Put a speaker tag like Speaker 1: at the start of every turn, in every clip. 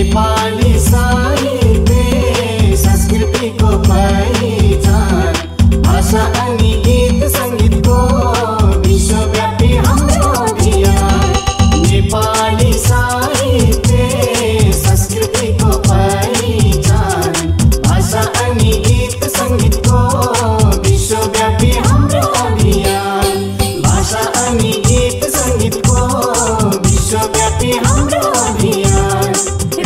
Speaker 1: नेपाली साहित्य संस्कृतिको पहिचान भाषा अनि गीत सङ्गीतको विश्वव्यापी हाम्रो अभियान नेपाली साहित्य संस्कृतिको पहिचान भाषा अनि गीत सङ्गीतको विश्वव्यापी हाम्रो अभियान भाषा अनि गीत सङ्गीतको विश्वव्यापी हाम्रो अभियान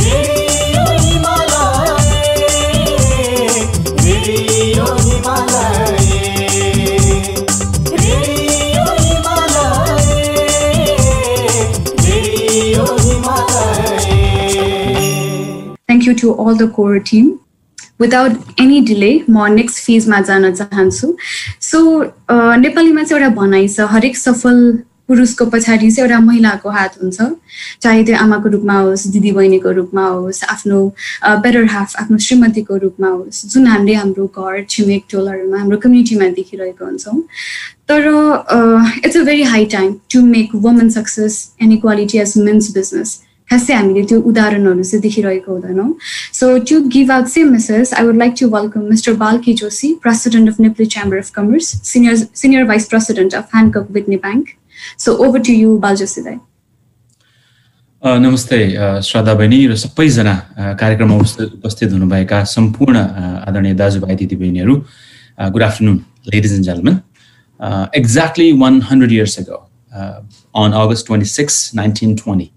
Speaker 1: radio Himalaya radio Himalaya radio Himalaya radio Himalaya.
Speaker 2: Thank you to all the core team. Without any delay, म next phase मा जान चाहन्छु. So नेपालीमा चाहिँ एउटा भनाइ छ, हरेक सफल पुरुषको पछाडि चाहिँ एउटा महिलाको हात हुन्छ, चाहे त्यो आमाको रूपमा होस्, दिदी बहिनीको रूपमा होस्, आफ्नो बेटर हाफ आफ्नो श्रीमतीको रूपमा होस्, जुन हामीले हाम्रो घर छिमेक टोलहरूमा हाम्रो कम्युनिटीमा देखिरहेको हुन्छौँ. तर it's a very high time to make women success and equality as men's business. खासै हामीले त्यो उदाहरणहरू चाहिँ देखिरहेको हुँदैनौँ. So to give out same message, I would like to welcome mister Balki Joshi, president of Nepali Chamber of Commerce, senior vice president of Hancock Whitney Bank. So over to you, Baljoshi Dai.
Speaker 3: नमस्ते श्रद्धा बहिनी र सबैजना कार्यक्रममा उपस्थित हुनुभएका सम्पूर्ण आदरणीय दाजुभाइ दिदीबहिनीहरू. Good afternoon, ladies and gentlemen. Exactly 100 years ago, on August 26, 1920,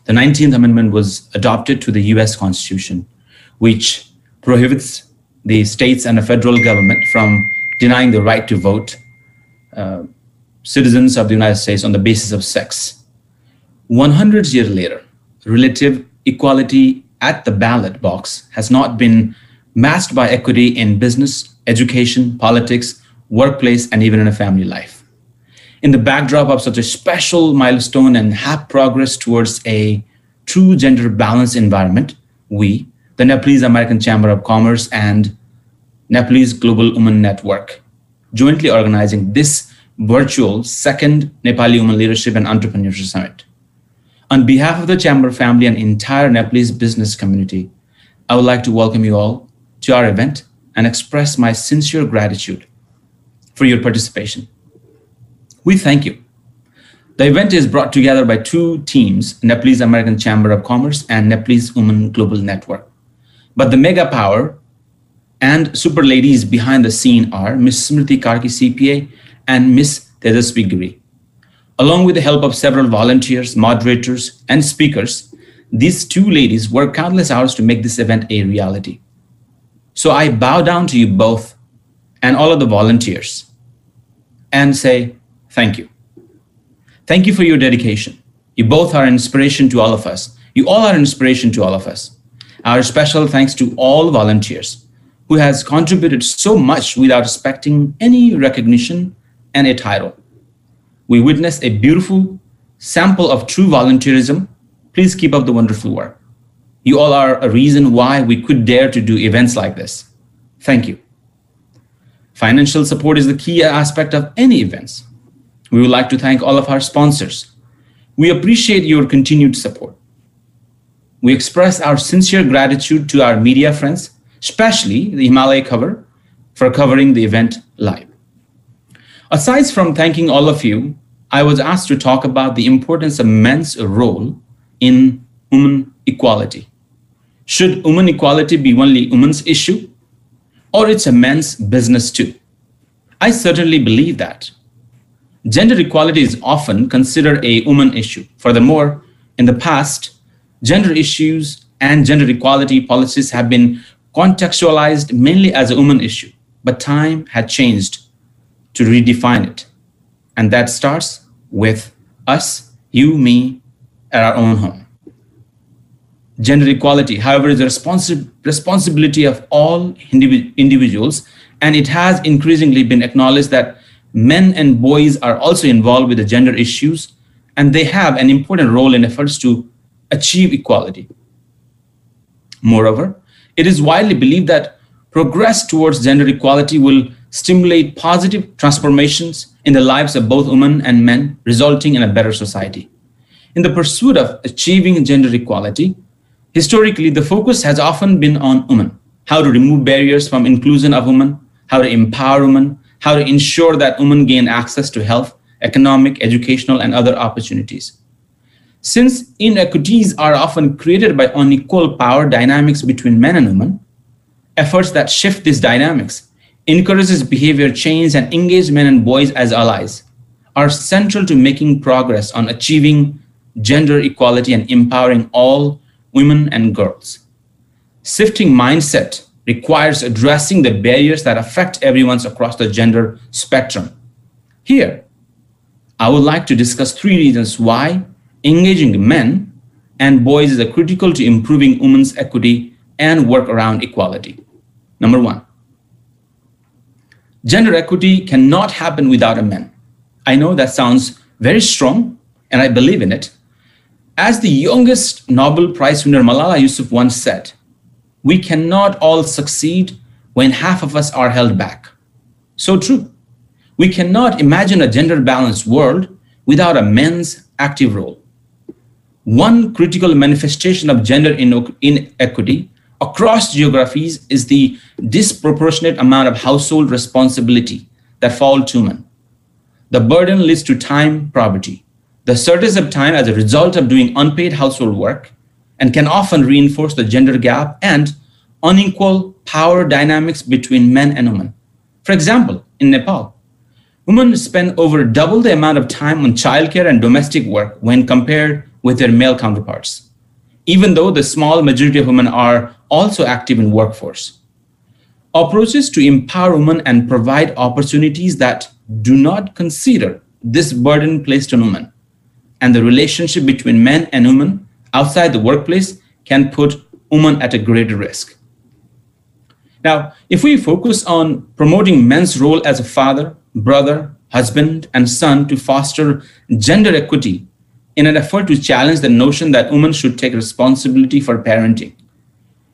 Speaker 3: the 19th Amendment was adopted to the US Constitution, which prohibits the states and the federal government from denying the right to vote citizens of the United States on the basis of sex. 100 years later, relative equality at the ballot box has not been matched by equity in business, education, politics, workplace, and even in a family life. In the backdrop of such a special milestone and have progress towards a true gender balanced environment, we, the Nepalese American Chamber of Commerce and Nepalese Global Women Network, jointly organizing this virtual second Nepali Women Leadership and Entrepreneurship Summit. On behalf of the Chamber family and entire Nepalese business community, I would like to welcome you all to our event and express my sincere gratitude for your participation. We thank you. The event is brought together by two teams, Nepalese American Chamber of Commerce and Nepalese Women Global Network. But the mega power and super ladies behind the scene are Ms. Smriti Karki CPA and Ms. Tejasvi Giri. Along with the help of several volunteers, moderators, and speakers, these two ladies work countless hours to make this event a reality. So I bow down to you both and all of the volunteers and say thank you. Thank you for your dedication. You both are an inspiration to all of us. You all are an inspiration to all of us. Our special thanks to all volunteers who has contributed so much without expecting any recognition and a title. We witnessed a beautiful sample of true volunteerism. Please keep up the wonderful work. You all are a reason why we could dare to do events like this. Thank you. Financial support is the key aspect of any events. We would like to thank all of our sponsors. We appreciate your continued support. We express our sincere gratitude to our media friends, especially the Himalaya cover, for covering the event live. Aside from thanking all of you, I was asked to talk about the importance of men's role in women equality. Should women equality be only women's issue, or it's a men's business too? I certainly believe that. Gender equality is often considered a woman issue. Furthermore, in the past, gender issues and gender equality policies have been contextualized mainly as a woman issue, but time had changed to redefine it. And that starts with us, you, me, at our own home. Gender equality, however, is the responsibility of all individuals, and it has increasingly been acknowledged that men and boys are also involved with the gender issues, and they have an important role in efforts to achieve equality. Moreover, it is widely believed that progress towards gender equality will stimulate positive transformations in the lives of both women and men, resulting in a better society. In the pursuit of achieving gender equality, Historically, the focus has often been on women, how to remove barriers from inclusion of women, how to empower women, how to ensure that women gain access to health, economic, educational, and other opportunities. Since inequities are often created by unequal power dynamics between men and women, efforts that shift these dynamics, encourages behavior change, and engage men and boys as allies are central to making progress on achieving gender equality and empowering all women and girls. Shifting mindset requires addressing the barriers that affect everyone across the gender spectrum. Here, I would like to discuss 3 reasons why engaging men and boys is critical to improving women's equity and work around equality. Number 1, gender equity cannot happen without a man. I know that sounds very strong, and I believe in it. As the youngest Nobel Prize winner Malala Yousafzai once said, "We cannot all succeed when half of us are held back." So true. We cannot imagine a gender-balanced world without a men's active role. One critical manifestation of gender inequity across geographies is the disproportionate amount of household responsibility that fall to men. The burden leads to time poverty, the shortage of time as a result of doing unpaid household work, and can often reinforce the gender gap and unequal power dynamics between men and women. For example, in Nepal, women spend over double the amount of time on childcare and domestic work when compared with their male counterparts, even though the small majority of women are also active in workforce. Approaches to empower women and provide opportunities that do not consider this burden placed on women and the relationship between men and women outside the workplace can put women at a greater risk. Now, if we focus on promoting men's role as a father, brother, husband, and son to foster gender equity in an effort to challenge the notion that women should take responsibility for parenting,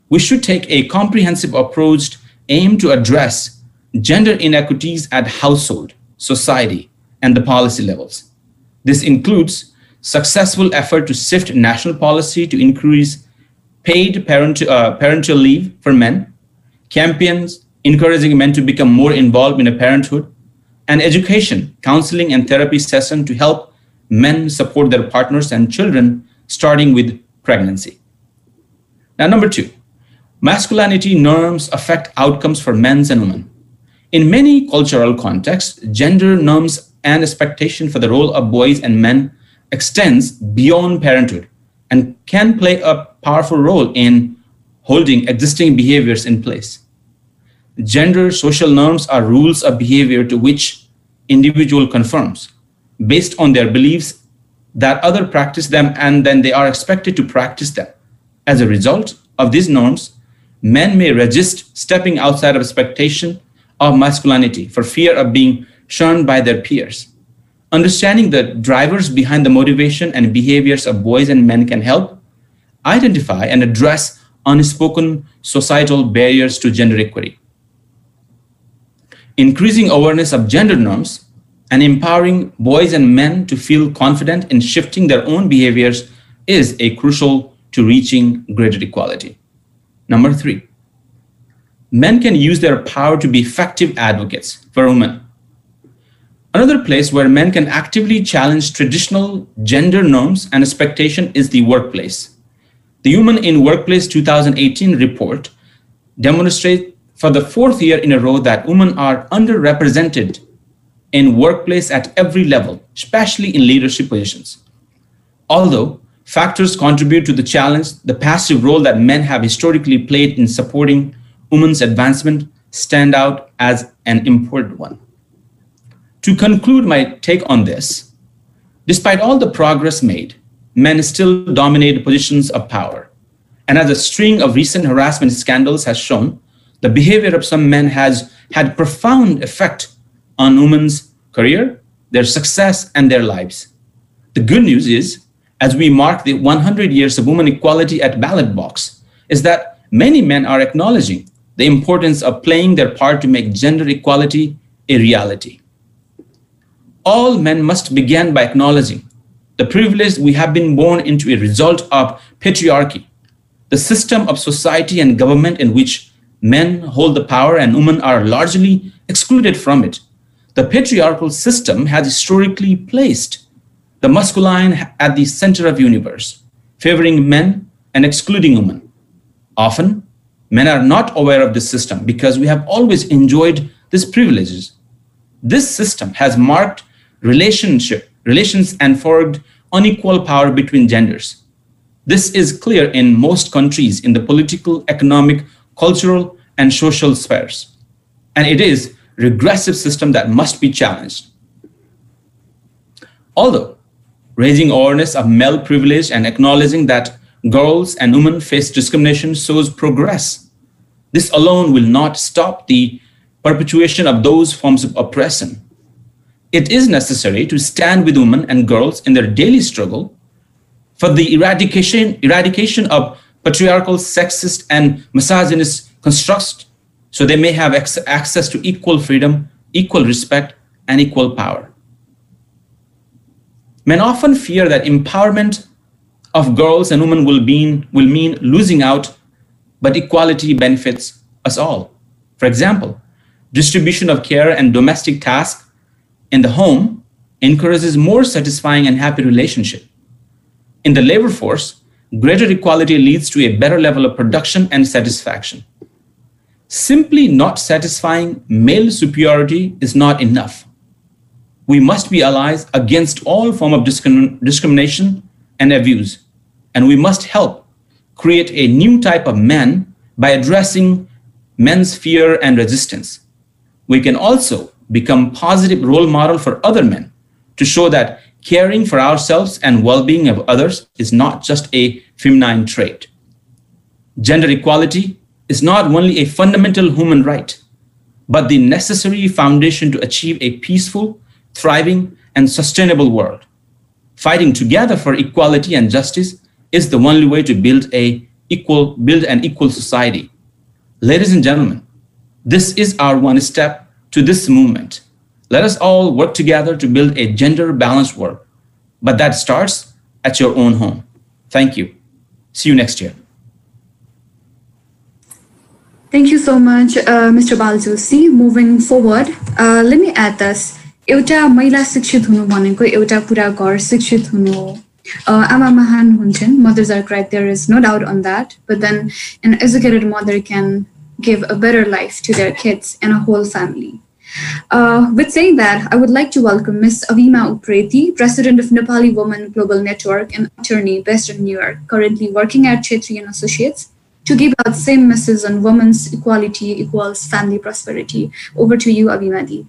Speaker 3: we should take a comprehensive approach aimed to address gender inequities at household, society, and the policy levels. This includes successful effort to shift national policy to increase paid parental leave for men, campaigns encouraging men to become more involved in parenthood, and education, counseling, and therapy sessions to help men support their partners and children, starting with pregnancy. Now, number 2, masculinity norms affect outcomes for men and women. In many cultural contexts, gender norms and expectation for the role of boys and men extends beyond parenthood and can play a powerful role in holding existing behaviors in place. Gender social norms are rules of behavior to which individual conforms based on their beliefs that others practice them, and then they are expected to practice them. As a result of these norms, men may resist stepping outside of expectation of masculinity for fear of being shunned by their peers. Understanding the drivers behind the motivation and behaviors of boys and men can help identify and address unspoken societal barriers to gender equity. Increasing awareness of gender norms and empowering boys and men to feel confident in shifting their own behaviors is crucial to reaching greater equality. Number 3, men can use their power to be effective advocates for women. Another place where men can actively challenge traditional gender norms and expectation is the workplace. The Women in Workplace 2018 report demonstrates for the 4th year in a row that women are underrepresented in workplace at every level, especially in leadership positions. Although factors contribute to the challenge, the passive role that men have historically played in supporting women's advancement stand out as an important one. To conclude my take on this, despite all the progress made, men still dominate positions of power. And as a string of recent harassment scandals has shown, the behavior of some men has had profound effect on women's career, their success, and their lives. The good news is, as we mark the 100 years of women equality at ballot box, is that many men are acknowledging the importance of playing their part to make gender equality a reality. All men must begin by acknowledging the privilege we have been born into a result of patriarchy, the system of society and government in which men hold the power and women are largely excluded from it. The patriarchal system has historically placed the masculine at the center of the universe, favoring men and excluding women. Often, men are not aware of this system because we have always enjoyed these privileges. This system has marked relations and forged unequal power between genders. This is clear in most countries in the political, economic, cultural, and social spheres. And it is a regressive system that must be challenged. Although raising awareness of male privilege and acknowledging that girls and women face discrimination shows progress, this alone will not stop the perpetuation of those forms of oppression. It is necessary to stand with women and girls in their daily struggle for the eradication of patriarchal, sexist, and misogynist constructs so they may have access to equal freedom, equal respect, and equal power. Men often fear that empowerment of girls and women will mean losing out, but equality benefits us all. For example, distribution of care and domestic tasks in the home encourages more satisfying and happy relationship. In the labor force, greater equality leads to a better level of production and satisfaction. Simply not satisfying male superiority is not enough. We must be allies against all forms of discrimination and abuse, and we must help create a new type of man by addressing men's fear and resistance. We can also become positive role model for other men to show that caring for ourselves and well-being of others is not just a feminine trait. Gender equality is not only a fundamental human right, but the necessary foundation to achieve a peaceful, thriving, and sustainable world. Fighting together for equality and justice is the only way to build an equal society. Ladies and gentlemen, this is our one step to this movement. Let us all work together to build a gender-balanced world, but that starts at your own home. Thank you. See you next year.
Speaker 2: Thank you so much, Mr. Baljoshi. Moving forward, let me add this. एउटा महिला शिक्षित हुनु भनेको एउटा पुरा घर शिक्षित हुनु हो. आमा महान हुन्छन्, mothers are great, there is no doubt on that, but then an educated mother can give a better life to their kids and a whole family. With saying that, I would like to welcome Ms. Avima Upreti, President of Nepali Women Global Network and attorney based in New York, currently working at Chetri & Associates, to give out same message on women's equality equals family prosperity. Over to you, Avima Di.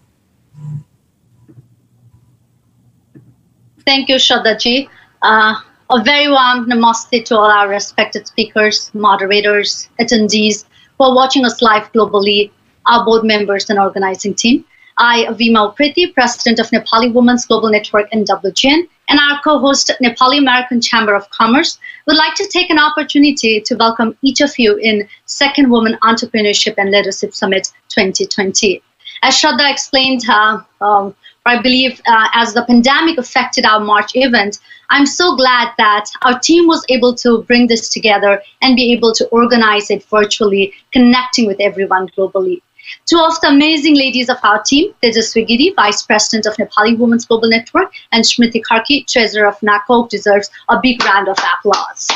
Speaker 4: Thank you, Shraddha-ji. A very warm namaste to all our respected speakers, moderators, attendees who are watching us live globally, our board members and organizing team. I, Avima Upreti, President of Nepali Women's Global Network NWGN, and our co-host, Nepali American Chamber of Commerce, would like to take an opportunity to welcome each of you in Second Women Entrepreneurship and Leadership Summit 2020. As Shraddha explained, I believe as the pandemic affected our March event, I'm so glad that our team was able to bring this together and be able to organize it virtually, connecting with everyone globally. Two of the amazing ladies of our team, Tejaswi Giri, Vice President of Nepali Women's Global Network, and Smriti Kharki, Treasurer of NACOC, deserves a big round of applause.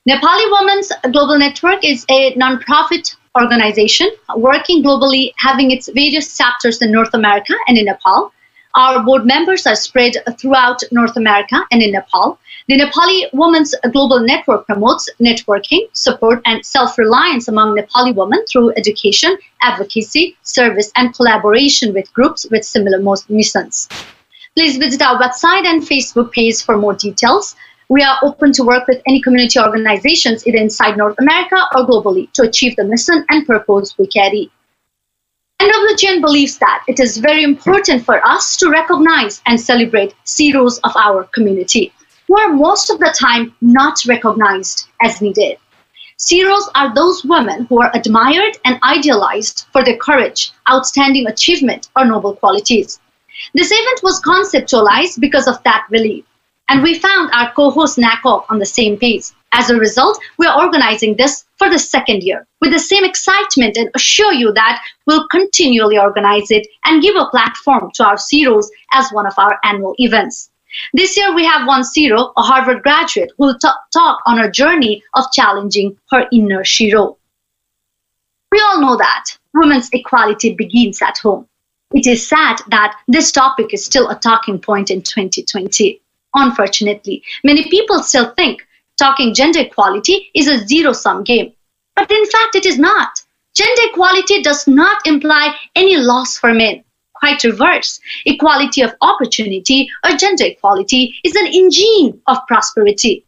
Speaker 4: Nepali Women's Global Network is a non-profit organization working globally, having its various chapters in North America and in Nepal. Our board members are spread throughout North America and in Nepal. The Nepali Women's Global Network promotes networking, support, and self-reliance among Nepali women through education, advocacy, service, and collaboration with groups with similar missions. Please visit our website and Facebook page for more details. We are open to work with any community organizations either inside North America or globally to achieve the mission and purpose we carry. NWGN believes that it is very important for us to recognize and celebrate heroes of our community, who are most of the time not recognized as needed. Heroes are those women who are admired and idealized for their courage, outstanding achievement, or noble qualities. This event was conceptualized because of that belief, and we found our co-host NACOC on the same page. As a result, we are organizing this for the second year with the same excitement and assure you that we'll continually organize it and give a platform to our zeros as one of our annual events. This year, we have one zero, a Harvard graduate, who will talk on her journey of challenging her inner shiro. We all know that women's equality begins at home. It is sad that this topic is still a talking point in 2020. Unfortunately, many people still think talking gender equality is a zero-sum game. But in fact, it is not. Gender equality does not imply any loss for men. Quite reverse. Equality of opportunity or gender equality is an engine of prosperity.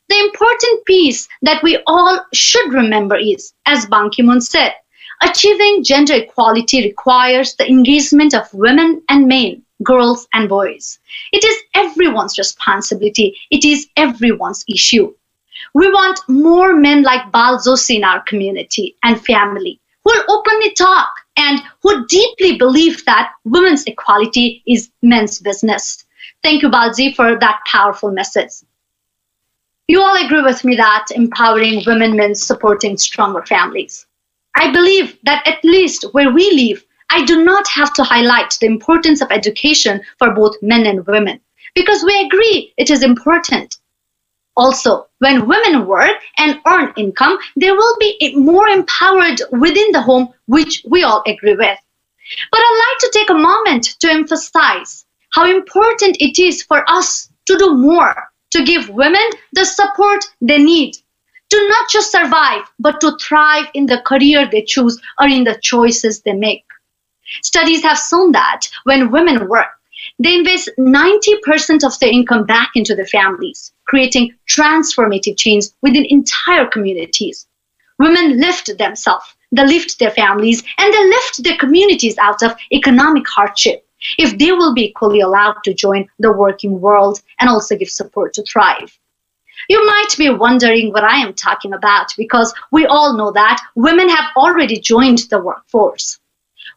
Speaker 4: The important piece that we all should remember is, as Ban Ki-moon said, achieving gender equality requires the engagement of women and men, girls and boys. It is everyone's responsibility. It is everyone's issue. We want more men like Bal Joshi in our community and family who will openly talk and who deeply believe that women's equality is men's business. Thank you, Balji, for that powerful message. You all agree with me that empowering women means supporting stronger families. I believe that at least where we live, I do not have to highlight the importance of education for both men and women because we agree it is important. Also, when women work and earn income, they will be more empowered within the home, which we all agree with. But I'd like to take a moment to emphasize how important it is for us to do more, to give women the support they need, to not just survive, but to thrive in the career they choose or in the choices they make. Studies have shown that when women work, they invest 90% of their income back into their families, creating transformative change within entire communities. Women lift themselves, they lift their families, and they lift their communities out of economic hardship if they will be equally allowed to join the working world and also give support to thrive. You might be wondering what I am talking about because we all know that women have already joined the workforce.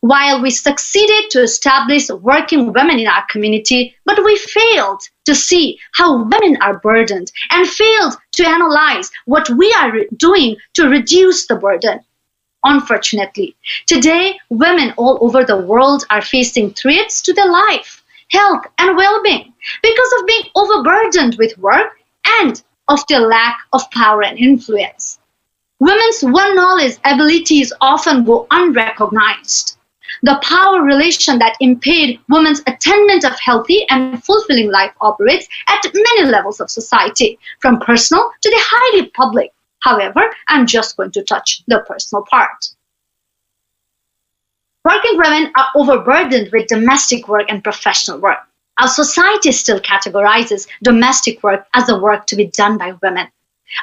Speaker 4: While we succeeded to establish working women in our community, but we failed to see how women are burdened and failed to analyze what we are doing to reduce the burden. Unfortunately, today, women all over the world are facing threats to their life, health, and well-being because of being overburdened with work and of their lack of power and influence. Women's one-knowledge abilities often go unrecognized. The power relation that impede women's attainment of healthy and fulfilling life operates at many levels of society, from personal to the highly public. However, I'm just going to touch the personal part. Working women are overburdened with domestic work and professional work. Our society still categorizes domestic work as the work to be done by women.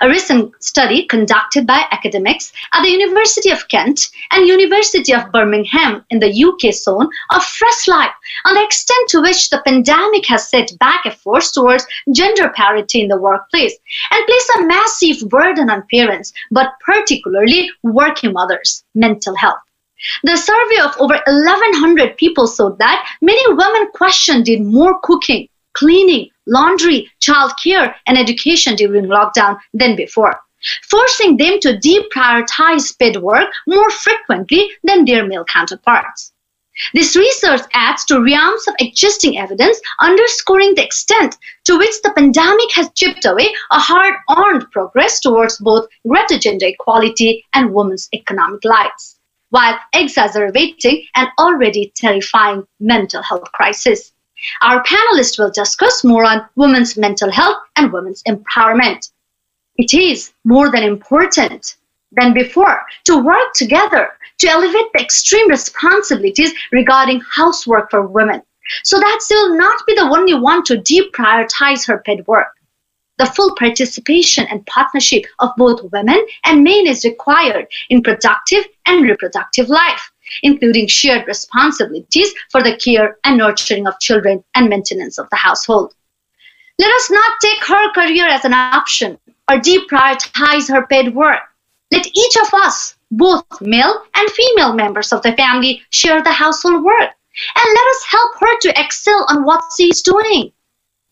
Speaker 4: A recent study conducted by academics at the University of Kent and University of Birmingham in the UK shown a fresh light on the extent to which the pandemic has set back efforts towards gender parity in the workplace and placed a massive burden on parents, but particularly working mothers' mental health. The survey of over 1,100 people showed that many women questioned did more cooking, cleaning, laundry, childcare, and education during lockdown than before, forcing them to deprioritize paid work more frequently than their male counterparts. This research adds to realms of existing evidence underscoring the extent to which the pandemic has chipped away a hard-earned progress towards both greater gender equality and women's economic lives, while exacerbating an already terrifying mental health crisis. Our panelists will discuss more on women's mental health and women's empowerment. It is more than important than before to work together to elevate the extreme responsibilities regarding housework for women, so that she will not be the only one to deprioritize her paid work. The full participation and partnership of both women and men is required in productive and reproductive life, including shared responsibilities for the care and nurturing of children and maintenance of the household. Let us not take her career as an option or deprioritize her paid work. Let each of us, both male and female members of the family, share the household work, and let us help her to excel on what she is doing.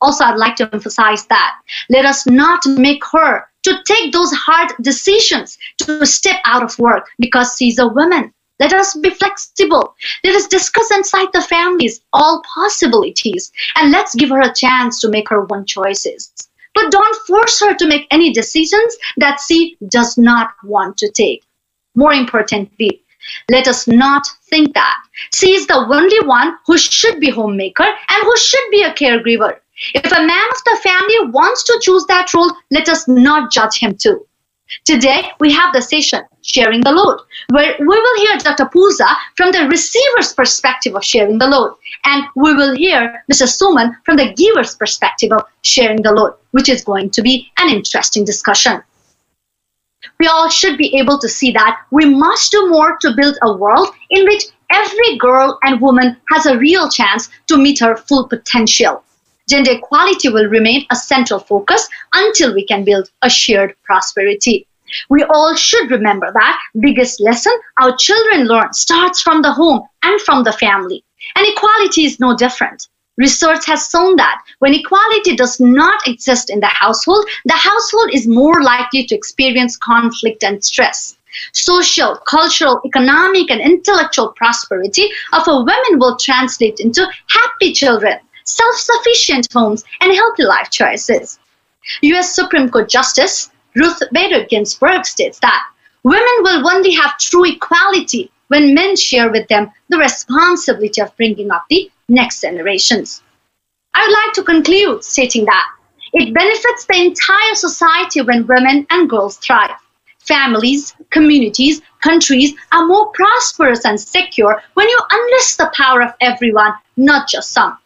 Speaker 4: Also, I'd like to emphasize that let us not make her to take those hard decisions, to step out of work because she's a woman. Let us be flexible. Let us discuss inside the families all possibilities, and let's give her a chance to make her own choices. But don't force her to make any decisions that she does not want to take. More importantly, let us not think that she is the only one who should be homemaker and who should be a caregiver. If a man of the family wants to choose that role, let us not judge him too. Today, we have the session, Sharing the Load, where we will hear Dr. Pooja from the receiver's perspective of sharing the load, and we will hear Mr. Suman from the giver's perspective of sharing the load, which is going to be an interesting discussion. We all should be able to see that we must do more to build a world in which every girl and woman has a real chance to meet her full potential. Gender equality will remain a central focus until we can build a shared prosperity. We all should remember that biggest lesson our children learn starts from the home and from the family. And equality is no different. Research has shown that when equality does not exist in the household is more likely to experience conflict and stress. Social, cultural, economic, and intellectual prosperity of a woman will translate into happy children, self-sufficient homes, and healthy life choices. U.S. Supreme Court Justice Ruth Bader Ginsburg states that women will only have true equality when men share with them the responsibility of bringing up the next generations. I would like to conclude stating that it benefits the entire society when women and girls thrive. Families, communities, countries are more prosperous and secure when you unleash the power of everyone, not just some.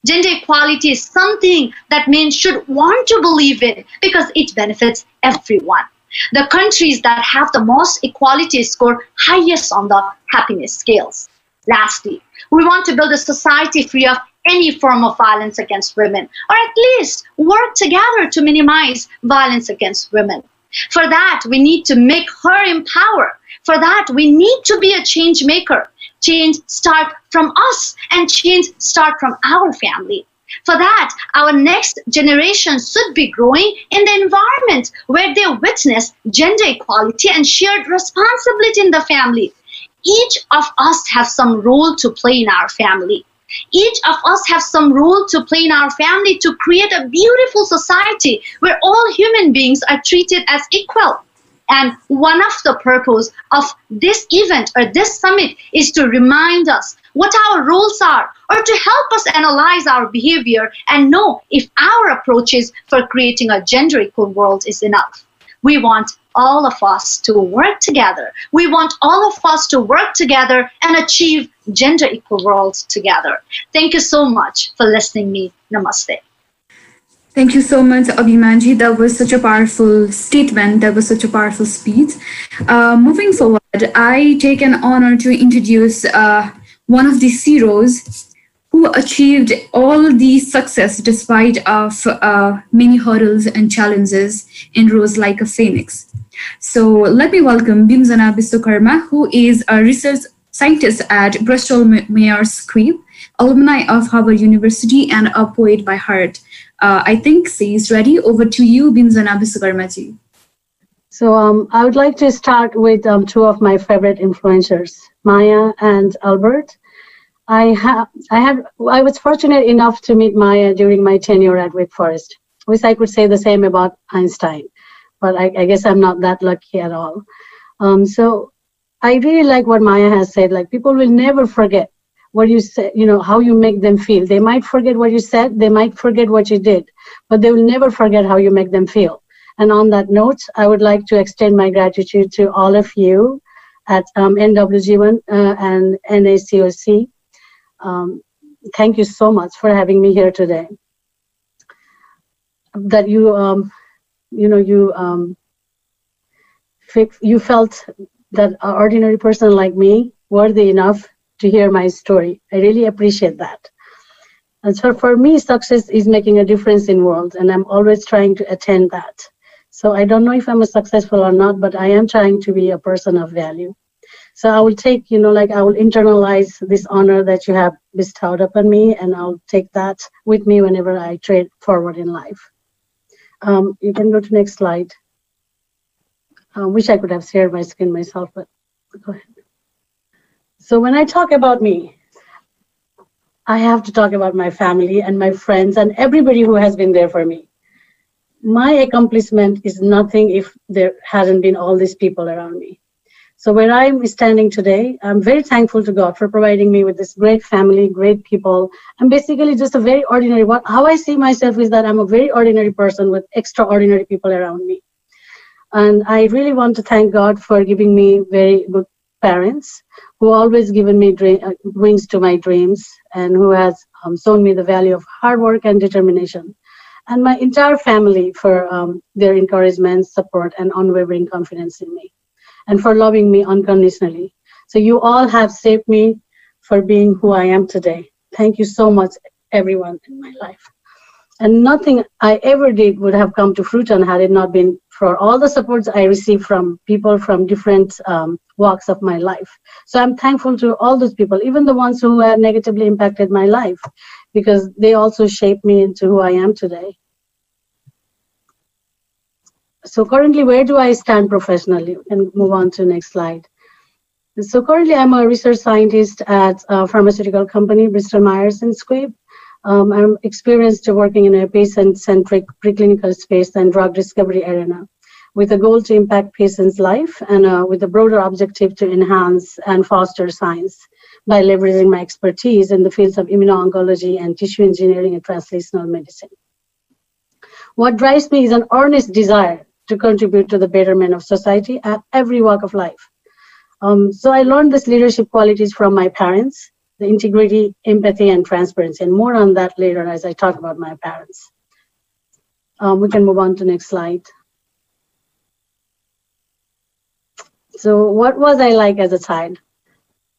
Speaker 4: Gender equality is something that men should want to believe in because it benefits everyone. The countries that have the most equality score highest on the happiness scales. Lastly, we want to build a society free of any form of violence against women, or at least work together to minimize violence against women. For that, we need to make her empower. For that, we need to be a change maker. Change start from us and change start from our family. For that, our next generation should be growing in the environment where they witness gender equality and shared responsibility in the family. Each of us has some role to play in our family. Each of us has some role to play in our family to create a beautiful society where all human beings are treated as equal. And one of the purpose of this event or this summit is to remind us what our roles are, or to help us analyze our behavior and know if our approaches for creating a gender equal world is enough. We want all of us to work together. We want all of us to work together and achieve gender equal world together. Thank you so much for listening to me. Namaste.
Speaker 2: Thank you so much, Abhimanji. That was such a powerful statement. That was such a powerful speech. Moving forward, I take an honor to introduce one of the heroes who achieved all the success despite of many hurdles and challenges and rose like a phoenix. So let me welcome Bimzana Biswakarma, who is a research scientist at Bristol Myers Squibb, alumni of Harvard University, and a poet by heart. I think she is ready. Over to you, Bimzana Biswakarma-ji.
Speaker 5: So I would like to start with two of my favorite influencers, Maya and Albert. I was fortunate enough to meet Maya during my tenure at Wake Forest. Wish I could say the same about Einstein, but I guess I'm not that lucky at all. So I really like what Maya has said. Like, people will never forget what you said, how you make them feel. They might forget what you said, they might forget what you did, but they will never forget how you make them feel. And on that note, I would like to extend my gratitude to all of you at NWGN and NACOC. Thank you so much for having me here today. That you felt that an ordinary person like me worthy enough to hear my story. I really appreciate that. And so for me, success is making a difference in the world, and I'm always trying to attain that. So I don't know if I'm successful or not, but I am trying to be a person of value. So I will take, I will internalize this honor that you have bestowed upon me, and I'll take that with me whenever I trade forward in life. You can go to next slide. Wish I could have shared my screen myself, but go ahead. So when I talk about me, I have to talk about my family and my friends and everybody who has been there for me. My accomplishment is nothing if there hasn't been all these people around me. So where I'm standing today, I'm very thankful to God for providing me with this great family, great people. I'm basically just a very ordinary one. How I see myself is that I'm a very ordinary person with extraordinary people around me. And I really want to thank God for giving me very good parents who always given me wings to my dreams and who has shown me the value of hard work and determination. And my entire family for their encouragement, support, and unwavering confidence in me, and for loving me unconditionally. So you all have shaped me for being who I am today. Thank you so much, everyone in my life. And nothing I ever did would have come to fruition had it not been for all the supports I received from people from different walks of my life. So I'm thankful to all those people, even the ones who have negatively impacted my life, because they also shaped me into who I am today. So currently, where do I stand professionally? And move on to the next slide. So currently, I'm a research scientist at a pharmaceutical company, Bristol Myers Squibb. I'm experienced working in a patient-centric preclinical space and drug discovery arena, with a goal to impact patients' life and with a broader objective to enhance and foster science by leveraging my expertise in the fields of immuno-oncology and tissue engineering and translational medicine. What drives me is an earnest desire to contribute to the betterment of society at every walk of life. So I learned these leadership qualities from my parents, the integrity, empathy, and transparency, and more on that later as I talk about my parents. We can move on to the next slide. So what was I like as a child?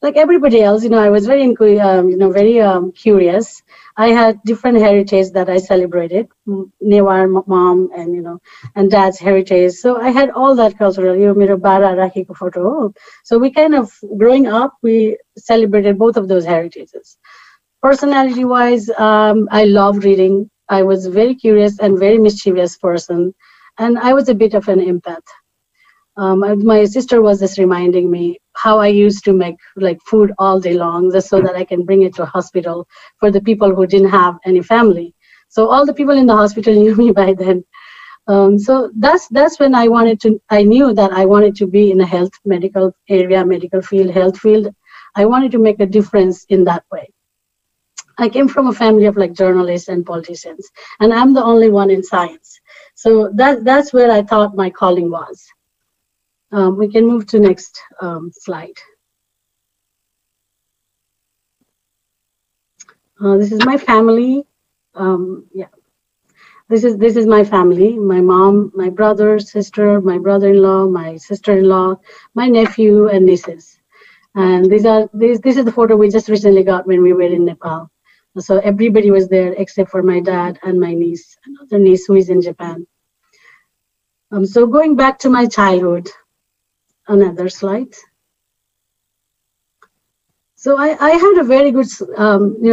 Speaker 5: Like everybody else, I was very, very curious. I had different heritage that I celebrated, Newar, mom, and dad's heritage. So I had all that cultural, मेरो bara राखेको photo हो. So we kind of, growing up, we celebrated both of those heritages. Personality-wise, I loved reading. I was a very curious and very mischievous person, and I was a bit of an empath. My sister was just reminding me how I used to make food all day long just so that I can bring it to a hospital for the people who didn't have any family. So all the people in the hospital knew me by then. So that's when I knew that I wanted to be in a medical field. I wanted to make a difference in that way. I came from a family of journalists and politicians, and I'm the only one in science. So that's where I thought my calling was. We can move to next slide. This is my family. This is my family. My mom, my brother, sister, my brother-in-law, my sister-in-law, my nephew, and nieces. And this is the photo we just recently got when we were in Nepal. So everybody was there except for my dad and my niece, another niece who is in Japan. So going back to my childhood. Another slide. So I had a very good,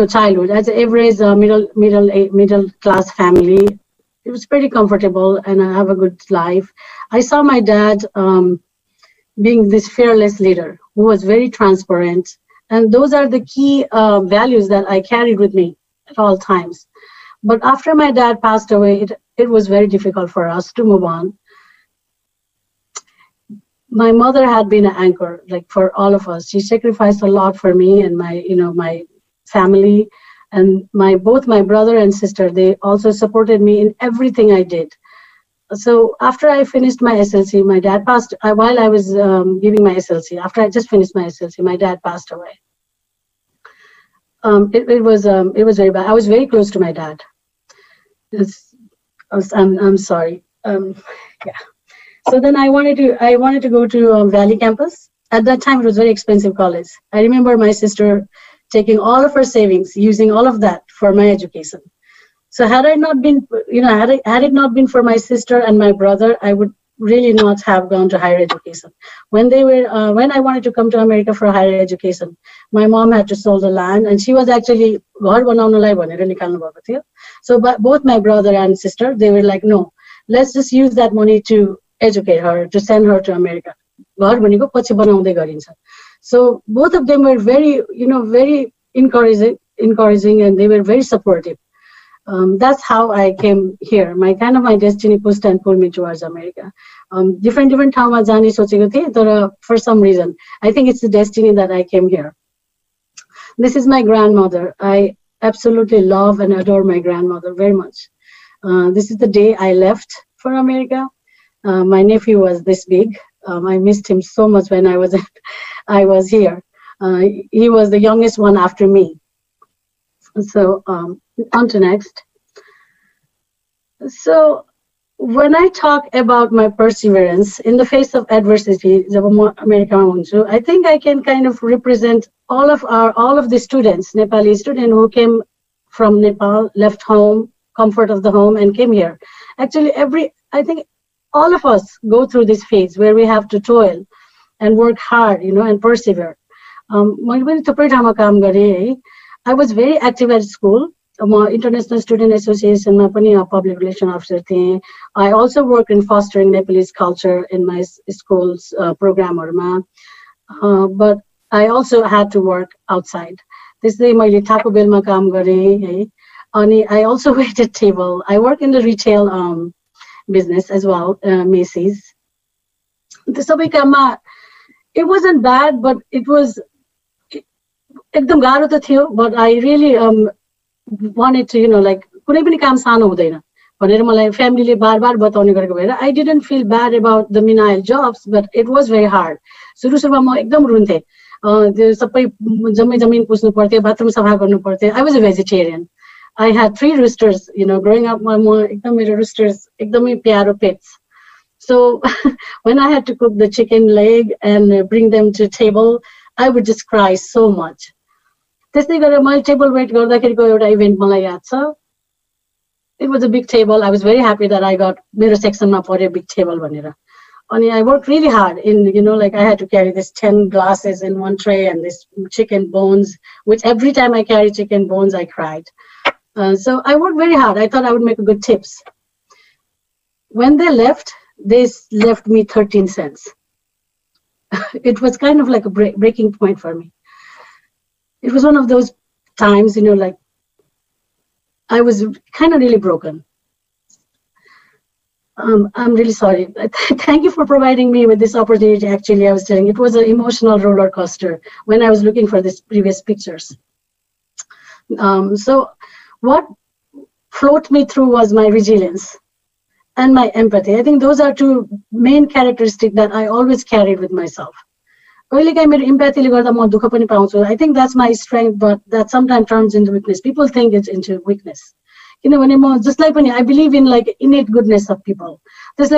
Speaker 5: childhood. As an average middle class family, it was pretty comfortable, and I have a good life. I saw my dad being this fearless leader who was very transparent, and those are the key values that I carried with me at all times. But after my dad passed away, it was very difficult for us to move on. My mother had been an anchor, for all of us. She sacrificed a lot for me and my family, and both my brother and sister. They also supported me in everything I did. So after I finished my SLC, my dad passed. While I was giving my SLC, after I just finished my SLC, my dad passed away. It was very bad. I was very close to my dad. I'm sorry. Yeah. So then I wanted to go to Valley campus. At that time, it was very expensive college. I remember my sister taking all of her savings, using all of that for my education. So had it not been for my sister and my brother, I would really not have gone to higher education. When I wanted to come to America for higher education, my mom had to sell the land, and she was actually घर बनाउनलाई भनेर निकाल्नु भएको थियो. So but both my brother and sister, they were like, no, let's just use that money to educate her, to send her to America. So both of them were very, very encouraging, and they were very supportive. That's how I came here. My destiny pushed and pulled me towards America. Different ठाउँमा जाने सोचेको थिएँ, तर for some reason, I think it's the destiny that I came here. This is my grandmother. I absolutely love and adore my grandmother very much. This is the day I left for America. My nephew was this big. I missed him so much when I was here. He was the youngest one after me. So on to next. So when I talk about my perseverance in the face of adversity, I think I can kind of represent all of the students, Nepali students who came from Nepal, left home, comfort of the home, and came here. Actually, I think all of us go through this phase where we have to toil and work hard, and persevere. I was very active at school. International Student Association ma pani public relation officer थिएँ. I also worked in fostering Nepalese culture in my school's programहरूमा. But I also had to work outside. त्यसले मैले Taco Bellमा काम गरेँ है. अनि I also waited table. I work in the retail business as well, Macy's. त्यो सबै काममा it wasn't bad, but it was एकदम गाह्रो त थियो, but I really wanted to, कुनै पनि काम सानो हुँदैन भनेर मलाई फ्यामिलीले बार बताउने गरेको भएर I didn't feel bad about the menial jobs, but it was very hard. सुरुमा म एकदम रुन्थे. त्यो सबै जमिन पुस्नु पर्थ्यो, बाथरुम सफा गर्नु पर्थ्यो. I was a vegetarian. I had 3 roosters, growing up. म एकदम मेरो roosters एकदमै प्यारो pets. So when I had to cook the chicken leg and bring them to table, I would just cry so much. त्यसै गरेर मैले table wait गर्दाखेरिको एउटा event मलाई याद छ. It was a big table. I was very happy that I got मेरो सेक्सनमा पर्यो big table भनेर. अनि I worked really hard in, I had to carry this 10 glasses in one tray and this chicken bones, which every time I carry chicken bones, I cried. So I worked very hard. I thought I would make a good tips. When they left me 13 cents. It was kind of like a breaking point for me. It was one of those times, I was kind of really broken. I'm really sorry. Thank you for providing me with this opportunity. Actually, I was telling it was an emotional roller coaster when I was looking for these previous pictures. So what floated me through was my resilience and my empathy. I think those are 2 main characteristics that I always carried with myself. I think that's my strength, but that sometimes turns into weakness. People think it's into weakness. Just like when I believe in innate goodness of people. But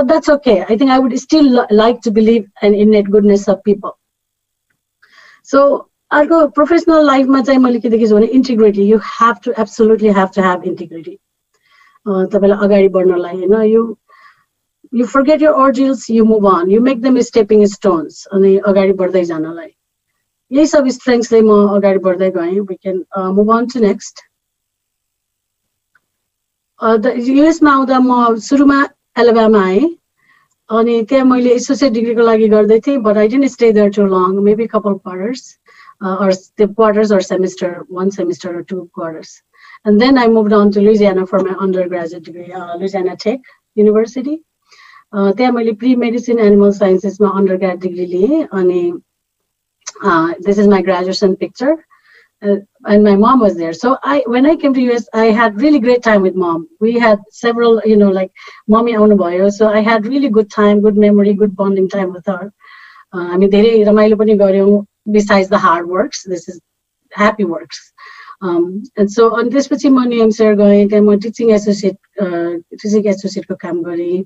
Speaker 5: that's okay. I think I would still like to believe in innate goodness of people. So our professional life, integrity. You absolutely have to have integrity. You forget your ordeals, you move on. You make them stepping stones. We can move on to next. The US Suruma, Alabama. Associate degree, but I didn't stay there too long, maybe a couple of quarters, or semester, 1 semester or 2 quarters. And then I moved on to Louisiana for my undergraduate degree, Louisiana Tech University. There I pre-medicine animal sciences my undergrad degree. This is my graduation picture, and my mom was there. So when I came to US, I had really great time with mom. We had several, mommy own boyo. So I had really good time, good memory, good bonding time with her. Besides the hard works, this is happy works. And so on this particular I'm going, I'm a teaching associate ko kaam gare.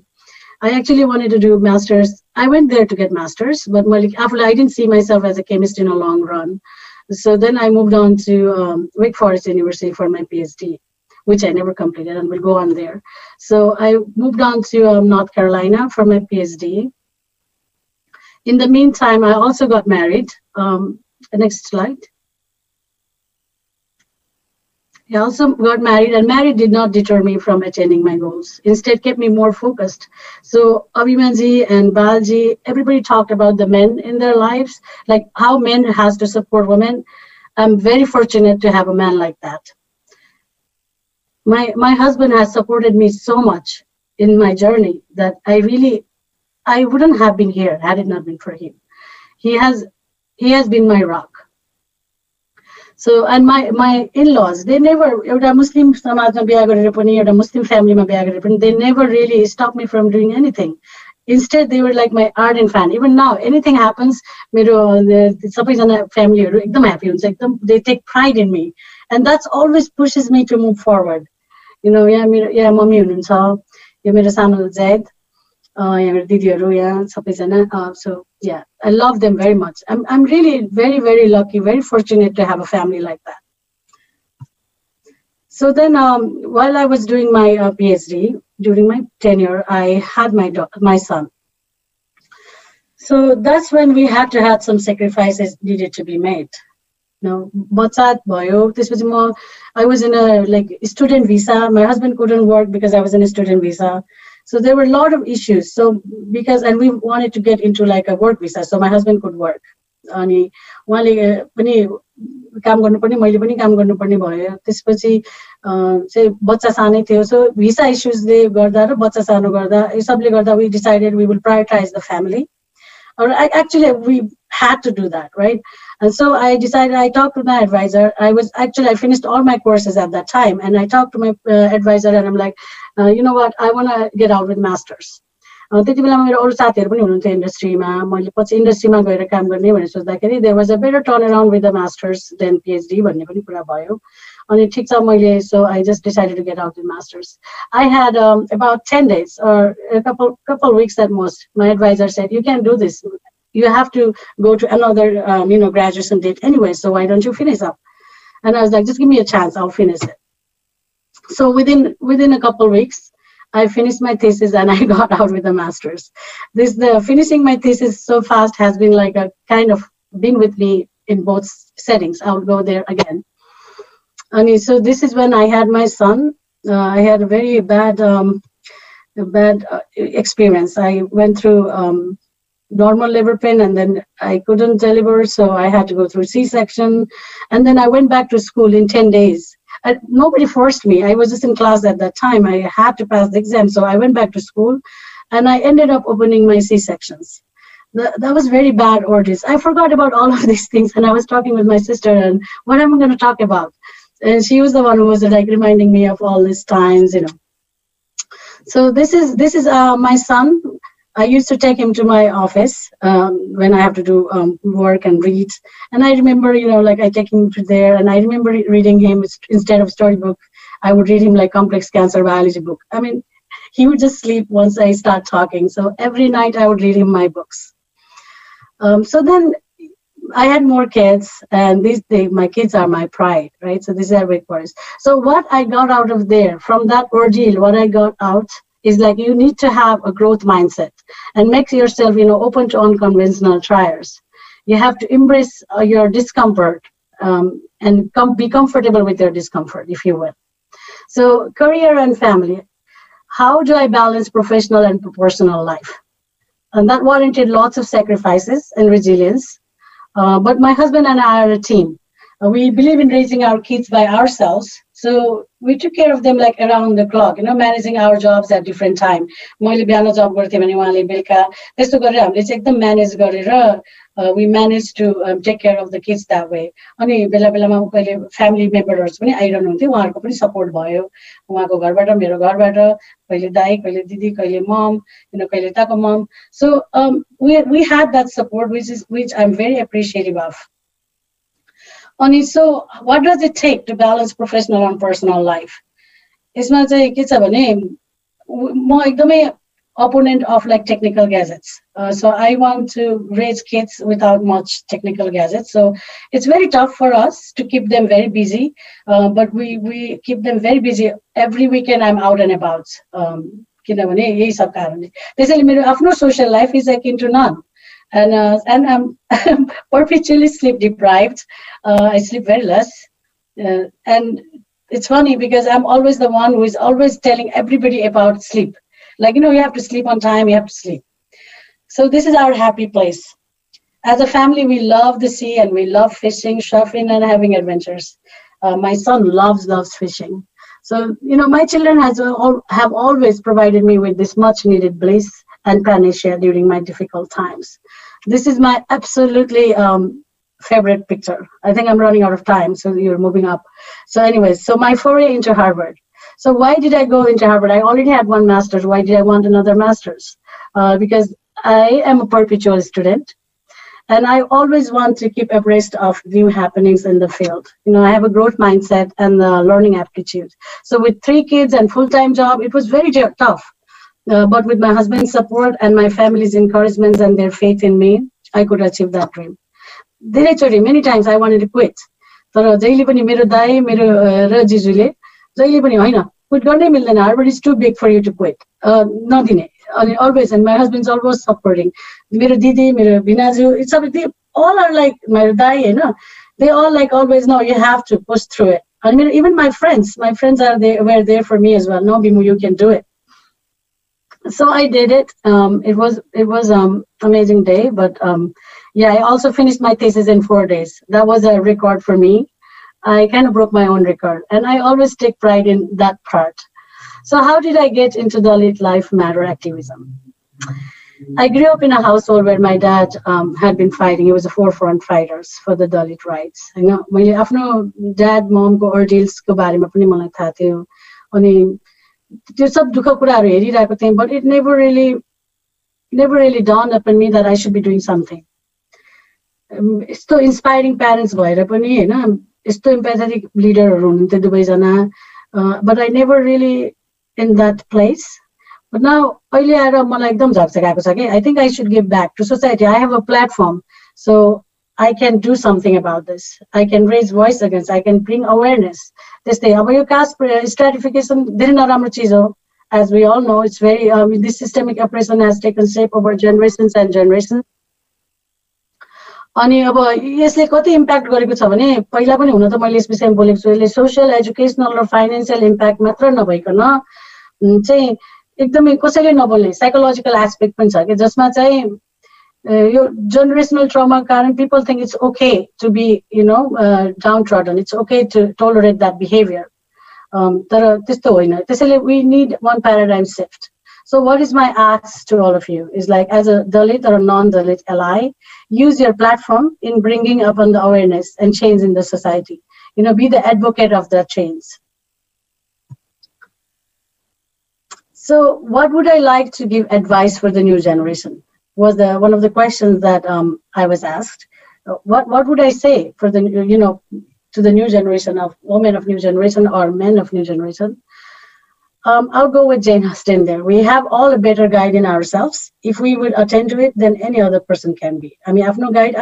Speaker 5: I actually wanted to do masters. I went there to get masters, but after I didn't see myself as a chemist in a long run. So then I moved on to Wake Forest University for my PhD, which I never completed and will go on there. So I moved on to North Carolina for my PhD. In the meantime, I also got married. The next slide. I also got married, and marriage did not deter me from attaining my goals. Instead, kept me more focused. So Abhimanji and Balji, everybody talked about the men in their lives, like how men has to support women. I'm very fortunate to have a man like that. My husband has supported me so much in my journey that I wouldn't have been here had it not been for him. He has been my rock. So, and my in-laws, they never, एउटा Muslim समाजमा बिहा गरेर पनि, एउटा Muslim familyमा बिहा गरेर पनि, they never really stopped me from doing anything. Instead, they were like my ardent fan. Even now, anything happens, मेरो सबैजना familyहरु एकदम happy हुन्छ, एकदम, they take pride in me, and that's always pushes me to move forward. You know, यहाँ mummy हुनुहुन्छ, यो मेरो सानो जैद, यहाँ मेरो दिदीहरु यहाँ सबैजना. So yeah, I love them very much. I'm really very, very lucky, very fortunate to have a family like that. So then, while I was doing my PhD, during my tenure, I had my son. So that's when we had to have some sacrifices needed to be made. No, bachat bhayo. त्यसपछि I was in a student visa. My husband couldn't work because I was in a student visa. So there were a lot of issues. So and we wanted to get into like a work visa, so my husband could work. अनि उहाँले पनि काम गर्नुपर्ने, मैले पनि काम गर्नुपर्ने भयो. त्यसपछि चाहिँ बच्चा सानै थियो. So visa issuesले गर्दा र बच्चा सानो गर्दा यो सबले गर्दा we decided we will prioritize the family. Or actually we had to do that, right? And so I decided, I talked to my advisor. I finished all my courses at that time, and I talked to my advisor, and I'm like, you know what, I want to get out with masters. त्यति बेला मेरो अरु साथीहरु पनि हुनुहुन्थ्यो इन्डस्ट्रीमा. मैले पछि इन्डस्ट्रीमा गएर काम गर्ने भनेर सोच्दाखेरि there was a better turnaround with the masters than PhD भन्ने पनि कुरा भयो. अनि ठीक छ, मैले so I just decided to get out with masters. I had about 10 days or a couple weeks at most. My advisor said, you can't do this. You have to go to another graduation date anyway, so why don't you finish up? And I was like, just give me a chance, I'll finish it. So within a couple weeks, I finished my thesis and I got out with a master's. Finishing my thesis so fast has been like a kind of been with me in both settings. I'll go there again. And so this is when I had my son. I had a very bad experience. I went through normal labor pain, and then I couldn't deliver, so I had to go through C-section. And then I went back to school in 10 days. Nobody forced me. I was just in class at that time. I had to pass the exam, so I went back to school, and I ended up opening my C-sections. That was very bad orders. I forgot about all of these things, and I was talking with my sister, and what am I going to talk about? And she was the one who was like reminding me of all these times, So this is my son. I used to take him to my office when I have to do work and read. And I remember, I take him to there, and I remember reading him instead of storybook. I would read him like complex cancer biology book. I mean, he would just sleep once I start talking. So every night I would read him my books. So then I had more kids, and my kids are my pride, right? So these are big words. So what I got out of there, from that ordeal, what I got out is like, you need to have a growth mindset and make yourself, open to unconventional trials. You have to embrace your discomfort and be comfortable with your discomfort, if you will. So career and family, how do I balance professional and personal life? And that warranted lots of sacrifices and resilience. But my husband and I are a team. We believe in raising our kids by ourselves. So we took care of them like around the clock, managing our jobs at different time. मैले बिहान जब गर्थेँ भने उहाँले बेलुका त्यस्तो गरेर हामीले चाहिँ एकदम म्यानेज गरेर we managed to take care of the kids that way. अनि बेला बेलामा कहिले फ्यामिली मेम्बरहरु पनि आइरहनुहुन्थ्यो, उहाँहरुको पनि सपोर्ट भयो. उहाँको घरबाट, मेरो घरबाट, कहिले दाइ, कहिले दिदी, कहिले मम, कहिले ताको मम. So we had that support, which I'm very appreciative of. So what does it take to balance professional and personal life? यसमा चाहिँ के छ भने म एकदमै opponent of like technical gadgets. So I want to raise kids without much technical gadgets. So it's very tough for us to keep them very busy, but we keep them very busy. Every weekend I'm out and about. किनभने यही सब कारणले त्यसैले मेरो आफ्नो social life is akin to none. And I'm perpetually sleep deprived. I sleep very less. And it's funny because I'm always the one who is always telling everybody about sleep. Like, you have to sleep on time, you have to sleep. So this is our happy place. As a family, we love the sea and we love fishing, shopping, and having adventures. My son loves fishing. So, my children have always provided me with this much needed bliss and panacea during my difficult times. This is my absolutely favorite picture. I think I'm running out of time, so you're moving up. So anyways, so my foray into Harvard. So why did I go into Harvard? I already had one master's. Why did I want another master's? Because I am a perpetual student. And I always want to keep abreast of new happenings in the field. I have a growth mindset and learning aptitude. So with 3 kids and full-time job, it was very tough. But with my husband's support and my family's encouragement and their faith in me, I could achieve that dream. Many times I wanted to quit. तर जहिले पनि मेरो दाइ मेरो र जिजुले जहिले पनि हैन quit गर्नै मिल्दैन, Harvard is too big for you to quit. नदिने. And always, and my husband's always supporting. मेरो दिदी, मेरो भिनाजु, it's they all are like my dai, they all like always, no, you have to push through it. I mean, even my friends were there for me as well. No, Bimu, you can do it. So I did it. It was amazing day, but yeah, I also finished my thesis in 4 days. That was a record for me. I kind of broke my own record, and I always take pride in that part. So how did I get into Dalit Life Matter activism? I grew up in a household where my dad had been fighting. He was a forefront fighters for the Dalit rights. मैले आफ्नो dad, mom को ordeals को बारेमा पनि मलाई थाहा थियो. अनि त्यो सब दुःख कुराहरू हेरिरहेको थिएँ, but it never really dawned upon me that I should be doing something. यस्तो inspiring parents भएर पनि हैन, यस्तो empathetic leaderहरू हुनुहुन्थ्यो दुवैजना, but I never really in that place. But now अहिले आएर मलाई एकदम झक्झक आएको छ के I think I should give back to society. I have a platform, so I can do something about this. I can raise voice against, I can bring awareness. त्यस्तै अब यो caste stratification धेरै नराम्रो चिज हो. As we all know, it's very this systemic oppression has taken shape over generations and generations. अनि अब यसले कति इम्प्याक्ट गरेको छ भने पहिला पनि हुन त मैले यस विषयमा बोलेको छु, यसले सोशल, एजुकेसनल र फाइनान्शियल इम्प्याक्ट मात्र नभइकन चाहिँ एकदमै कसैले नबोल्ने साइकोलोजिकल एस्पेक्ट पनि छ के, जसमा चाहिँ यो जनरेसनल ट्रमा कारण people think it's okay to be downtrodden, it's okay to tolerate that behavior. तर त्यस्तो होइन. त्यसैले we need one paradigm shift. So what is my ask to all of you is like, as a Dalit or a non-Dalit ally, use your platform in bringing upon the awareness and change in the society. Be the advocate of that change. So what would I like to give advice for the new generation was one of the questions that I was asked. What would I say for the, to the new generation of women of new generation or men of new generation? I'll go with Jane Austen there. We have all a better guide in ourselves. If we would attend to it, then any other person can be. I mean, I have no guide.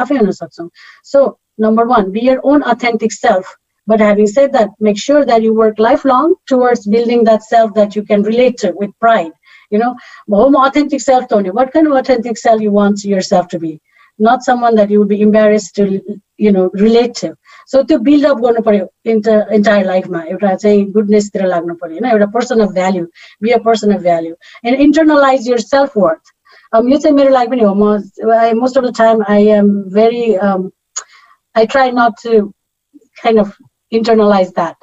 Speaker 5: So, number 1, be your own authentic self. But having said that, make sure that you work lifelong towards building that self that you can relate to with pride. Authentic self, Tony. What kind of authentic self you want yourself to be? Not someone that you would be embarrassed to, relate to. So to build up गर्नु पर्यो entire life मा एउटा चाहिँ goodness तिर लाग्नु पर्यो हैन, एउटा person of value, be a person of value and internalize your self worth. यो चाहिँ मेरो लागि पनि हो. Most of the time I am very I try not to kind of internalize that.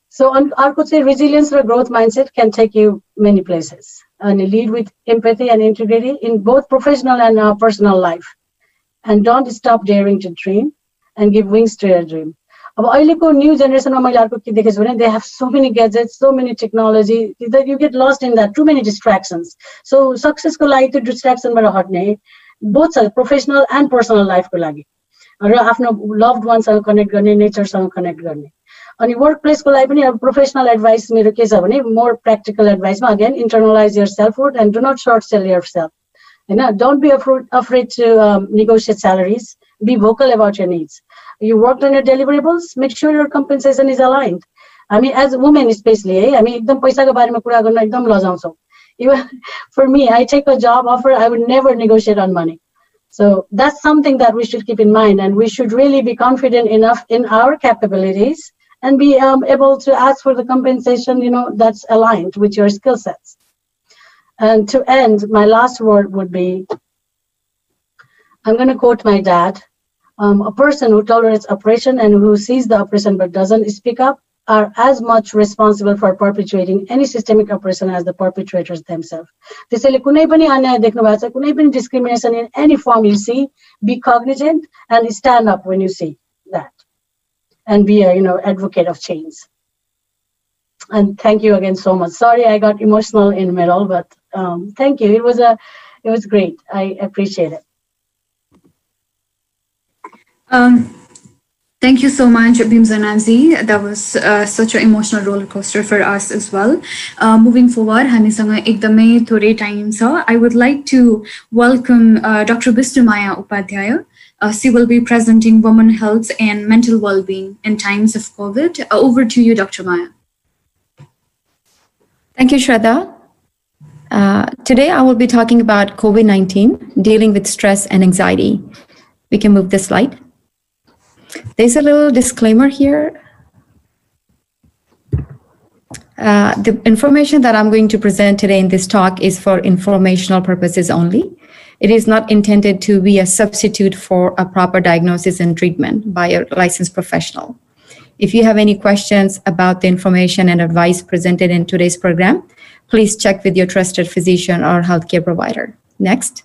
Speaker 5: So अर्को चाहिँ resilience raw growth mindset can take you many places and lead with empathy and integrity in both professional and personal life. And don't stop daring to dream and give wings to your dream. अब अहिलेको new generation मा मैले अर्को के देखेछु भने they have so many gadgets, so many technology that you get lost in that, too many distractions. So success को लागि त्यो distraction बाट हट्ने, both professional and personal life को लागि र आफ्नो loved ones सँग connect गर्ने, nature सँग connect गर्ने. अनि workplace को लागि पनि अब professional advice मेरो के छ भने more practical advice मा again internalize your self worth and do not short sell yourself. Don't be afraid to negotiate salaries. Be vocal about your needs. You worked on your deliverables, make sure your compensation is aligned. I mean, as women especially, I mean, एकदम पैसाको बारेमा कुरा गर्न एकदम लजाउँछौँ. Even for me, I take a job offer, I would never negotiate on money. So that's something that we should keep in mind, and we should really be confident enough in our capabilities and be able to ask for the compensation, that's aligned with your skill sets. And to end, my last word would be, I'm going to quote my dad. A person who tolerates oppression and who sees the oppression but doesn't speak up are as much responsible for perpetuating any systemic oppression as the perpetrators themselves. त्यसैले कुनै पनि अन्याय देख्नु भएको छ, कुनै पनि discrimination in any form you see, be cognizant and stand up when you see that, and be a advocate of change. And thank you again so much. Sorry I got emotional in the middle, but thank you. It was great. I appreciate it.
Speaker 2: Thank you so much, Bhimzanaji. That was such an emotional roller coaster for us as well. Moving forward, हामीसँग एकदमै थोरै time छ. I would like to welcome Dr. Vishnumaya Upadhyaya. She will be presenting women health and mental well-being in times of COVID. Over to you, Dr. Maya.
Speaker 6: Thank you, Shraddha. Today, I will be talking about COVID-19, dealing with stress and anxiety. We can move the slide. There's a little disclaimer here. The information that I'm going to present today in this talk is for informational purposes only. It is not intended to be a substitute for a proper diagnosis and treatment by a licensed professional. If you have any questions about the information and advice presented in today's program, please check with your trusted physician or healthcare provider. Next.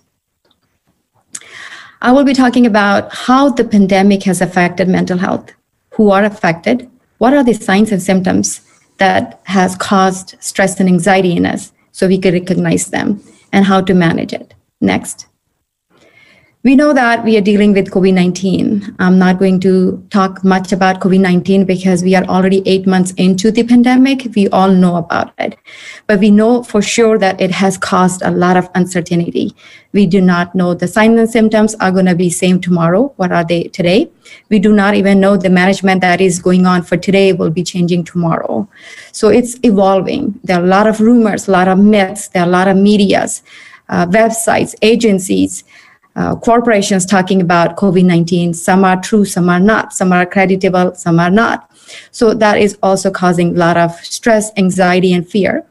Speaker 6: I will be talking about how the pandemic has affected mental health, who are affected, what are the signs and symptoms that has caused stress and anxiety in us so we can recognize them, and how to manage it. Next. We know that we are dealing with COVID-19. I'm not going to talk much about COVID-19 because we are already 8 months into the pandemic. We all know about it. But we know for sure that it has caused a lot of uncertainty. We do not know the signs and symptoms are going to be same tomorrow. What are they today? We do not even know the management that is going on for today will be changing tomorrow. So it's evolving. There are a lot of rumors, a lot of myths. There are a lot of medias, websites, agencies, corporations talking about COVID-19. Some are true, some are not. Some are creditable, some are not. So that is also causing a lot of stress, anxiety, and fear.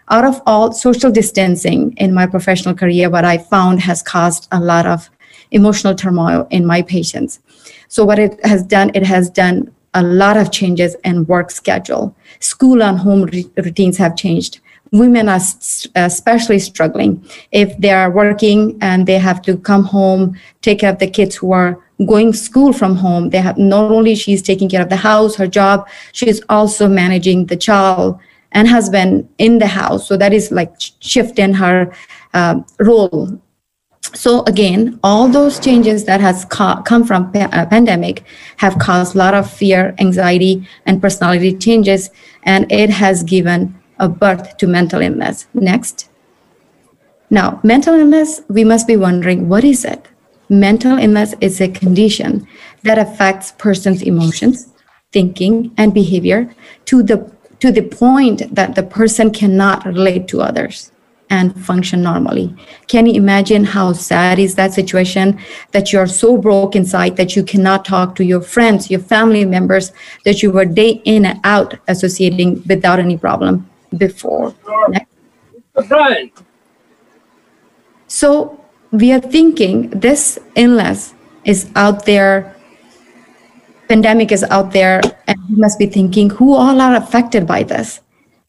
Speaker 6: Out of all, social distancing in my professional career, what I found has caused a lot of emotional turmoil in my patients. So what it has done a lot of changes in work schedule. School and home routines have changed. Women are especially struggling. If they are working and they have to come home, take care of the kids who are going to school from home, they have not only she's taking care of the house, her job, she's also managing the child and husband in the house. So that is like shift in her role. So again, all those changes that has come from pandemic have caused a lot of fear, anxiety, and personality changes, and it has given a birth to mental illness. Next. Now, mental illness, we must be wondering, what is it? Mental illness is a condition that affects person's emotions, thinking, and behavior to the point that the person cannot relate to others and function normally. Can you imagine how sad is that situation, that you're so broke inside that you cannot talk to your friends, your family members, that you were day in and out associating without any problem before? Next. So we are thinking this illness is out there, pandemic is out there, and we must be thinking who all are affected by this.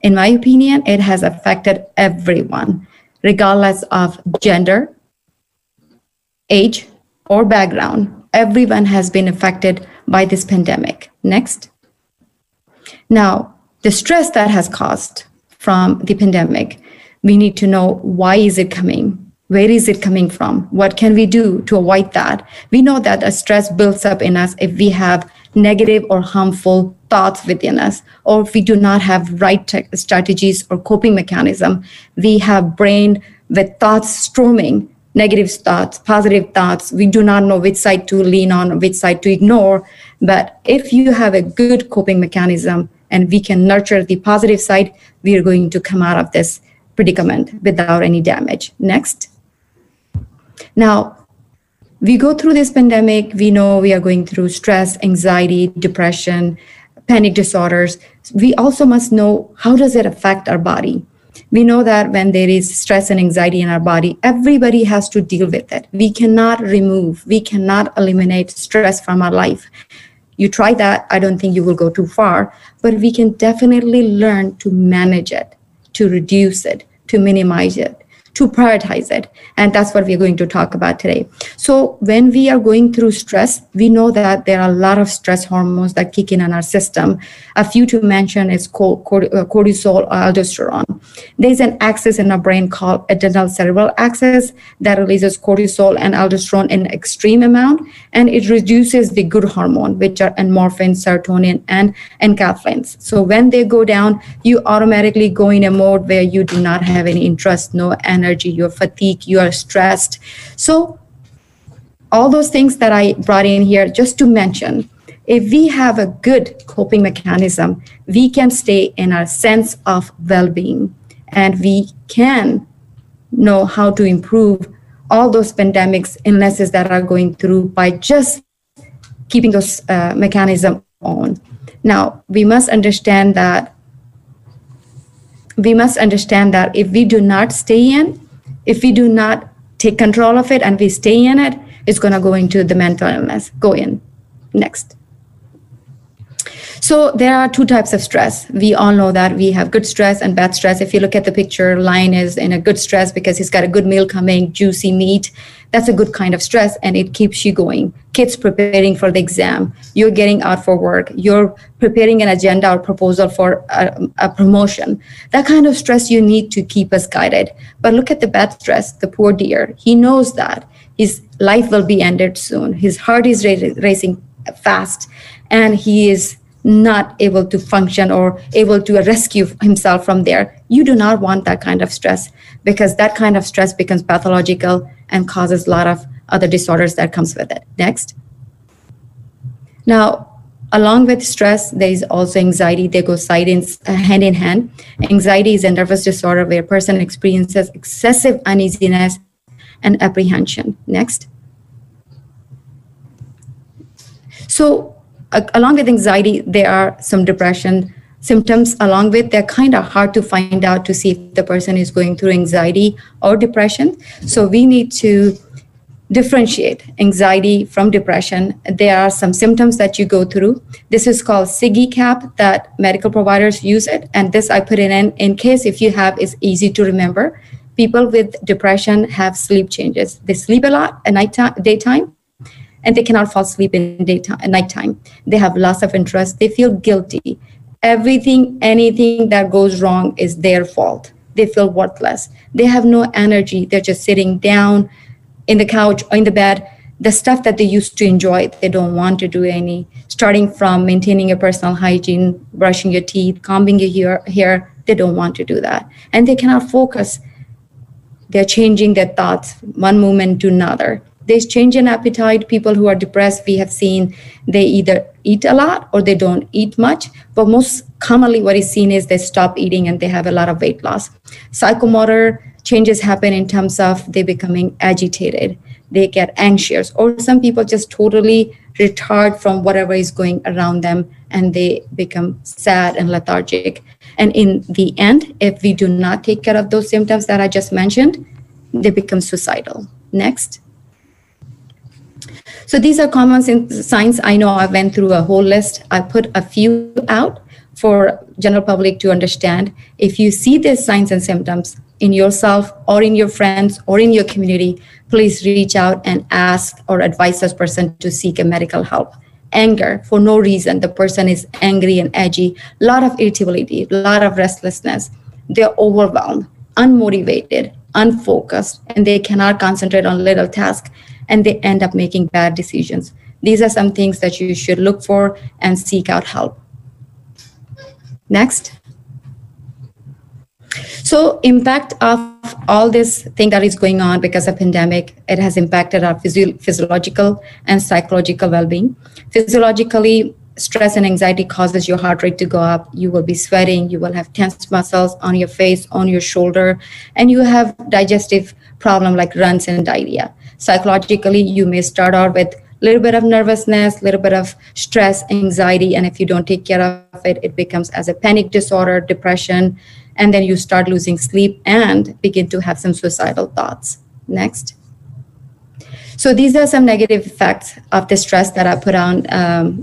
Speaker 6: In my opinion, it has affected everyone, regardless of gender, age, or background. Everyone has been affected by this pandemic. Next. Now, the stress that has caused from the pandemic, we need to know why is it coming? Where is it coming from? What can we do to avoid that? We know that a stress builds up in us if we have negative or harmful thoughts within us, or if we do not have right strategies or coping mechanism. We have brain with thoughts storming, negative thoughts, positive thoughts. We do not know which side to lean on, which side to ignore. But if you have a good coping mechanism and we can nurture the positive side, we are going to come out of this predicament without any damage. Next. Now, we go through this pandemic, we know we are going through stress, anxiety, depression, panic disorders, we also must know how does it affect our body. We know that when there is stress and anxiety in our body, everybody has to deal with it. We cannot eliminate stress from our life. You try that, I don't think you will go too far, but we can definitely learn to manage it, to reduce it, to minimize it, to prioritize it. And that's what we're going to talk about today. So when we are going through stress, we know that there are a lot of stress hormones that kick in our system. A few to mention is cortisol or aldosterone. There's an axis in our brain called adrenal cerebral axis that releases cortisol and aldosterone in extreme amount, and it reduces the good hormone, which are endorphin, serotonin, and enkephalins. So when they go down, you automatically go in a mode where you do not have any interest, no energy, you're fatigued, you are stressed. So all those things that I brought in here just to mention, if we have a good coping mechanism, we can stay in our sense of well-being, and we can know how to improve all those pandemics, illnesses that are going through by just keeping those mechanisms on. Now, we must understand that if we do not stay in, if we do not take control of it and we stay in it, it's going to go into the mental illness. Go in. Next. So there are two types of stress. We all know that we have good stress and bad stress. If you look at the picture, lion is in a good stress because he's got a good meal coming, juicy meat. That's a good kind of stress, and it keeps you going. Kids preparing for the exam. You're getting out for work. You're preparing an agenda or proposal for a promotion. That kind of stress you need to keep us guided. But look at the bad stress, the poor deer. He knows that his life will be ended soon. His heart is racing fast, and he is not able to function or able to rescue himself from there. You do not want that kind of stress, because that kind of stress becomes pathological and causes a lot of other disorders that comes with it. Next. Now, along with stress, there is also anxiety. They go hand in hand. Anxiety is a nervous disorder where a person experiences excessive uneasiness and apprehension. Next. So, along with anxiety, there are some depression symptoms. Along with, they're kind of hard to find out to see if the person is going through anxiety or depression. So we need to differentiate anxiety from depression. There are some symptoms that you go through. This is called SIGI CAP that medical providers use it. And this I put it in case if you have, it's easy to remember. People with depression have sleep changes. They sleep a lot at daytime, and they cannot fall asleep at nighttime. They have loss of interest. They feel guilty. Anything that goes wrong is their fault. They feel worthless. They have no energy. They're just sitting down in the couch or in the bed. The stuff that they used to enjoy, they don't want to do any. Starting from maintaining your personal hygiene, brushing your teeth, combing your hair, they don't want to do that. And they cannot focus. They're changing their thoughts one moment to another. There's change in appetite. People who are depressed, we have seen they either eat a lot or they don't eat much. But most commonly what is seen is they stop eating and they have a lot of weight loss. Psychomotor changes happen in terms of they becoming agitated. They get anxious, or some people just totally retard from whatever is going around them and they become sad and lethargic. And in the end, if we do not take care of those symptoms that I just mentioned, they become suicidal. Next. So these are common signs. I know I went through a whole list. I put a few out for general public to understand. If you see these signs and symptoms in yourself or in your friends or in your community, please reach out and ask or advise this person to seek a medical help. Anger for no reason. The person is angry and edgy, a lot of irritability, a lot of restlessness. They're overwhelmed, unmotivated, unfocused, and they cannot concentrate on little tasks, and they end up making bad decisions. These are some things that you should look for and seek out help. Next. So impact of all this thing that is going on because of pandemic, it has impacted our physiological and psychological well-being. Physiologically, stress and anxiety causes your heart rate to go up. You will be sweating. You will have tense muscles on your face, on your shoulder, and you have digestive problem like runs and diarrhea. Psychologically, you may start out with little bit of nervousness, little bit of stress, anxiety, and if you don't take care of it, it becomes as a panic disorder, depression, and then you start losing sleep and begin to have some suicidal thoughts. Next. So these are some negative effects of the stress that I put on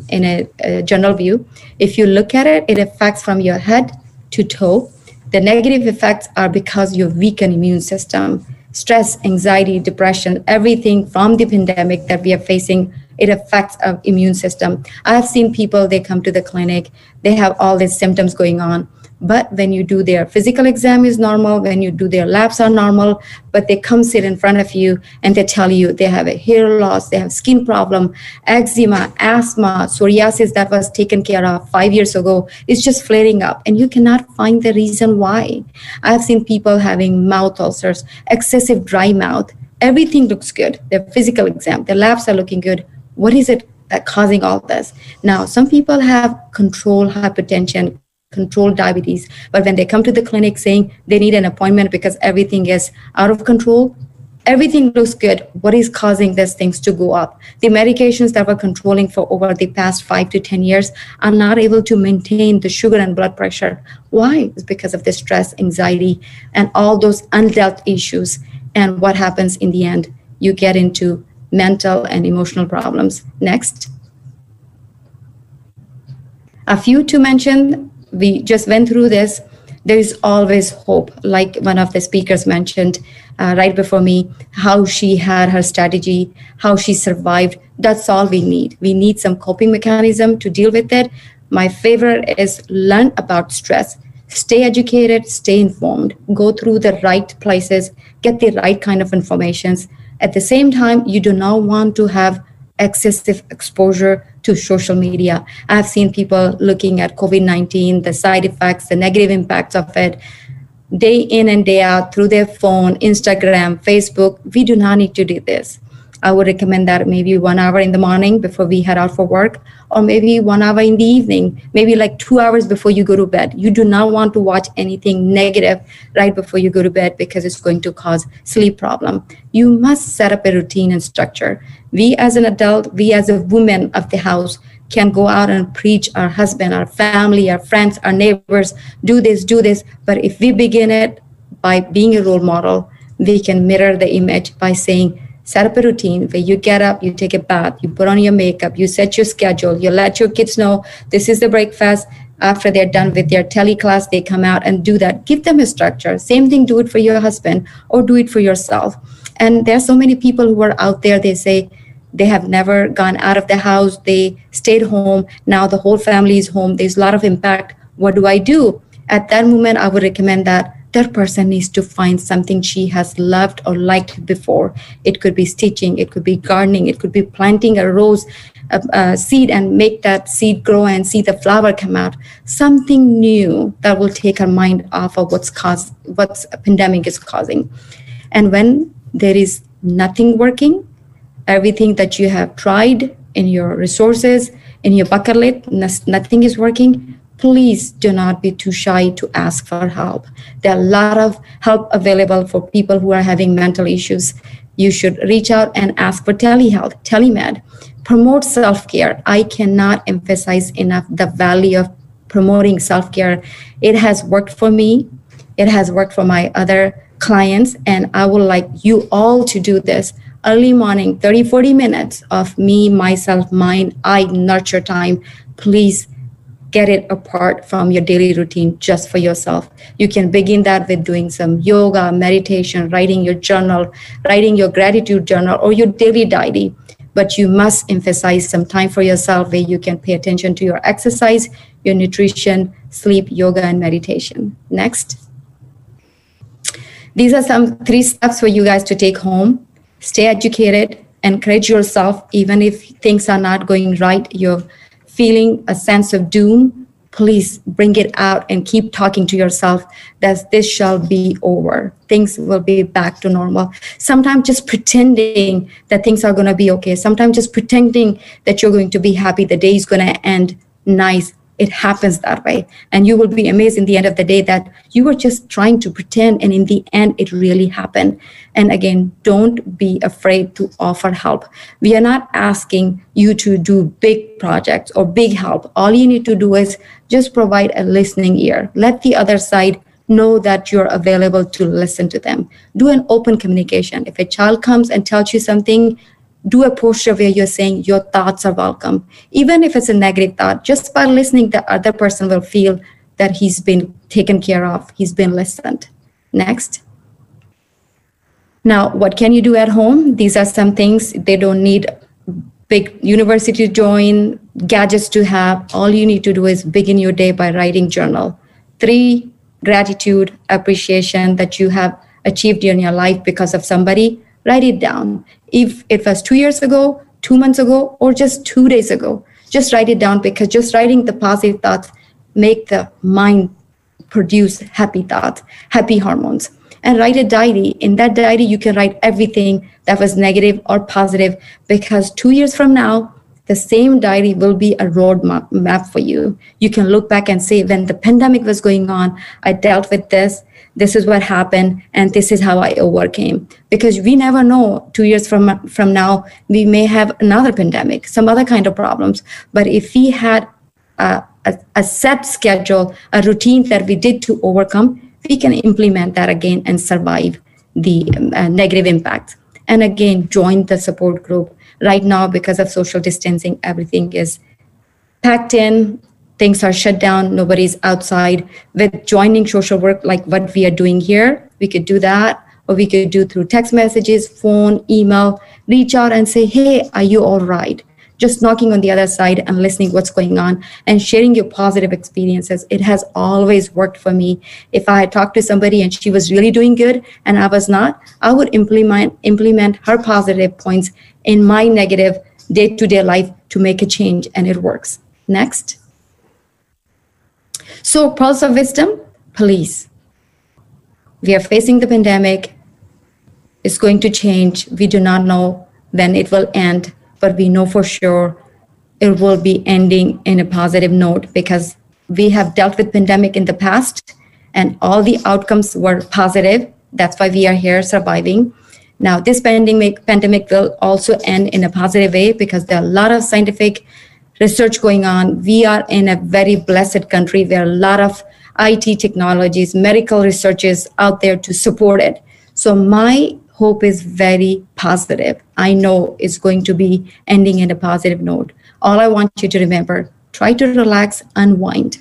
Speaker 6: in a general view. If you look at it, it affects from your head to toe. The negative effects are because you weaken immune system. Stress, anxiety, depression, everything from the pandemic that we are facing, it affects our immune system. I've seen people, they come to the clinic, they have all these symptoms going on. But when you do their physical exam is normal, when you do their labs are normal, but they come sit in front of you and they tell you they have a hair loss, they have skin problem, eczema, asthma, psoriasis that was taken care of 5 years ago is just flaring up and you cannot find the reason why. I've seen people having mouth ulcers, excessive dry mouth. Everything looks good. Their physical exam, their labs are looking good. What is it that causing all this? Now, some people have controlled hypertension, controlled diabetes, but when they come to the clinic saying they need an appointment because everything is out of control, everything looks good. What is causing these things to go up? The medications that were controlling for over the past 5 to 10 years are not able to maintain the sugar and blood pressure. Why? It's because of the stress, anxiety, and all those undealt issues. And what happens in the end? You get into mental and emotional problems. Next. A few to mention. We just went through this. There is always hope. Like one of the speakers mentioned right before me, how she had her strategy, how she survived. That's all we need. We need some coping mechanism to deal with it. My favorite is learn about stress. Stay educated, stay informed, go through the right places, get the right kind of informations. At the same time, you do not want to have excessive exposure to social media. I've seen people looking at COVID-19, the side effects, the negative impacts of it, day in and day out through their phone, Instagram, Facebook. We do not need to do this. I would recommend that maybe 1 hour in the morning before we head out for work, or maybe 1 hour in the evening, maybe like 2 hours before you go to bed. You do not want to watch anything negative right before you go to bed because it's going to cause sleep problem. You must set up a routine and structure. We as an adult, we as a woman of the house can go out and preach our husband, our family, our friends, our neighbors, do this. But if we begin it by being a role model, we can mirror the image by saying, set up a routine where you get up, you take a bath, you put on your makeup, you set your schedule, you let your kids know this is the breakfast. After they're done with their tele class, they come out and do that. Give them a structure. Same thing, do it for your husband or do it for yourself. And there are so many people who are out there, they say they have never gone out of the house. They stayed home. Now the whole family is home. There's a lot of impact. What do I do? At that moment, I would recommend that person needs to find something she has loved or liked before. It could be stitching, it could be gardening, it could be planting a rose seed and make that seed grow and see the flower come out. Something new that will take her mind off of what's a pandemic is causing. And when there is nothing working, everything that you have tried in your resources, in your bucket list, nothing is working, please do not be too shy to ask for help. There are a lot of help available for people who are having mental issues. You should reach out and ask for telehealth, telemed. Promote self-care. I cannot emphasize enough the value of promoting self-care. It has worked for me. It has worked for my other clients, and I would like you all to do this. Early morning, 30, 40 minutes of me, myself, mine, I nurture time. Please get it apart from your daily routine just for yourself. You can begin that with doing some yoga, meditation, writing your journal, writing your gratitude journal, or your daily diary. But you must emphasize some time for yourself where you can pay attention to your exercise, your nutrition, sleep, yoga, and meditation. Next. These are some 3 steps for you guys to take home. Stay educated, encourage yourself, even if things are not going right, you're feeling a sense of doom, please bring it out and keep talking to yourself that this shall be over. Things will be back to normal. Sometimes just pretending that things are going to be okay. Sometimes just pretending that you're going to be happy. The day is going to end nice It happens that way. And you will be amazed in the end of the day that you were just trying to pretend, and in the end, it really happened. And again, don't be afraid to offer help. We are not asking you to do big projects or big help. All you need to do is just provide a listening ear. Let the other side know that you're available to listen to them. Do an open communication. If a child comes and tells you something, do a posture where you're saying your thoughts are welcome. Even if it's a negative thought, just by listening, the other person will feel that he's been taken care of, he's been listened. Next. Now, what can you do at home? These are some things. They don't need big university to join, gadgets to have. All you need to do is begin your day by writing journal. 3, gratitude, appreciation that you have achieved in your life because of somebody. Write it down. If it was 2 years ago, 2 months ago, or just 2 days ago, just write it down, because just writing the positive thoughts make the mind produce happy thoughts, happy hormones. And write a diary. In that diary, you can write everything that was negative or positive, because 2 years from now, the same diary will be a road map for you. You can look back and say, when the pandemic was going on, I dealt with this. This is what happened, and this is how I overcame. Because we never know, 2 years from now, we may have another pandemic, some other kind of problems. But if we had a set schedule, a routine that we did to overcome, we can implement that again and survive the negative impact. And again, join the support group. Right now, because of social distancing, everything is packed in. Things are shut down. Nobody's outside. With joining social work like what we are doing here, we could do that, or we could do through text messages, phone, email, reach out and say, hey, are you all right? Just knocking on the other side and listening what's going on and sharing your positive experiences. It has always worked for me. If I had talked to somebody and she was really doing good and I was not, I would implement her positive points in my negative day-to-day life to make a change, and it works. Next. So, pearls of wisdom, please. We are facing the pandemic. It's going to change. We do not know when it will end, but we know for sure it will be ending in a positive note, because we have dealt with pandemic in the past and all the outcomes were positive. That's why we are here surviving. Now, this pandemic will also end in a positive way, because there are a lot of scientific research going on. We are in a very blessed country. There are a lot of IT technologies, medical researches out there to support it. So my hope is very positive. I know it's going to be ending in a positive note. All I want you to remember, try to relax, unwind.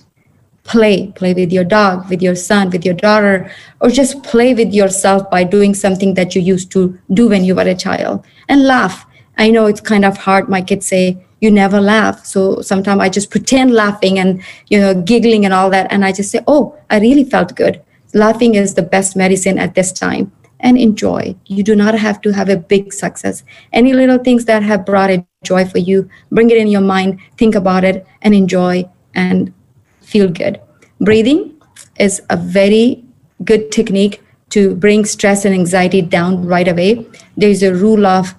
Speaker 6: Play with your dog, with your son, with your daughter, or just play with yourself by doing something that you used to do when you were a child. And laugh. I know it's kind of hard. My kids say, you never laugh. So sometimes I just pretend laughing and, giggling and all that. And I just say, oh, I really felt good. Laughing is the best medicine at this time. And enjoy. You do not have to have a big success. Any little things that have brought a joy for you, bring it in your mind, think about it, and enjoy and feel good. Breathing is a very good technique to bring stress and anxiety down right away. There's a rule of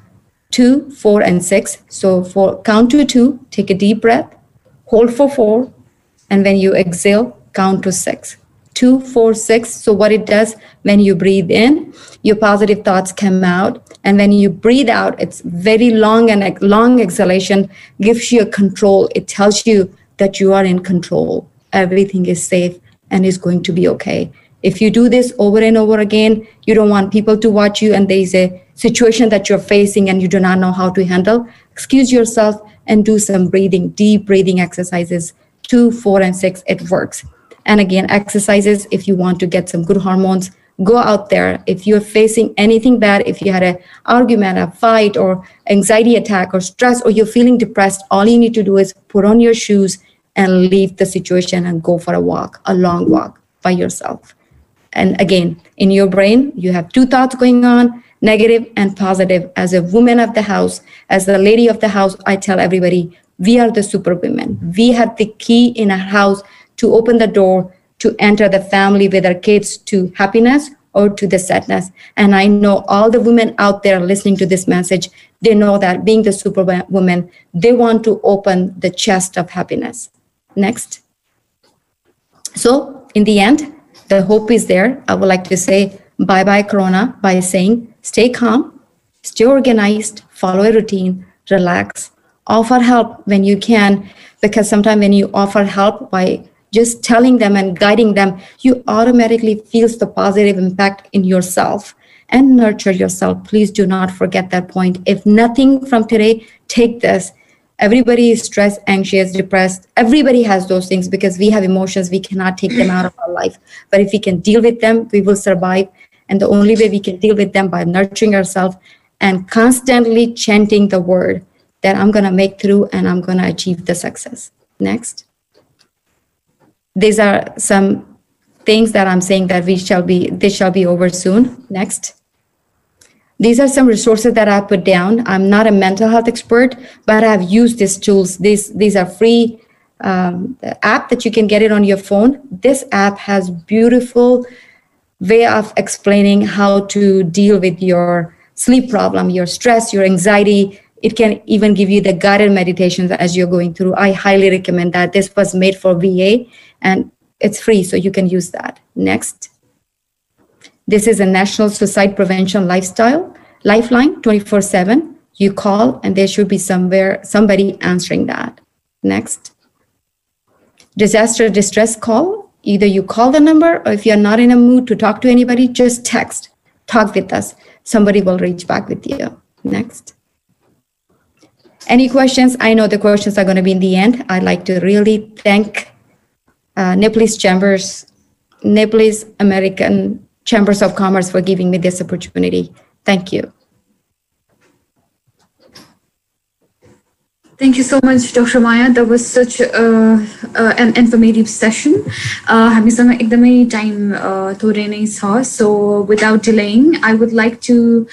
Speaker 6: 2, 4, and 6. So count to 2, take a deep breath, hold for 4, and when you exhale, count to 6. 2, 4, 6. So what it does, when you breathe in, your positive thoughts come out. And when you breathe out, it's very long, and a long exhalation gives you a control. It tells you that you are in control. Everything is safe and is going to be okay. If you do this over and over again, you don't want people to watch you and there's a situation that you're facing and you do not know how to handle, excuse yourself and do some breathing, deep breathing exercises. 2, 4, and 6, it works. And again, exercises, if you want to get some good hormones, go out there. If you're facing anything bad, if you had an argument, a fight, or anxiety attack, or stress, or you're feeling depressed, all you need to do is put on your shoes and leave the situation and go for a walk, a long walk by yourself. And again, in your brain, you have 2 thoughts going on, negative and positive. As a woman of the house, as the lady of the house, I tell everybody, we are the superwomen. We have the key in our house to open the door to enter the family with our kids to happiness or to the sadness. And I know all the women out there listening to this message, they know that being the superwoman, they want to open the chest of happiness. Next. So in the end, the hope is there. I would like to say bye-bye Corona by saying stay calm, stay organized, follow a routine, relax, offer help when you can, because sometimes when you offer help by just telling them and guiding them, you automatically feel the positive impact in yourself and nurture yourself. Please do not forget that point. If nothing from today, take this. Everybody is stressed, anxious, depressed. Everybody has those things because we have emotions. We cannot take them out of our life. But if we can deal with them, we will survive. And the only way we can deal with them by nurturing ourselves and constantly chanting the word that I'm going to make through and I'm going to achieve the success. Next. These are some things that I'm saying that this shall be over soon. Next. These are some resources that I put down. I'm not a mental health expert, but I've used these tools. These are free app that you can get it on your phone. This app has beautiful way of explaining how to deal with your sleep problem, your stress, your anxiety. It can even give you the guided meditations as you're going through. I highly recommend that. This was made for VA and it's free, so you can use that. Next. This is a National Suicide Prevention Lifeline 24/7. You call and there should be somebody answering that. Next. Disaster distress call. Either you call the number or if you're not in a mood to talk to anybody, just text. Talk with us. Somebody will reach back with you. Next. Any questions? I know the questions are going to be in the end. I'd like to really thank Nepalese American Chambers of Commerce for giving me this opportunity. Thank you.
Speaker 2: Thank you so much, Dr. Maya. That was such an informative session. हामीसँग एकदमै time थोरै नै छ. So without delaying, I would like to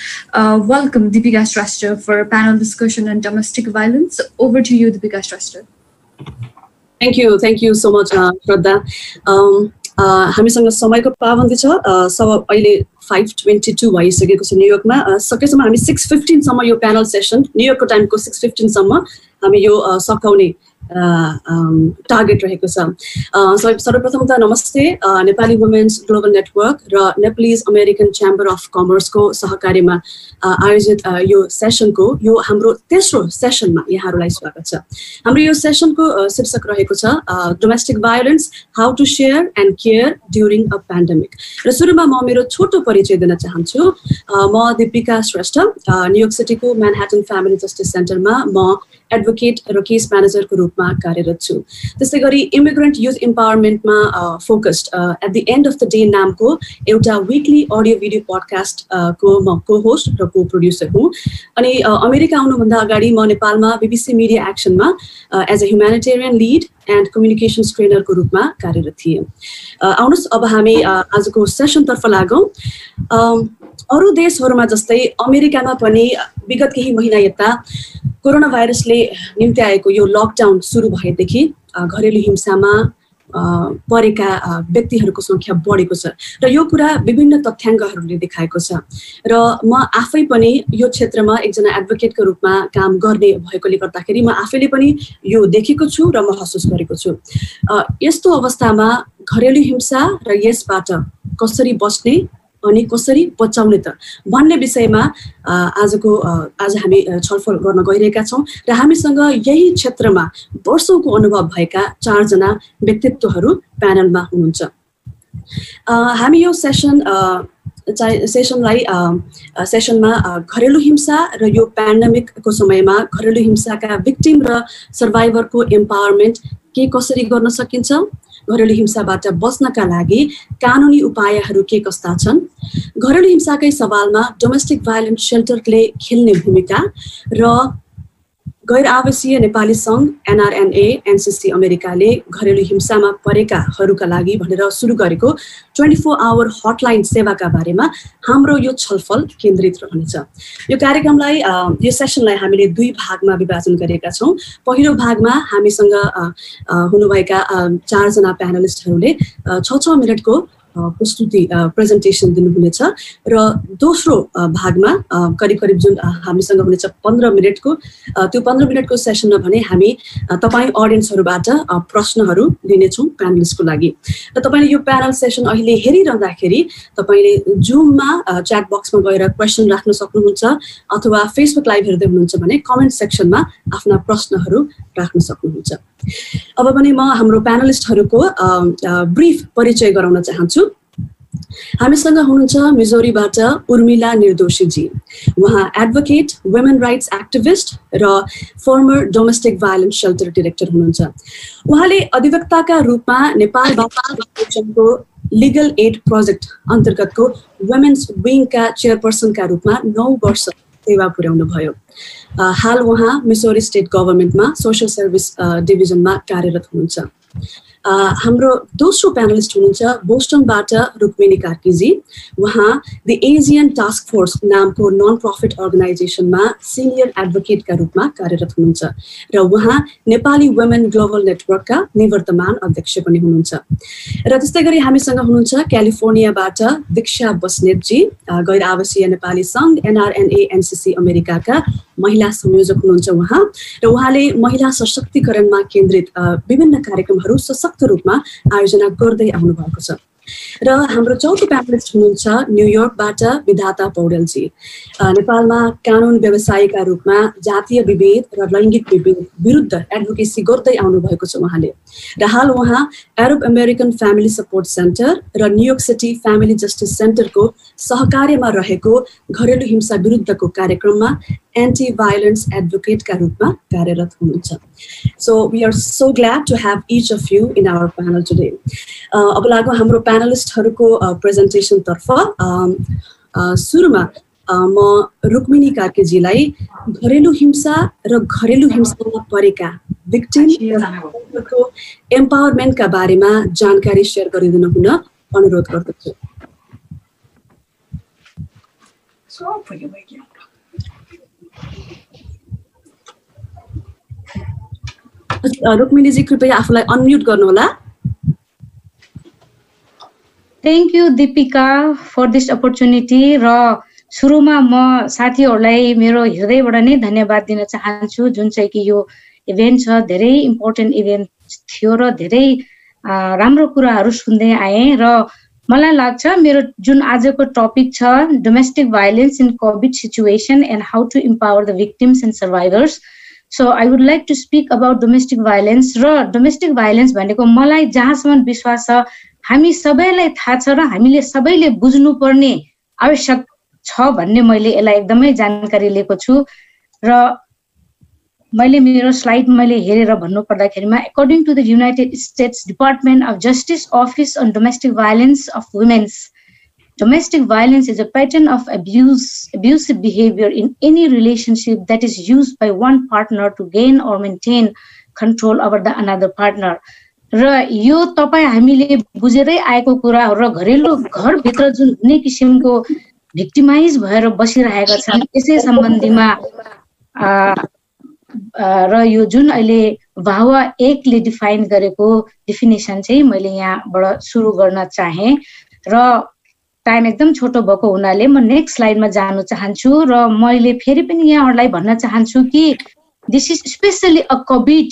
Speaker 2: welcome Deepika Straster for a panel discussion on domestic violence. Over to you, Deepika Straster.
Speaker 7: Thank you so much, Shraddha. हामीसँग समयको पाबन्दी छ. सब अहिले 5:22 भइसकेको छ न्युयोर्कमा. सकेसम्म हामी 6:15 सम्म यो प्यानल सेसन न्युयोर्कको टाइमको 6:15 सम्म हामी यो सकाउने टार्गेट रहेको छ. सर्वप्रथम त नमस्ते. नेपाली वुमेन्स ग्लोबल नेटवर्क र नेपालिज अमेरिकन च्याम्बर अफ कमर्सको सहकार्यमा आयोजित यो सेसनको यो हाम्रो तेस्रो सेसनमा यहाँहरूलाई स्वागत छ. हाम्रो यो सेसनको शीर्षक रहेको छ domestic violence, how to share and care during a pandemic. र सुरुमा म मेरो छोटो परिचय दिन चाहन्छु. म दीपिका श्रेष्ठ न्युयोर्क सिटीको म्यानह्याटन फ्यामिली जस्टिस सेन्टरमा म एडभोकेट र केस म्यानेजरको रूपमा कार्यरत छु. त्यस्तै गरी इमिग्रेन्ट युथ इम्पावरमेन्टमा focused at the end of the day नामको एउटा विकली अडियो भिडियो पडकास्टको म को होस्ट र को प्रोड्युसर हुँ. अनि अमेरिका आउनुभन्दा अगाडि म नेपालमा BBC मिडिया एक्सनमा as a humanitarian lead and communications ट्रेनरको रूपमा कार्यरत थिएँ. आउनुहोस् अब हामी आजको सेसनतर्फ लागौँ. अरू देशहरूमा जस्तै अमेरिकामा पनि विगत केही महिना यता कोरोना भाइरसले निम्ति आएको यो लकडाउन सुरु भएदेखि घरेलु हिंसामा परेका व्यक्तिहरूको सङ्ख्या बढेको छ र यो कुरा विभिन्न तथ्याङ्कहरूले देखाएको छ. र म आफै पनि यो क्षेत्रमा एकजना एडभोकेटको रूपमा काम गर्ने भएकोले गर्दाखेरि म आफैले पनि यो देखेको छु र महसुस गरेको छु. यस्तो अवस्थामा घरेलु हिंसा र यसबाट कसरी बच्ने अनि कसरी बचाउने त भन्ने विषयमा आज हामी छलफल गर्न गइरहेका छौँ. र हामीसँग यही क्षेत्रमा वर्षौंको अनुभव भएका 4 जना व्यक्तित्वहरू प्यानलमा हुनुहुन्छ. हामी यो सेसनमा घरेलु हिंसा र यो पेन्डेमिकको समयमा घरेलु हिंसाका विक्टिम र सर्भाइभरको एम्पावरमेन्ट के कसरी गर्न सकिन्छ, घरेलु हिंसाबाट बच्नका लागि कानुनी उपायहरू के कस्ता छन्, घरेलु हिंसाकै सवालमा डोमेस्टिक भायोलेन्स सेल्टरले खेल्ने भूमिका र गैर आवासीय नेपाली सङ्घ NRNA NCC अमेरिकाले घरेलु हिंसामा परेकाहरूका लागि भनेर सुरु गरेको 24 आवर हटलाइन सेवाका बारेमा हाम्रो यो छलफल केन्द्रित रहनेछ. यो कार्यक्रमलाई यो सेसनलाई हामीले 2 भागमा विभाजन गरेका छौँ. पहिलो भागमा हामीसँग हुनुभएका 4 जना प्यानलिस्टहरूले 6 मिनटको प्रस्तुति प्रेजेन्टेसन दिनुहुनेछ र दोस्रो भागमा करिब करिब जुन हामीसँग हुनेछ 15 मिनेटको त्यो 15 मिनेटको सेसनमा भने हामी तपाईँ अडियन्सहरूबाट प्रश्नहरू लिनेछौँ प्यानलिस्टको लागि र तपाईँले यो प्यानल सेसन अहिले हेरिरहँदाखेरि तपाईँले जुममा च्याट बक्समा गएर क्वेसन राख्न सक्नुहुन्छ अथवा फेसबुक लाइभ हेर्दै हुनुहुन्छ भने कमेन्ट सेक्सनमा आफ्ना प्रश्नहरू राख्न सक्नुहुन्छ। अब भने म हाम्रो प्यानलिस्टहरूको ब्रिफ परिचय गराउन चाहन्छु। हामीसँग हुनुहुन्छ मिजोरीबाट उर्मिला निर्दोषीजी। उहाँ एडभोकेट, वुमेन राइट्स एक्टिभिस्ट र former domestic violence shelter director हुनुहुन्छ। उहाँले अधिवक्ताका रूपमा नेपाल बार एसोसिएसनको लिगल एड प्रोजेक्ट अन्तर्गतको वुमेन्स विङका चेयरपर्सनका रूपमा 9 वर्ष सेवा पुर्याउनु भयो। हाल उहाँ मिसोरी स्टेट गभर्मेन्टमा सोशल सर्भिस डिभिजनमा कार्यरत हुनुहुन्छ। हाम्रो दोस्रो प्यानलिस्ट हुनुहुन्छ बोस्टनबाट रुक्मिनी कार्कीजी। उहाँ द एजियन टास्क फोर्स नामको नन प्रफिट अर्गनाइजेसनमा सिनियर एडभोकेटका रूपमा कार्यरत हुनुहुन्छ र उहाँ नेपाली वुमेन ग्लोबल नेटवर्कका निवर्तमान अध्यक्ष पनि हुनुहुन्छ। र त्यस्तै गरी हामीसँग हुनुहुन्छ क्यालिफोर्नियाबाट दीक्षा बस्नेतजी, गैर आवासीय नेपाली सङ्घ NRNA NCC अमेरिकाका महिला संयोजक हुनुहुन्छ उहाँ र उहाँले महिला सशक्तिकरणमा केन्द्रित विभिन्न कार्यक्रमहरू सशक्त रूपमा आयोजना गर्दै आउनु भएको छ। र हाम्रो चौथो प्यानलिस्ट हुनुहुन्छ न्युयोर्कबाट विधाता पौडेलजी। नेपालमा कानुन व्यवसायीका रूपमा जातीय विभेद र लैङ्गिक विभेद विरुद्ध एडभोकेसी गर्दै आउनु भएको छ उहाँले र हाल उहाँ अरब अमेरिकन फ्यामिली सपोर्ट सेन्टर र न्युयोर्क सिटी फ्यामिली जस्टिस सेन्टरको सहकार्यमा रहेको घरेलु हिंसा विरुद्धको कार्यक्रममा एन्टी भाइलेन्स एडभोकेटका रूपमा कार्यरत हुनुहुन्छ। So we are so glad to have each of you in our panel today. अब लागौँ हाम्रो प्यानलिस्टहरूको प्रेजेन्टेसनतर्फ। सुरुमा म रुक्मिनी कार्कीजीलाई घरेलु हिंसा र घरेलु हिंसामा परेका भिक्टिमको एम्पावरमेन्टका बारेमा जानकारी सेयर गरिदिनु हुन अनुरोध गर्दछु। रुक्मिनीजी कृपया आफूलाई अनम्युट गर्नुहोला।
Speaker 8: Thank you Deepika for this opportunity. र सुरुमा म साथीहरूलाई मेरो हृदयबाट नै धन्यवाद दिन चाहन्छु जुन चाहिँ कि यो इभेन्ट छ धेरै इम्पोर्टेन्ट इभेन्ट थियो र धेरै राम्रो कुराहरू सुन्दै आएँ र मलाई लाग्छ मेरो जुन आजको टपिक छ domestic violence in COVID situation and how to empower the victims and survivors. So I would like to speak about domestic violence. र डोमेस्टिक भाइलेन्स भनेको मलाई जहाँसम्म विश्वास छ हामी सबैलाई थाहा छ र हामीले सबैले बुझ्नुपर्ने आवश्यक छ भन्ने मैले यसलाई एकदमै जानकारी लिएको छु। र मैले मेरो स्लाइड मैले हेरेर भन्नुपर्दाखेरिमा according to the United States Department of Justice Office on Domestic Violence of women's, domestic violence is a pattern of abusive behavior in any relationship that is used by one partner to gain or maintain control over the another partner. र यो तपाईँ हामीले बुझेरै आएको कुरा हो र घरेलु घरभित्र जुन हुने किसिमको victimise भएर बसिरहेका छन् यसै सम्बन्धीमा र यो जुन अहिले भावा 1 ले डिफाइन गरेको डेफिनेसन चाहिँ मैले यहाँबाट सुरु गर्न चाहे र टाइम एकदम छोटो भएको हुनाले म नेक्स्ट स्लाइडमा जान चाहन्छु र मैले फेरि पनि यहाँहरूलाई भन्न चाहन्छु कि this is specially a COVID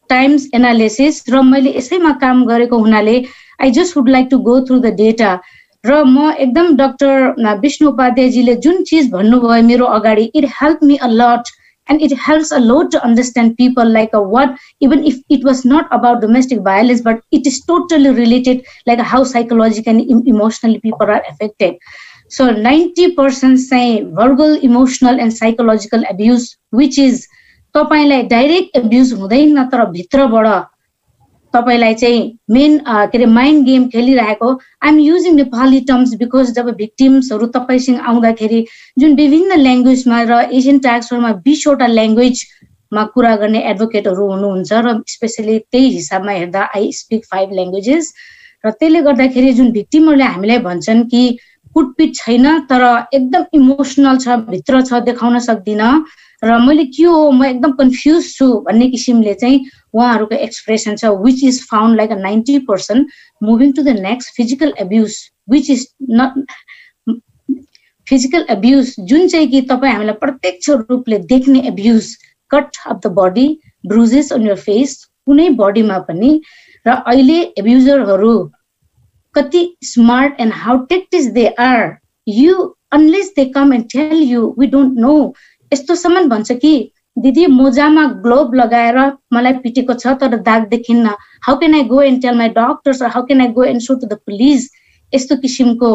Speaker 8: times analysis र मैले यसैमा काम गरेको हुनाले I just would like to go through the data र म एकदम डाक्टर विष्णु उपाध्यायजीले जुन चिज भन्नुभयो मेरो अगाडि इट हेल्प मी अ लट and it helps a lot to understand people like what even if it was not about domestic violence but it is totally related like how psychologically and emotionally people are affected. So 90% say verbal, emotional and psychological abuse which is तपाईलाई direct abuse हुँदैन तर भित्रबाट तपाईलाई चाहिँ main के रे mind game खेलिरहेको। I am using Nepali terms because जब भिक्टिम्सहरू तपाईसँग आउँदाखेरि जुन विभिन्न ल्याङ्ग्वेजमा र एसियन ट्याक्समा 20वटा ल्याङ्ग्वेजमा कुरा गर्ने एडभोकेटहरू हुनुहुन्छ र स्पेसली त्यही हिसाबमा हेर्दा आई स्पिक 5 ल्याङ्ग्वेजेस र त्यसले गर्दाखेरि जुन भिक्टिमहरूले हामीलाई भन्छन् कि कुटपिट छैन तर एकदम इमोसनल छ भित्र छ देखाउन सक्दिन र मैले के हो म एकदम कन्फ्युज छु भन्ने किसिमले चाहिँ उहाँहरूको एक्सप्रेसन छ which is found like a 90%. Moving to the next, physical abuse, which is not physical abuse, जुन चाहिँ कि तपाईँ हामीलाई प्रत्यक्ष रूपले देख्ने abuse, cut of the body, bruises on your face, कुनै बडीमा पनि र अहिले एब्युजरहरू कति smart and how tactics they are you unless they come and tell you we don't know. यस्तो सम्म भन्छ कि दिदी मोजामा ग्लोभ लगाएर मलाई पिटेको छ तर दाग देखिन्न. How can I go and tell my doctors or how can I go and show to the police? यस्तो किसिमको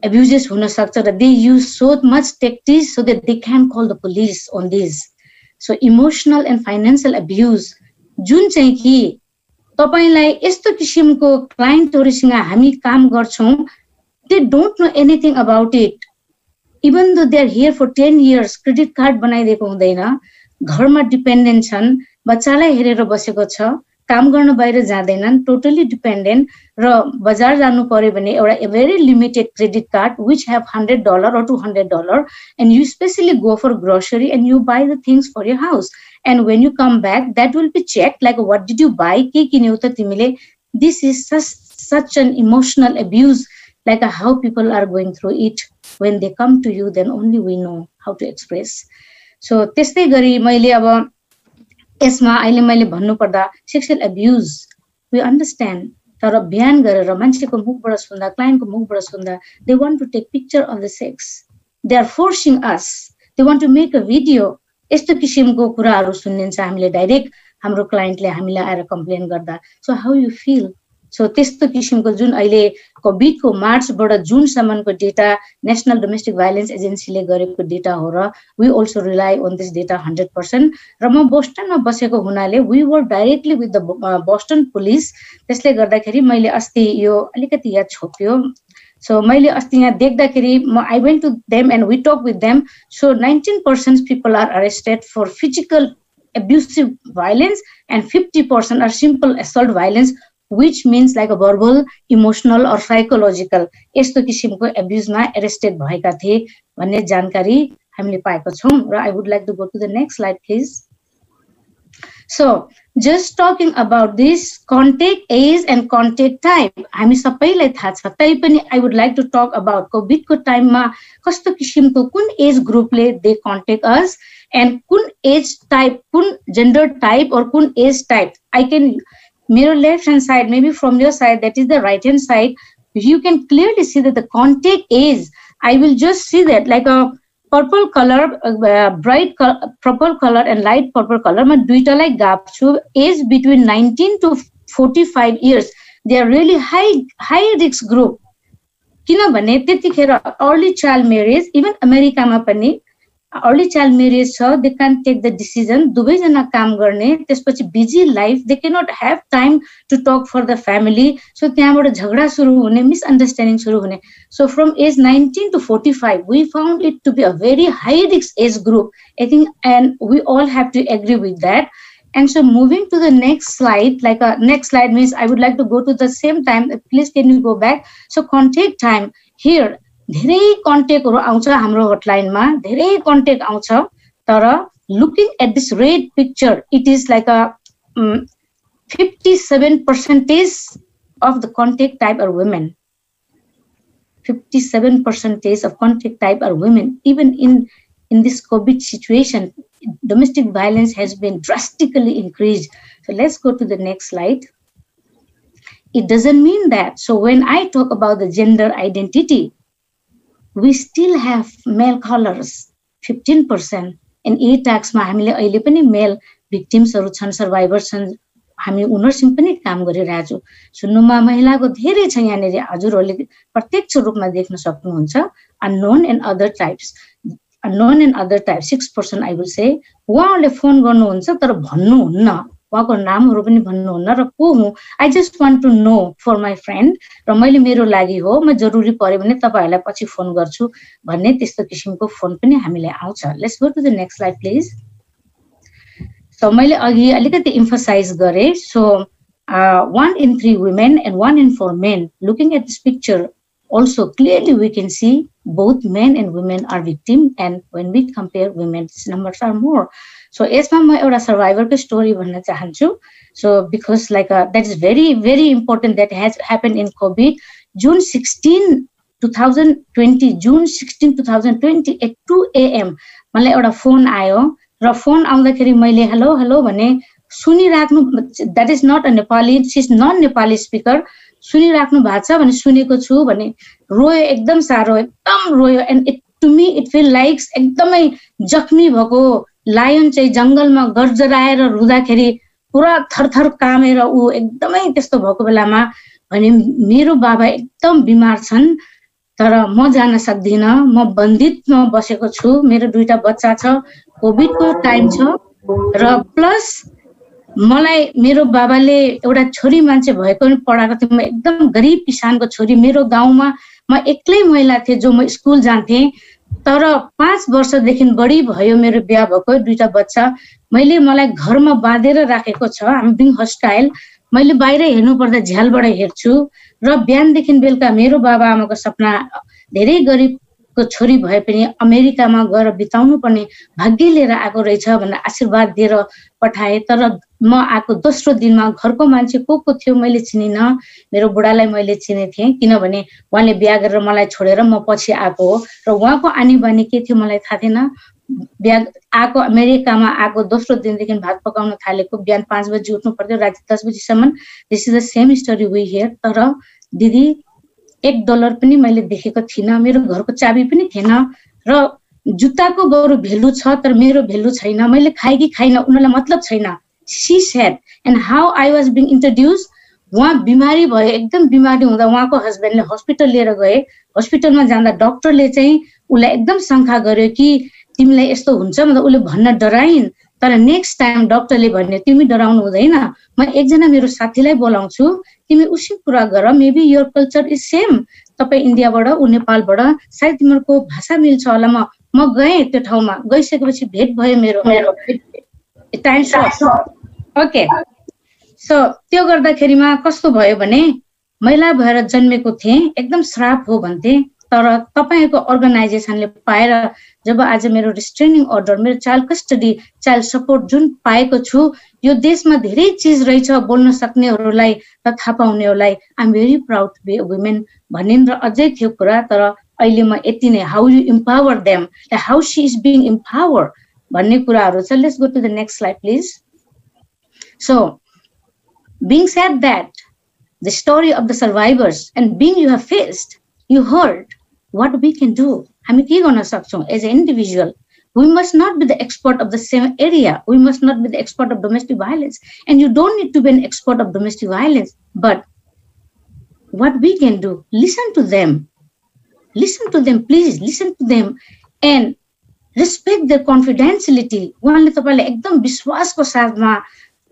Speaker 8: abuses हुन सक्छ र they use so much tactics so that they can call the police on this. So emotional and financial abuse जुन चाहिँ कि तपाईलाई यस्तो किसिमको क्लाइन्टहरुसँग हामी काम गर्छौं, they don't know anything about it. Even though they are here for 10 years, credit card बनाइदिएको हुँदैन, घरमा डिपेन्डेन्ट छन्, बच्चालाई हेरेर बसेको छ, काम गर्न बाहिर जाँदैनन्, totally dependent र बजार जानु पर्यो भने एउटा a very limited credit card which have $100 or $200 and you specially go for grocery and you buy the things for your house and when you come back that will be checked like what did you buy, के किन्यौ त तिमीले. This is such an emotional abuse, like how people are going through it. When they come to you, then only we know how to express. So त्यस्तै गरी मैले अब यसमा अहिले मैले भन्नु पर्दा sexual abuse we understand, तर बिहान गरेर मान्छेको मुखबाट सुन्दा, क्लाइन्टको मुखबाट सुन्दा, they want to take picture of the sex, they are forcing us, they want to make a video. यस्तो किसिमको कुराहरु सुन्निन्छ हामीले डाइरेक्ट हाम्रो क्लाइन्टले हामीलाई आएर कम्प्लेन गर्दा. So how you feel? So त्यस्तो किसिमको जुन अहिले कोभिडको मार्चबाट जुनसम्मको डेटा नेशनल डोमेस्टिक भाइलेन्स एजेन्सीले गरेको डेटा हो र we also rely on this data 100%. र म बोस्टनमा बसेको हुनाले we were directly with the Boston police. त्यसले गर्दाखेरि मैले अस्ति यो अलिकति याद छोप्यो. So मैले अस्ति यहाँ देख्दाखेरि I went to them and we talked with them. So 19% people are arrested for physical abusive violence and 50% are simple assault violence, which means like a verbal, emotional or psychological. यस्तो किसिमको abuse मा arrested भएका थिए भन्ने जानकारी हामीले पाएको छौं र I would like to go to the next slide please. So just talking about this contact age and contact type, हामी सबैलाई थाहा छ, तैपनि I would like to talk about COVID को time मा कस्तो किसिमको कुन age group ले they contact us and कुन age type, कुन gender type or कुन age type. I can mirror left hand side, maybe from your side, that is the right hand side, you can clearly see that the contact age, I will just see that like a purple color, bright purple color and light purple color, ma duitala gap chu, age between 19 to 45 years, they are really high risk group. किनभने त्यतिखेर early child marriage, even America मा पनि early child marriage छ, they can't take the decision, दुवै जना काम गर्ने, त्यसपछि busy life, they cannot have time to talk for the family, so त्यहाँबाट झगडा सुरु हुने, misunderstanding सुरु हुने. So from age 19 to 45 we found it to be a very high risk age group, I think, and we all have to agree with that. And so moving to the next slide, like next slide means I would like to go to the same time, please can you go back. So contact time here, धेरै कन्ट्याक्टहरु आउँछ हाम्रो हटलाइनमा, धेरै contact आउँछ, तर looking at this red picture, it is like a 57% of the contact type are women. 57% of contact type are women. Even in this COVID situation, domestic violence has been drastically increased. So let's go to the next slide. It doesn't mean that. So when I talk about the gender identity, we still have male callers 15% and A-tax मा हामीले अहिले पनि male victims हरु छन्, survivors छन्, हामी उनीहरुसँग पनि काम गरिरहेका छौं. सुन्नुमा महिलाको धेरै छ, यहाँनेरि हजुरहरुले प्रत्यक्ष रूपमा देख्न सक्नुहुन्छ. Unknown and other types, 6% I will say. उहाँहरुले phone गर्नुहुन्छ तर भन्नुहुन्न, उहाँको नामहरु पनि भन्नुहुन्न र को हुँ, I just want to know for my friend र मैले मेरो लागि हो, म जरुरी पर्यो भने तपाईहरुलाई पछि फोन गर्छु भन्ने त्यस्तो किसिमको फोन पनि हामीलाई आउँछ. Let's go to the next slide please. So मैले अघि अलिकति emphasize गरे. So 1 in 3 women and 1 in 4 men, looking at this picture, also clearly we can see both men and women are victim, and when we compare women's numbers are more. So यसमा म एउटा सर्भाइभरको story भन्न चाहन्छु. So because like that is very very important that has happened in COVID. June 16, 2020 at 2 AM मलाई एउटा phone आयो र phone आउँदाखेरि मैले हेलो हेलो भने सुनिराख्नु, that is not a Nepali, she is non-Nepali speaker, सुनिराख्नु भएको छ भने सुनेको छु भने रोयो, एकदम साह्रो, एकदम रोयो. And to me it feel likes एकदमै जख्मी भएको लायन चाहिँ जङ्गलमा गर्जराएर रुँदाखेरि पुरा थरथर कामेर ऊ एकदमै त्यस्तो भएको बेलामा भने मेरो बाबा एकदम बिमार छन् तर म जान सक्दिनँ, म बन्दितमा बसेको छु, मेरो 2टा बच्चा छ, कोभिडको टाइम छ र प्लस मलाई मेरो बाबाले एउटा छोरी मान्छे भएको पनि पढाएको थियो. म एकदम गरिब किसानको छोरी, मेरो गाउँमा म एक्लै महिला थिएँ जो म स्कुल जान्थेँ. तर 5 वर्षदेखि बढी भयो मेरो बिहा भएको, 2टा बच्चा. मलाई घरमा बाँधेर राखेको छ, आम बिङ हस्टाइल. मैले बाहिर हेर्नु पर्दा झ्यालबाट हेर्छु र बिहानदेखि बेलुका मेरो बाबा आमाको सपना, धेरै गरिबको छोरी भए पनि अमेरिकामा गएर बिताउनु पर्ने भाग्य लिएर आएको रहेछ भनेर आशीर्वाद दिएर पठाए. तर म आएको दोस्रो दिनमा घरको मान्छे को थियो मैले चिनिनँ. मेरो बुढालाई मैले चिनेथेँ किनभने उहाँले बिहा गरेर मलाई छोडेर म पछि आएको हो र उहाँको आनी बानी के थियो मलाई थाहा थिएन. बिहा आएको अमेरिकामा आएको दोस्रो दिनदेखि भात पकाउन थालेको, बिहान 5 बजी उठ्नु पर्थ्यो, राति 10 बजीसम्म. This is the same story we hear. तर दिदी $1 पनि मैले देखेको थिइनँ, मेरो घरको चाबी पनि थिएन र जुत्ताको बरु भेल्यु छ तर मेरो भेल्यु छैन, मैले खाएँ कि खाइनँ उनीहरूलाई मतलब छैन. She said. And how I was being introduce. उहाँ बिमारी भयो, एकदम बिमारी हुँदा उहाँको हस्बेन्डले हस्पिटल लिएर गए. हस्पिटलमा जाँदा डक्टरले चाहिँ उसलाई एकदम शङ्का गर्यो कि तिमीलाई यस्तो हुन्छ, मतलब उसले भन्न डराइन्. तर नेक्स्ट टाइम डक्टरले भन्यो तिमी डराउनु हुँदैन, म एकजना मेरो साथीलाई बोलाउँछु, तिमी उसी कुरा गर, maybe your culture is same, तपाईँ इन्डियाबाट ऊ नेपालबाट, सायद तिमीहरूको भाषा मिल्छ होला. म गएँ त्यो ठाउँमा, गइसकेपछि भेट भयो मेरो टाइम. ओके. सो त्यो गर्दाखेरिमा कस्तो भयो भने महिला भएर जन्मेको थिएँ, एकदम श्राप हो भन्थे. तर तपाईँको अर्गनाइजेसनले पाएर जब आज मेरो रिस्ट्रेनिङ अर्डर, मेरो चाइल्ड कस्टडी, चाइल्ड सपोर्ट जुन पाएको छु, यो देशमा धेरै चिज रहेछ बोल्न सक्नेहरूलाई र थाहा पाउनेहरूलाई. I am very proud to be a women भनिन् र अझै थियो कुरा. तर अहिले म यति नै, how you empower them, how she is being empower भन्ने कुराहरू छ. Let's go to the next slide please. So being said that the story of the survivors and being you have faced, you heard what we can do. हामी के गर्न सक्छौं as an individual. We must not be the expert of the same area. We must not be the expert of domestic violence. And you don't need to be an expert of domestic violence. But what we can do, listen to them. Listen to them, please. Listen to them. And respect their confidentiality. उहाँले तपाईलाई एकदम विश्वासको साथमा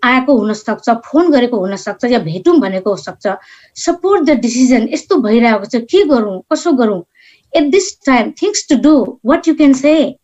Speaker 8: आएको हुन सक्छ, phone गरेको हुन सक्छ या भेटौँ भनेको हुन सक्छ. Support the decision. यस्तो भइरहेको छ, के गरौँ, कसो गरौँ. At this time, things to do, what you can say.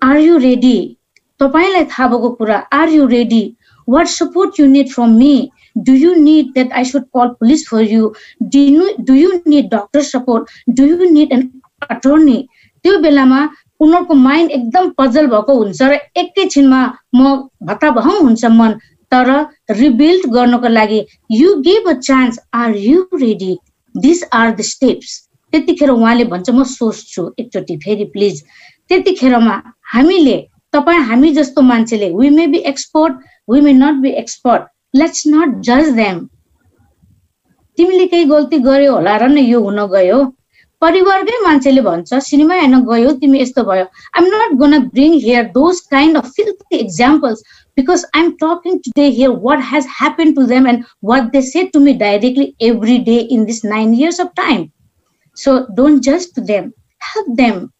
Speaker 8: Are you ready? तपाईलाई थाहा भएको कुरा. Are you ready? What support you need from me? Do you need that I should call police for you? Do you need doctor support? Do you need an attorney? त्यो बेलामा उनीहरूको mind एकदम puzzle भएको हुन्छ र एकैछिनमा म भताभङ हुन्छ मन. तर रिबिल्ड गर्नको लागि you give a chance. Are you ready? These are the steps. त्यतिखेर उहाँले भन्छ म सोच्छु एकचोटि फेरि प्लिज. त्यतिखेरमा हामीले, तपाईँ हामी जस्तो मान्छेले, we may be expert, we may not be expert. Let's not judge them. तिमीले केही गल्ती गर्यो होला र न यो हुन गयो. परिवारकै मान्छेले भन्छ सिनेमा हेर्न गयो तिमी यस्तो भयो. I'm not gonna bring here those kind of filthy examples because I'm talking today here what has happened to them and what they said to me directly every day in this 9 years of time. So don't judge to them. Help them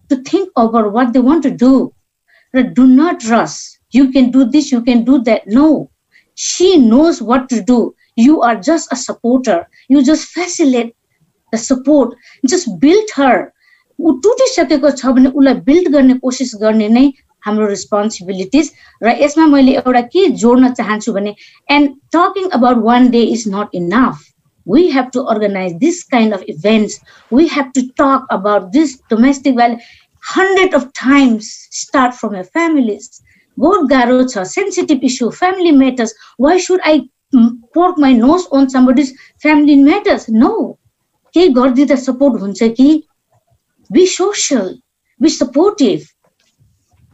Speaker 8: to think over what they want to do. Do not rush. You can do this, you can do that. No. She knows what to do. You are just a supporter. You just facilitate the support. Just build her. उ टुटिसकेको छ भने उलाई build गर्ने कोसिस गर्ने नै हाम्रो responsibilities. र यसमा मैले एउटा के जोड्न चाहन्छु भने, and talking about one day is not enough. We have to organize this kind of events. We have to talk about this domestic violence 100 of times. Start from your families. Both garo cha, sensitive issue, family matters. Why should I poke my nose on somebody's family matters? No. Ke gardida support huncha ki? Be social, be supportive.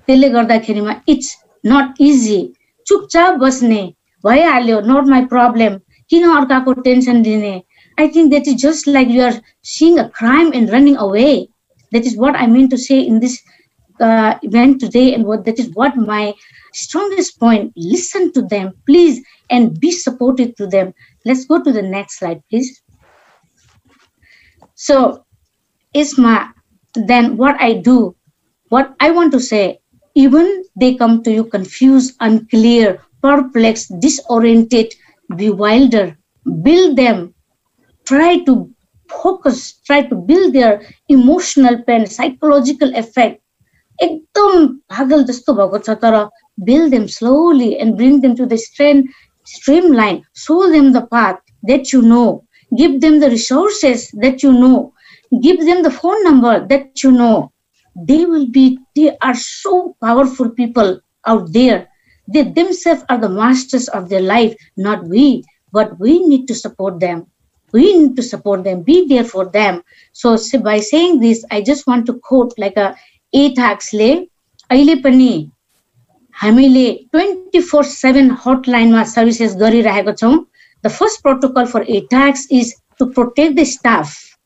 Speaker 8: Tele gardaखेरिमा it's not easy. चुपचाप बस्ने भइहाल्यो, not my problem. किन अर्काको tension दिने? I think that is just like you are seeing a crime and running away. That is what I mean to say in this event today, and that is what my strongest point. Listen to them, please, and be supportive to them. Let's go to the next slide, please. So, Isma, then what I do, what I want to say, even they come to you confused, unclear, perplexed, disoriented, bewildered, build them, try to focus, try to build their emotional pain, psychological effect. एकदम पागल जस्तो भएको छ, तर build them slowly and bring them to the streamline. Show them the path that you know. Give them the resources that you know. Give them the phone number that you know. They are so powerful people out there. They themselves are the masters of their life, not we, but we need to support them. We need to support them, be there for them. So by saying this, I just want to quote like a ATAX-ले अहिले पनि हामीले 24/7 hotline मा services गरिरहेको छौं. The first protocol for ATAX is to protect the staff.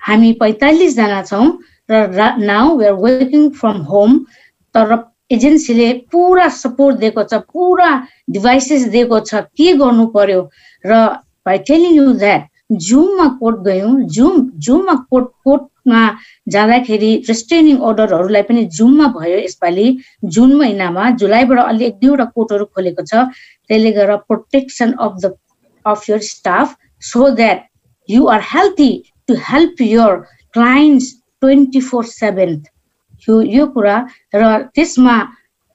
Speaker 8: हामी 45 जना छौं र now we are working from home. तर एजेन्सीले पूरा सपोर्ट दिएको छ, पूरा डिभाइसेस दिएको छ, के गर्नु पर्यो र by telling you that Zoom मा कोर्ट गयौं, Zoom मा कोर्टमा जाँदाखेरि रेस्ट्रेनिङ अर्डरहरुलाई पनि Zoom मा भयो यसपाली जुन महिनामा. जुलाईबाट अलि एक दुईवटा कोर्टहरु खोलेको छ. त्यसले गर्दा protection of your staff so that you are healthy to help your clients 24/7. यो कुरा र त्यसमा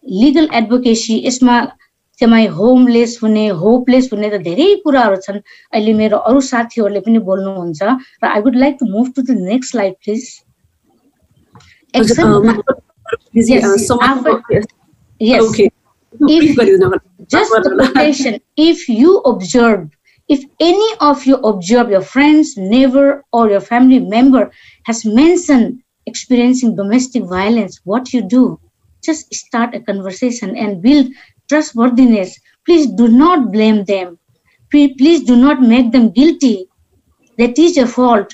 Speaker 8: legal advocacy, यसमा चाहिँ होमलेस हुने, होपलेस हुने त धेरै कुराहरु छन्. अहिले मेरो अरु साथीहरुले पनि बोल्नुहुन्छ र I would like to move to the next slide, please. Yes. Okay. Just the quotation. If you observe, if any of you observe your friends, neighbor, or your family member has mentioned experiencing domestic violence, what you do? Just start a conversation and build trustworthiness. Please do not blame them. Please do not make them guilty. That is your fault.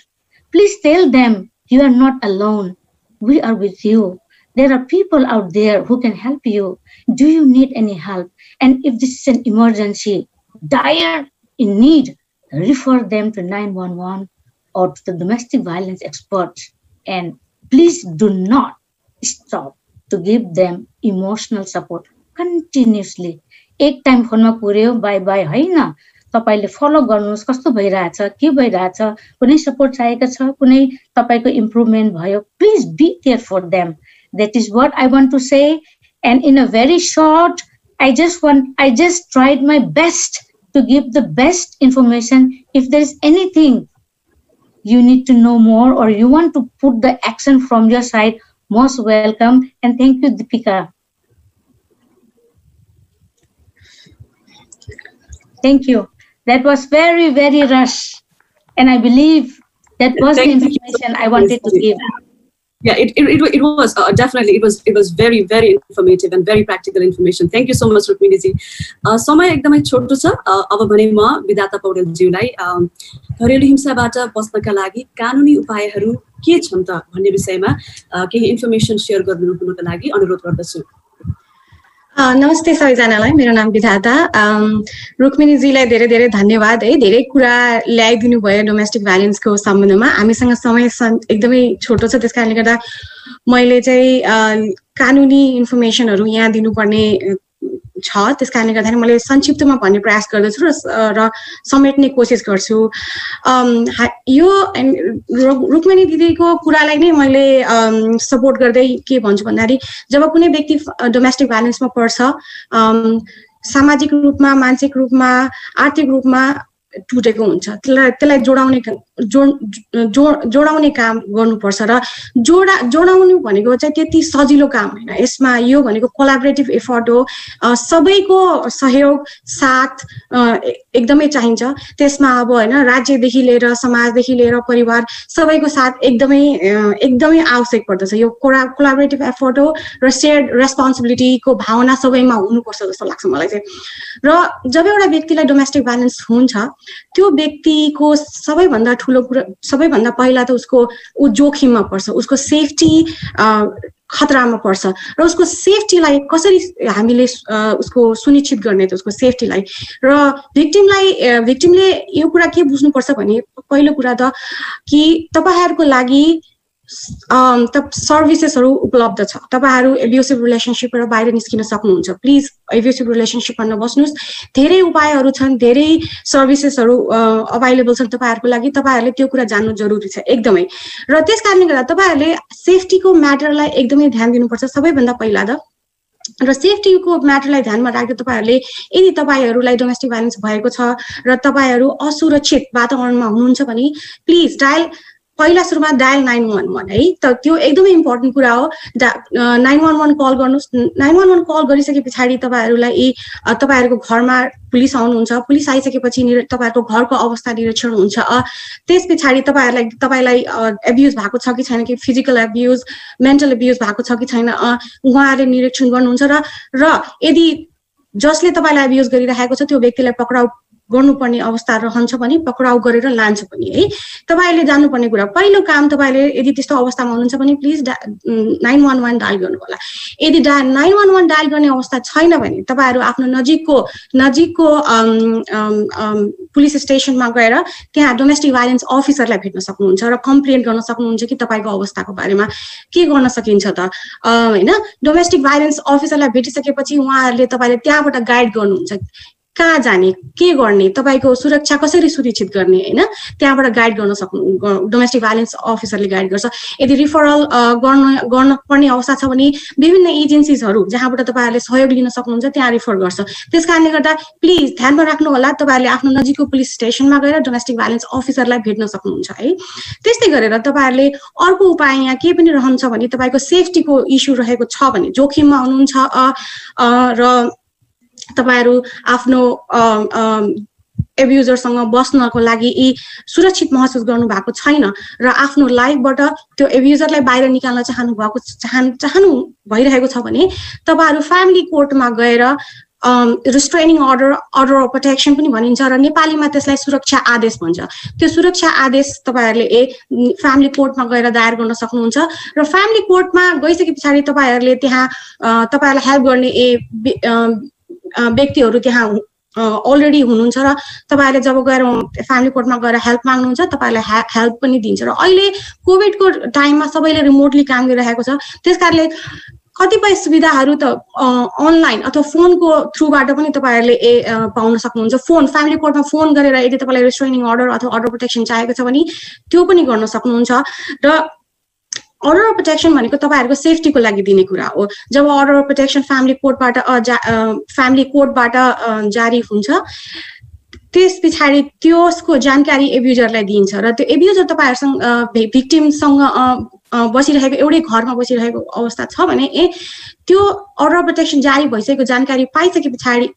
Speaker 8: Please tell them you are not alone. We are with you. There are people out there who can help you. Do you need any help? And if this is an emergency, dire in need, refer them to 911 or to the domestic violence experts. And please do not stop to give them emotional support continuously. एक time फोनमा पुर्यो bye bye हैन, तपाईले फलो गर्नुस् कस्तो भइराछ, के भइराछ, कुनै support चाहिएको छ, कुनै तपाईको इम्प्रुभमेन्ट भयो, please be there for them. That is what I want to say. And in a very short, I just tried my best to give the best information. If there is anything you need to know more or you want to put the action from your side, most welcome. And thank you, Deepika. Thank you. That was very, very rush. And I believe that was the information I wanted to give.
Speaker 7: Yeah, it was definitely, it was very, very informative and very practical information. Thank you so much, Rukmini ji. समय एकदमै छोटो छ. अब भने म विधाता पौडेल ज्यूलाई घरेलु हिंसाबाट बच्नका लागि कानुनी उपायहरू के छन् त भन्ने विषयमा केही इन्फर्मेसन शेयर गर्नुहुनको लागि अनुरोध गर्दछु.
Speaker 9: नमस्ते सबैजनालाई, मेरो नाम विधाता. रुक्मिनी जीलाई धेरै धेरै धन्यवाद है, धेरै कुरा ल्याइदिनु भयो डोमेस्टिक भाइलेन्सको सम्बन्धमा. हामीसँग समय एकदमै छोटो छ, त्यसकारणले गर्दा मैले चाहिँ कानुनी इन्फर्मेसनहरू यहाँ दिनुपर्ने छ, त्यसकारणले गर्दाखेरि मैले संक्षिप्तमा भन्ने प्रयास गर्दछु र समेट्ने कोसिस गर्छु. यो रुक्मिनी दिदीको कुरालाई नै मैले सपोर्ट गर्दै के भन्छु भन्दाखेरि जब कुनै व्यक्ति डोमेस्टिक भाइलेन्समा पर्छ, सामाजिक रूपमा, मानसिक रूपमा, आर्थिक रूपमा टुटेको हुन्छ त्यसलाई जोडाउने काम गर्नुपर्छ र जोडाउनु भनेको चाहिँ त्यति सजिलो काम होइन यसमा यो भनेको कोलाबोरेटिभ एफर्ट हो सबैको सहयोग साथ एकदमै चाहिन्छ त्यसमा अब हैन राज्यदेखि लिएर समाजदेखि लिएर परिवार सबैको साथ एकदमै आवश्यक पर्दछ यो कोलाबोरेटिभ एफर्ट हो र शेयर्ड रेस्पोन्सिबिलिटीको भावना सबैमा हुनुपर्छ जस्तो लाग्छ मलाई चाहिँ र जब एउटा व्यक्तिलाई डोमेस्टिक भाइलेन्स हुन्छ त्यो व्यक्तिको सबैभन्दा पहिला त उसको जोखिममा पर्छ उसको सेफ्टी खतरामा पर्छ र उसको सेफ्टीलाई कसरी हामीले उसको सुनिश्चित गर्ने त उसको सेफ्टीलाई र भिक्टिमले यो कुरा के बुझ्नुपर्छ भने पहिलो कुरा त कि तपाईहरुको लागि सर्भिसेसहरु उपलब्ध छ तपाईहरु एब्युसिभ रिलेसनशिपबाट बाहिर निस्किन सक्नुहुन्छ प्लिज एब्युसिभ रिलेसनशिपमा नबस्नुस् धेरै उपायहरु छन् धेरै सर्भिसेसहरु अवेलेबल छन् तपाईहरुको लागि तपाईहरुले त्यो कुरा जान्नु जरुरी छ एकदमै र त्यसकारणले गर्दा तपाईहरुले सेफ्टीको म्याटरलाई एकदमै ध्यान दिनुपर्छ सबैभन्दा पहिला त र सेफ्टीको म्याटरलाई ध्यानमा राख्दै तपाईहरुले यदि तपाईहरुलाई डोमेस्टिक भाइलेन्स भएको छ र तपाईहरु असुरक्षित वातावरणमा हुनुहुन्छ भने प्लिज पहिला सुरुमा डायल 911 है त त्यो एकदमै इम्पोर्टेन्ट कुरा हो 911 कल गर्नुस् 911 कल गरिसकेपछि तपाईहरुलाई तपाईहरुको घरमा पुलिस आउनुहुन्छ पुलिस आइसकेपछि तपाईहरुको घरको अवस्था निरीक्षण हुन्छ त्यसपछि तपाईलाई एब्युज भएको छ कि छैन कि फिजिकल एब्युज मेन्टल एब्युज भएको छ कि छैन उहाँहरुले निरीक्षण गर्नुहुन्छ र यदि जसले तपाईलाई एब्युज गरिरहेको छ त्यो व्यक्तिलाई पक्राउ गर्नुपर्ने अवस्था रहन्छ भने पक्राउ गरेर लान्छ पनि है तपाईले जान्नुपर्ने कुरा पहिलो काम तपाईले यदि त्यस्तो अवस्थामा हुनुहुन्छ भने प्लिज 911 डायल गर्नु होला यदि 911 डायल गर्ने अवस्था छैन भने तपाईहरु आफ्नो नजिकको पुलिस स्टेशनमा गएर त्यहाँ डोमेस्टिक भाइलेन्स अफिसरलाई भेट्न सक्नुहुन्छ र कम्प्लेन गर्न सक्नुहुन्छ कि तपाईको अवस्थाको बारेमा के गर्न सकिन्छ त हैन डोमेस्टिक भाइलेन्स अफिसरलाई भेटिसकेपछि उहाँहरुले तपाईले त्यहाँबाट गाइड गर्नुहुन्छ कहाँ जाने के गर्ने तपाईको सुरक्षा कसरी सुनिश्चित गर्ने हैन त्यहाँबाट गाइड गर्न सक्नु डोमेस्टिक भाइलेन्स अफिसरले गाइड गर्छ यदि रिफरल गर्न पर्ने अवस्था छ भने विभिन्न एजेन्सीजहरु जहाँबाट तपाईहरुले सहयोग लिन सक्नुहुन्छ त्यहाँ रिफर गर्छ त्यसकारणले गर्दा प्लिज ध्यानमा राख्नु होला तपाईहरुले आफ्नो नजिकको पुलिस स्टेशनमा गएर डोमेस्टिक भाइलेन्स अफिसरलाई भेट्न सक्नुहुन्छ है त्यस्तै गरेर तपाईहरुले अर्को उपाय यहाँ के पनि रहन्छ भने तपाईको सेफ्टीको इस्यु रहेको छ भने जोखिममा हुनुहुन्छ र तपाईहरु आफ्नो एब्युजरसँग बस्नको लागि सुरक्षित महसुस गर्नु भएको छैन र आफ्नो लाइफबाट त्यो एब्युजरलाई बाहिर निकाल्न चाहनु भइरहेको छ भने तपाईहरु फ्यामिली कोर्टमा गएर रिस्ट्रेनिङ अर्डर अफ प्रोटेक्सन पनि भनिन्छ र नेपालीमा त्यसलाई सुरक्षा आदेश भन्छ त्यो सुरक्षा आदेश तपाईहरुले फ्यामिली कोर्टमा गएर दायर गर्न सक्नुहुन्छ र फ्यामिली कोर्टमा गइसकेपछि तपाईहरुले त्यहाँ तपाईहरुलाई हेल्प गर्ने व्यक्तिहरु त्यहाँ अलरेडी हुनुहुन्छ र तपाईहरुले जब गएर फ्यामिली कोर्टमा गएर हेल्प माग्नुहुन्छ तपाईहरुलाई हेल्प पनि दिन्छ र अहिले कोभिडको टाइममा सबैले रिमोटली काम गरिरहेको छ त्यसकारणले कतिपय सुविधाहरु त अनलाइन अथवा फोनको थ्रुबाट पनि तपाईहरुले पाउन सक्नुहुन्छ फ्यामिली कोर्टमा फोन गरेर यदि तपाईलाई रिस्ट्रेनिङ अर्डर अथवा अर्डर प्रोटेक्सन चाहिएको छ भने त्यो पनि गर्न सक्नुहुन्छ र अर्डर अफ प्रोटेक्सन भनेको तपाईहरुको सेफ्टीको लागि दिने कुरा हो जब अर्डर अफ प्रोटेक्सन फ्यामिली कोर्टबाट जारी हुन्छ त्यसपछि त्यसको जानकारी एब्युजरलाई दिन्छ र त्यो एब्युजर तपाईहरुसँग भिक्टिमसँग बसिरहेको एउटै घरमा बसिरहेको अवस्था छ भने त्यो अर्डर अफ प्रोटेक्सन जारी भइसकेको जानकारी पाइसकेपछि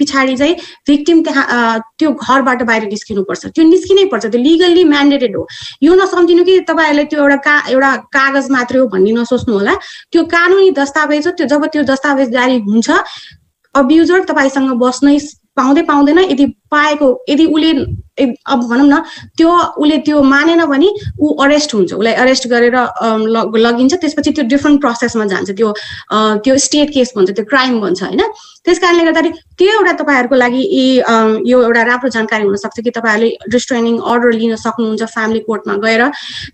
Speaker 9: चाहिँ भिक्टिम त्यहाँ त्यो घरबाट बाहिर निस्किनुपर्छ त्यो निस्किनै पर्छ त्यो लिगली म्यान्डेटेड हो यो नसम्झिनु कि तपाईहरुले त्यो एउटा कागज मात्रै हो भन्ने नसोच्नु होला त्यो कानुनी दस्तावेज हो त्यो जब त्यो दस्तावेज जारी हुन्छ अब्युजर तपाईसँग बस्नै पाउँदैन यदि उले अब भनौं न उले त्यो मानेन भने उ अरेस्ट हुन्छ उलाई अरेस्ट गरेर लगिन्छ त्यसपछि त्यो डिफरेन्ट प्रोसेसमा जान्छ त्यो स्टेट केस भन्छ त्यो क्राइम भन्छ हैन त्यसकारणले गर्दा त्यो एउटा तपाईहरुको लागि यो एउटा राम्रो जानकारी हुन सक्छ कि तपाईहरुले रिस्ट्रेनिङ अर्डर लिन सक्नुहुन्छ फ्यामिली कोर्टमा गएर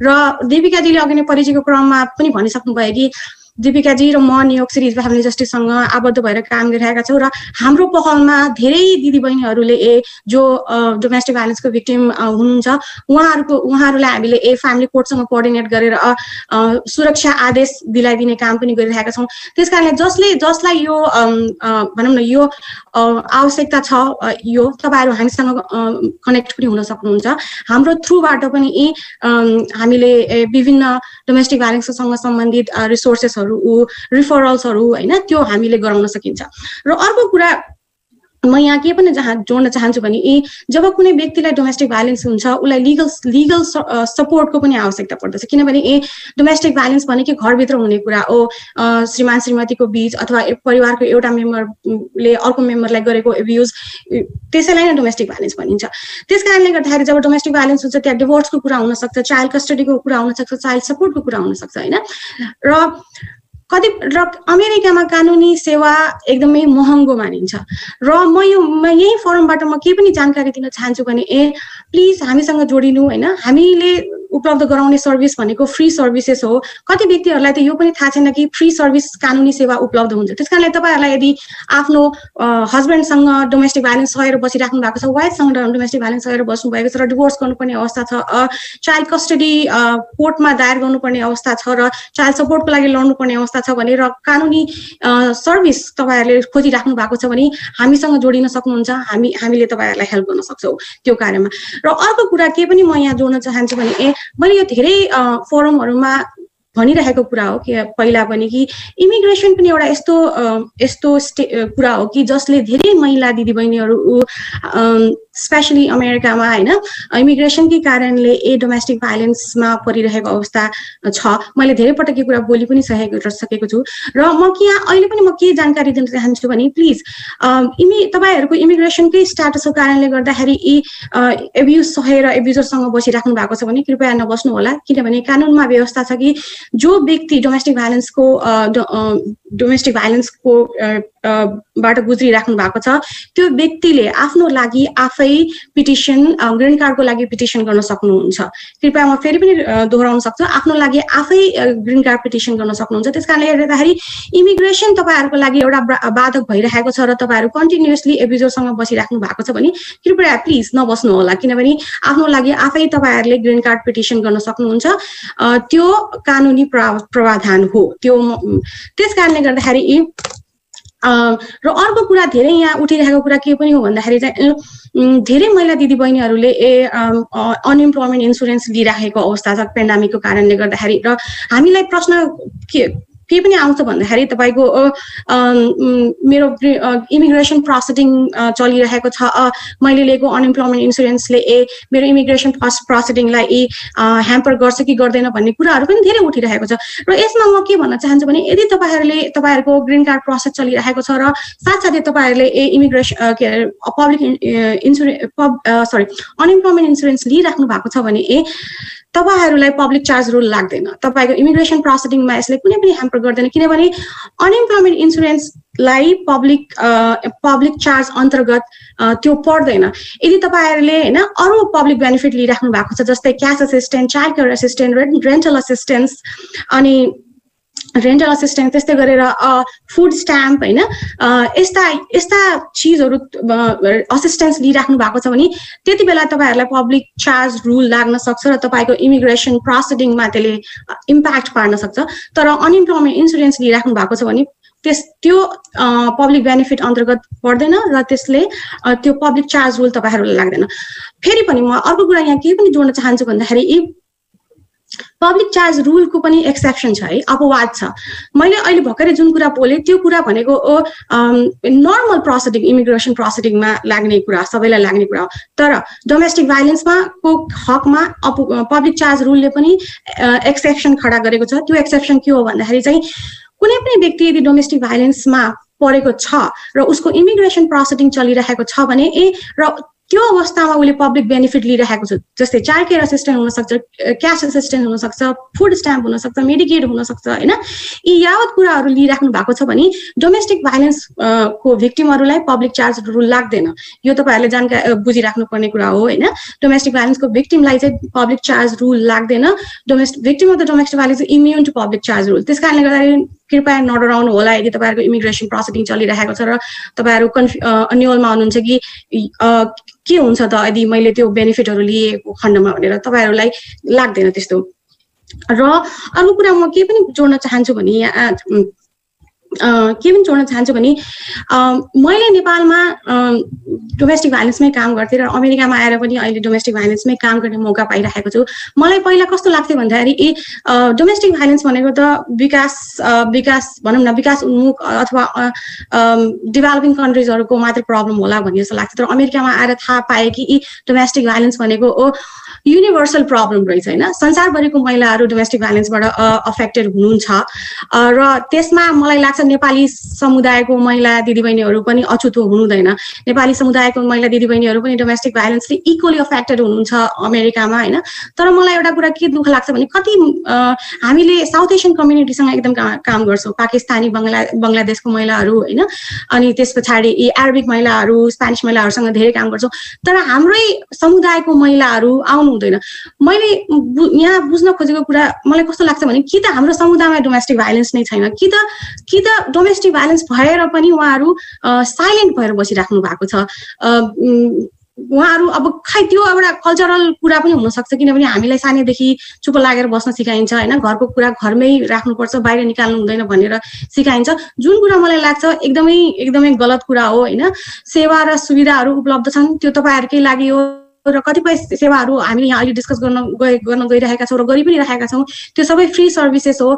Speaker 9: र देविकाजीले अघि नै परिचयको क्रममा पनि भनिसक्नु भयो कि दीपिकाजी र म न्युयोर्क सिटी फ्यामिली जस्टिससँग आबद्ध भएर काम गरिरहेका छौँ र हाम्रो पहलमा धेरै दिदीबहिनीहरूले जो डोमेस्टिक भाइलेन्सको भिक्टिम हुनुहुन्छ उहाँहरूलाई हामीले फ्यामिली कोर्टसँग कोअर्डिनेट गरेर सुरक्षा आदेश दिलाइदिने काम पनि गरिरहेका छौँ। त्यसकारणले जसलाई यो भनौँ न यो आवश्यकता छ यो तपाईँहरू हामीसँग कनेक्ट पनि हुन सक्नुहुन्छ। हाम्रो थ्रुबाट पनि हामीले विभिन्न डोमेस्टिक भाइलेन्ससँग सम्बन्धित रिसोर्सेसहरू रिफरल्सहरू होइन त्यो हामीले गराउन सकिन्छ। र अर्को कुरा म यहाँ के पनि जोड्न चाहन्छु भने जब कुनै व्यक्तिलाई डोमेस्टिक भाइलेन्स हुन्छ उसलाई लिगल सपोर्टको पनि आवश्यकता पर्दछ, किनभने डोमेस्टिक भाइलेन्स भनेको घरभित्र हुने कुरा हो, श्रीमान श्रीमतीको बीच अथवा परिवारको एउटा मेम्बरले अर्को मेम्बरलाई गरेको एब्युज, त्यसैलाई नै डोमेस्टिक भाइलेन्स भनिन्छ। त्यस कारणले गर्दाखेरि जब डोमेस्टिक भाइलेन्स हुन्छ त्यहाँ डिभोर्सको कुरा हुनसक्छ, चाइल्ड कस्टडीको कुरा हुनसक्छ, चाइल्ड सपोर्टको कुरा हुनसक्छ होइन। र अमेरिकामा कानुनी सेवा एकदमै महँगो मानिन्छ र म यही फोरमबाट म के पनि जानकारी दिन चाहन्छु भने प्लिज हामीसँग जोडिनु होइन। हामीले उपलब्ध गराउने सर्भिस भनेको फ्री सर्भिसेस हो। कति व्यक्तिहरूलाई त यो पनि थाहा छैन कि फ्री सर्भिस कानुनी सेवा उपलब्ध हुन्छ। त्यसकारणले तपाईँहरूलाई यदि आफ्नो हस्बेन्डसँग डोमेस्टिक भाइलेन्स सहेर बसिराख्नु भएको छ, वाइफसँग डोमेस्टिक भाइलेन्स सहेर बस्नु भएको छ र डिभोर्स गर्नुपर्ने अवस्था छ, चाइल्ड कस्टडी कोर्टमा दायर गर्नुपर्ने अवस्था छ र चाइल्ड सपोर्टको लागि लड्नुपर्ने अवस्था छ भने र कानुनी सर्भिस तपाईँहरूले खोजिराख्नु भएको छ भने हामीसँग जोडिन सक्नुहुन्छ। हामीले तपाईँहरूलाई हेल्प गर्न सक्छौँ त्यो कार्यमा। र अर्को कुरा के पनि म यहाँ जोड्न चाहन्छु भने मैले यो धेरै फोरमहरूमा भनिरहेको कुरा हो कि पहिला पनि कि इमिग्रेसन पनि एउटा यस्तो कुरा हो कि जसले धेरै महिला दिदीबहिनीहरू स्पेसली अमेरिकामा होइन इमिग्रेसनकै कारणले डोमेस्टिक भाइलेन्समा परिरहेको अवस्था छ। मैले धेरै पटक यो कुरा बोली पनि सकेको छु र अहिले पनि म के जानकारी दिन चाहन्छु भने प्लिज तपाईँहरूको इमिग्रेसनकै स्ट्याटसको कारणले गर्दाखेरि एब्युज सहेर एब्युजरसँग बसिराख्नु भएको छ भने कृपया नबस्नु होला, किनभने कानुनमा व्यवस्था छ कि जो व्यक्ति डोमेस्टिक भाइलेन्सको बाट गुज्रिराख्नु भएको छ त्यो व्यक्तिले आफ्नो लागि आफै पिटिसन ग्रीन कार्डको लागि पिटिसन गर्न सक्नुहुन्छ। कृपया म फेरि पनि दोहोऱ्याउन सक्छु, आफ्नो लागि आफै ग्रीन कार्ड पिटिसन गर्न सक्नुहुन्छ। त्यसकारणले गर्दाखेरि इमिग्रेसन तपाईँहरूको लागि एउटा बाधक भइरहेको छ र तपाईँहरू कन्टिन्युअसली एब्युजरसँग बसिराख्नु भएको छ भने कृपया प्लिज नबस्नु होला, किनभने आफ्नो लागि आफै तपाईँहरूले ग्रीन कार्ड पिटिसन गर्न सक्नुहुन्छ। त्यो कानुनी प्रावधान हो त्यो। त्यस कारणले गर्दाखेरि र अर्को कुरा धेरै यहाँ उठिरहेको कुरा के पनि हो भन्दाखेरि चाहिँ धेरै महिला दिदीबहिनीहरूले अनइम्प्लोयमेन्ट इन्सुरेन्स लिइराखेको अवस्था छ पेन्डेमिकको कारणले गर्दाखेरि। र हामीलाई प्रश्न के पनि आउँछ भन्दाखेरि तपाईँको मेरो इमिग्रेसन प्रोसेसिङ चलिरहेको छ, मैले लिएको अनइम्प्लोयमेन्ट इन्सुरेन्सले मेरो इमिग्रेसन प्रोसेसिङलाई ह्याम्पर गर्छ कि गर्दैन भन्ने कुराहरू पनि धेरै उठिरहेको छ। र यसमा म के भन्न चाहन्छु भने यदि तपाईँहरूको ग्रीन कार्ड प्रोसेस चलिरहेको छ र साथसाथै तपाईँहरूले अनइम्प्लोयमेन्ट इन्सुरेन्स लिइराख्नु भएको छ भने तपाईँहरूलाई पब्लिक चार्ज रुल लाग्दैन। तपाईँको इमिग्रेसन प्रोसेसिङमा यसले कुनै पनि ह्याम्पर गर्दैन, किनभने अनइम्प्लोयमेन्ट इन्सुरेन्सलाई पब्लिक चार्ज अन्तर्गत त्यो पर्दैन। यदि तपाईँहरूले होइन अरू पब्लिक बेनिफिट लिइराख्नु भएको छ जस्तै क्यास assistant, child care assistant, rental assistance अनि रेन्टल असिस्टेन्स त्यस्तै गरेर फुड स्ट्याम्प होइन यस्ता चिजहरू असिस्टेन्स लिइराख्नु भएको छ भने त्यति बेला तपाईँहरूलाई पब्लिक चार्ज रुल लाग्न सक्छ र तपाईँको इमिग्रेसन प्रोसेसिङमा त्यसले इम्प्याक्ट पार्न सक्छ। तर अनइम्प्लोयमेन्ट इन्सुरेन्स लिइराख्नु भएको छ भने त्यो पब्लिक बेनिफिट अन्तर्गत पर्दैन र त्यसले त्यो पब्लिक चार्ज रुल तपाईँहरूलाई लाग्दैन। फेरि पनि म अर्को कुरा यहाँ के पनि जोड्न चाहन्छु भन्दाखेरि पब्लिक चार्ज रुलको पनि एक्सेप्सन छ है, अपवाद छ। मैले अहिले भर्खरै जुन कुरा बोलेँ त्यो कुरा भनेको नर्मल प्रोसेसिङ इमिग्रेसन प्रोसेसिङमा लाग्ने कुरा, सबैलाई लाग्ने कुरा हो। तर डोमेस्टिक भाइलेन्समा को हकमा पब्लिक चार्ज रुलले पनि एक्सेप्सन खडा गरेको छ। त्यो एक्सेप्सन के हो भन्दाखेरि चाहिँ कुनै पनि व्यक्ति यदि डोमेस्टिक भाइलेन्समा परेको छ र उसको इमिग्रेसन प्रोसेसिङ चलिरहेको छ भने र त्यो अवस्थामा उसले पब्लिक बेनिफिट लिइरहेको छ, जस्तै चाइल्ड केयर असिस्टेन्ट हुनसक्छ, क्यास असिस्टेन्ट हुनसक्छ, फुड स्ट्याम्प हुनसक्छ, मेडिकेड हुनसक्छ होइन, यी यावत कुराहरू लिइराख्नु भएको छ भने डोमेस्टिक भाइलेन्स को भिक्टिमहरूलाई पब्लिक चार्ज रुल लाग्दैन। यो तपाईँहरूले जानकारी बुझिराख्नु पर्ने कुरा हो होइन। डोमेस्टिक भाइलेन्सको भिक्टिमलाई चाहिँ पब्लिक चार्ज रुल लाग्दैन। Victim of the domestic violence immune to public charge rule. त्यस कारणले गर्दाखेरि कृपया नडराउनु होला यदि तपाईहरुको इमिग्रेसन प्रोसेसिङ चलिरहेको छ र तपाईहरु अन्यलमा हुनुहुन्छ कि के हुन्छ त यदि मैले त्यो बेनिफिटहरु लिएको खण्डमा भनेर तपाईहरुलाई लाग्दैन त्यस्तो। र अर्को कुरा म के पनि जोड्न चाहन्छु भने मैले नेपालमा डोमेस्टिक भाइलेन्समै काम गर्थेँ र अमेरिकामा आएर पनि अहिले डोमेस्टिक भाइलेन्समै काम गर्ने मौका पाइरहेको छु। मलाई पहिला कस्तो लाग्थ्यो भन्दाखेरि डोमेस्टिक भाइलेन्स भनेको त विकास भनौँ न विकास उन्मुख अथवा डेभलपिङ कन्ट्रिजहरुको मात्र प्रब्लम होला भन्ने जस्तो लाग्थ्यो। तर अमेरिकामा आएर थाहा पाएँ कि डोमेस्टिक भाइलेन्स भनेको युनिभर्सल प्रब्लम रहेछ हैन। संसारभरिको महिलाहरू डोमेस्टिक भाइलेन्सबाट अफेक्टेड हुनुहुन्छ र त्यसमा मलाई लाग्छ नेपाली समुदायको महिला दिदीबहिनीहरू पनि अछुतो हुनुहुँदैन। नेपाली समुदायको महिला दिदीबहिनीहरू पनि डोमेस्टिक भाइलेन्सले इक्वली अफेक्टेड हुनुहुन्छ अमेरिकामा हैन। तर मलाई एउटा कुरा के दुःख लाग्छ भने कति हामीले साउथ एसियन कम्युनिटीसँग एकदम काम गर्छौँ, पाकिस्तानी बङ्गलादेशको महिलाहरू हैन, अनि त्यसपछि अरबिक महिलाहरू स्पेनिस महिलाहरूसँग धेरै काम गर्छौँ। तर हाम्रै समुदायको महिलाहरू आउनु हुँदैन। मैले यहाँ बुझ्न खोजेको कुरा मलाई कस्तो लाग्छ भने कि त हाम्रो समुदायमा डोमेस्टिक भाइलेन्स नै छैन कि त डोमेस्टिक भाइलेन्स भएर पनि उहाँहरू साइलेन्ट भएर बसिराख्नु भएको छ। उहाँहरू अब खै त्यो एउटा कल्चरल कुरा पनि हुनसक्छ किनभने हामीलाई सानैदेखि चुप लागेर बस्न सिकाइन्छ हैन, घरको कुरा घरमै राख्नुपर्छ बाहिर निकाल्नु हुँदैन भनेर सिकाइन्छ, जुन कुरा मलाई लाग्छ एकदमै गलत कुरा हो हैन। सेवा र सुविधाहरू उपलब्ध छन् त्यो तपाईहरुकै लागि हो र कतिपय सेवाहरू हामीले यहाँ अहिले डिस्कस गर्न गइरहेका छौँ र गरि पनि रहेका छौँ, त्यो सबै फ्री सर्भिसेस हो।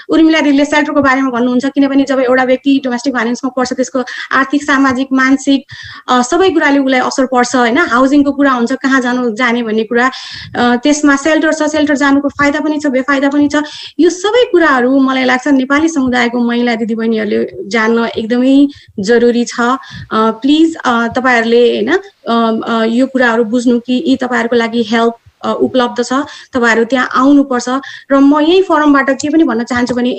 Speaker 9: उर्मिला दिदीले सेल्टरको बारेमा भन्नुहुन्छ किनभने जब एउटा व्यक्ति डोमेस्टिक भाइलेन्समा पर्छ त्यसको आर्थिक सामाजिक मानसिक सबै कुराले उसलाई असर पर्छ हैन। हाउसिङको कुरा हुन्छ, कहाँ जाने भन्ने कुरा, त्यसमा सेल्टर छ, सेल्टर जानुको फाइदा पनि छ बेफाइदा पनि छ। यो सबै कुराहरू मलाई लाग्छ नेपाली समुदायको महिला दिदीबहिनीहरूले जान्न एकदमै जरुरी छ। प्लिज तपाईहरुले हैन यो कुराहरू बुझ्नु कि यी तपाईहरुको लागि हेल्प उपलब्ध छ, तपाईहरु त्यहाँ आउनुपर्छ। र म यही फोरमबाट के पनि भन्न चाहन्छु भने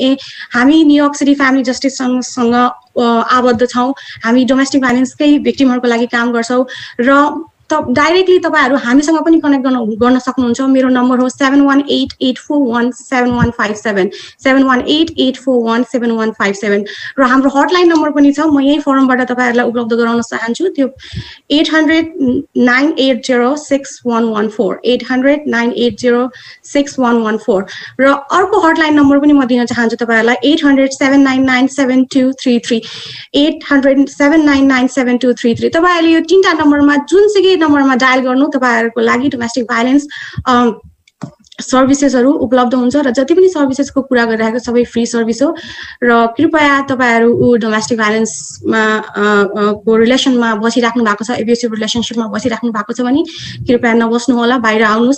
Speaker 9: हामी न्युयोर्क सिटी फ्यामिली जस्टिस सँग आबद्ध छौँ, हामी डोमेस्टिक भाइलेन्सकै भिक्टिमहरुको लागि काम गर्छौँ र डाइरेक्टली तपाईहरु हामीसँग पनि कनेक्ट गर्न सक्नुहुन्छ। मेरो नम्बर हो 7188417157 7188417157 र हाम्रो हटलाइन नम्बर पनि छ, म यही फोरमबाट तपाईहरुलाई उपलब्ध गराउन चाहन्छु। त्यो 800-980-6114 800-980-6114 र अर्को हटलाइन नम्बर पनि म दिन चाहन्छु तपाईहरुलाई 800-799-7233 800-799-7233। तपाईहरुले यो तीनटा नम्बरमा जुनसुकै नम्बरमा डायल गर्नु तपाईहरुको लागि डोमेस्टिक भाइलेन्स सर्भिसेसहरु उपलब्ध हुन्छ र जति पनि सर्भिसेसको कुरा गरिरहेको सबै फ्री सर्भिस हो। र कृपया तपाईहरु डोमेस्टिक भाइलेन्समा को रिलेसनमा बसिराख्नु भएको छ, एब्युसिभ रिलेसनशिपमा बसिराख्नु भएको छ भने कृपया नबस्नु होला, बाहिर आउनुस्।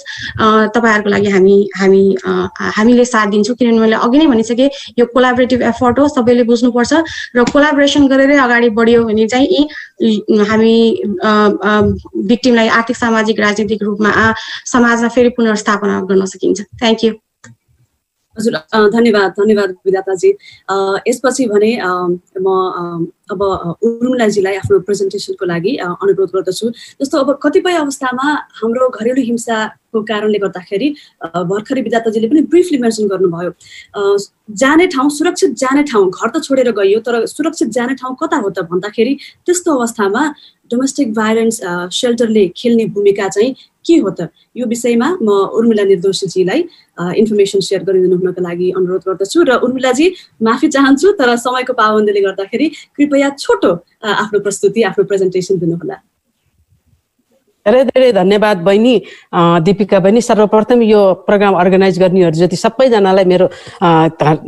Speaker 9: तपाईहरुको लागि हामीले साथ दिन्छौँ किनभने मैले अघि नै भनिसके यो कोलाबोरेटिभ एफर्ट हो, सबैले बुझ्नुपर्छ र कोलाबोरेसन गरेरै अगाडि बढ्यो भने चाहिँ हामी भिक्टिमलाई आर्थिक सामाजिक राजनीतिक रूपमा समाजमा फेरि पुनर्स्थापना गर्न सकिन्छ। Thank you.
Speaker 7: हजुर धन्यवाद विधाताजी। यसपछि भने म अब उर्मिलाजीलाई आफ्नो प्रेजेन्टेसनको लागि अनुरोध गर्दछु। जस्तो अब कतिपय अवस्थामा हाम्रो घरेलु हिंसाको कारणले गर्दाखेरि भर्खरै विधाताजीले पनि ब्रिफली मेन्सन गर्नुभयो, जाने ठाउँ सुरक्षित जाने ठाउँ, घर त छोडेर गइयो तर सुरक्षित जाने ठाउँ कता हो त भन्दाखेरि त्यस्तो अवस्थामा डोमेस्टिक भाइलेन्स सेल्टरले खेल्ने भूमिका चाहिँ के हो त, यो विषयमा म उर्मिला निर्दोषीजीलाई इन्फर्मेसन सेयर गरिदिनु हुनको लागि अनुरोध गर्दछु। र उर्मिलाजी माफी चाहन्छु तर समयको पाबन्दीले गर्दाखेरि कृपया छोटो आफ्नो प्रस्तुति आफ्नो प्रेजेन्टेसन दिनुहोला।
Speaker 10: धेरै धेरै धन्यवाद बहिनी दीपिका बहिनी। सर्वप्रथम यो प्रोग्राम अर्गनाइज गर्नेहरू जति सबैजनालाई मेरो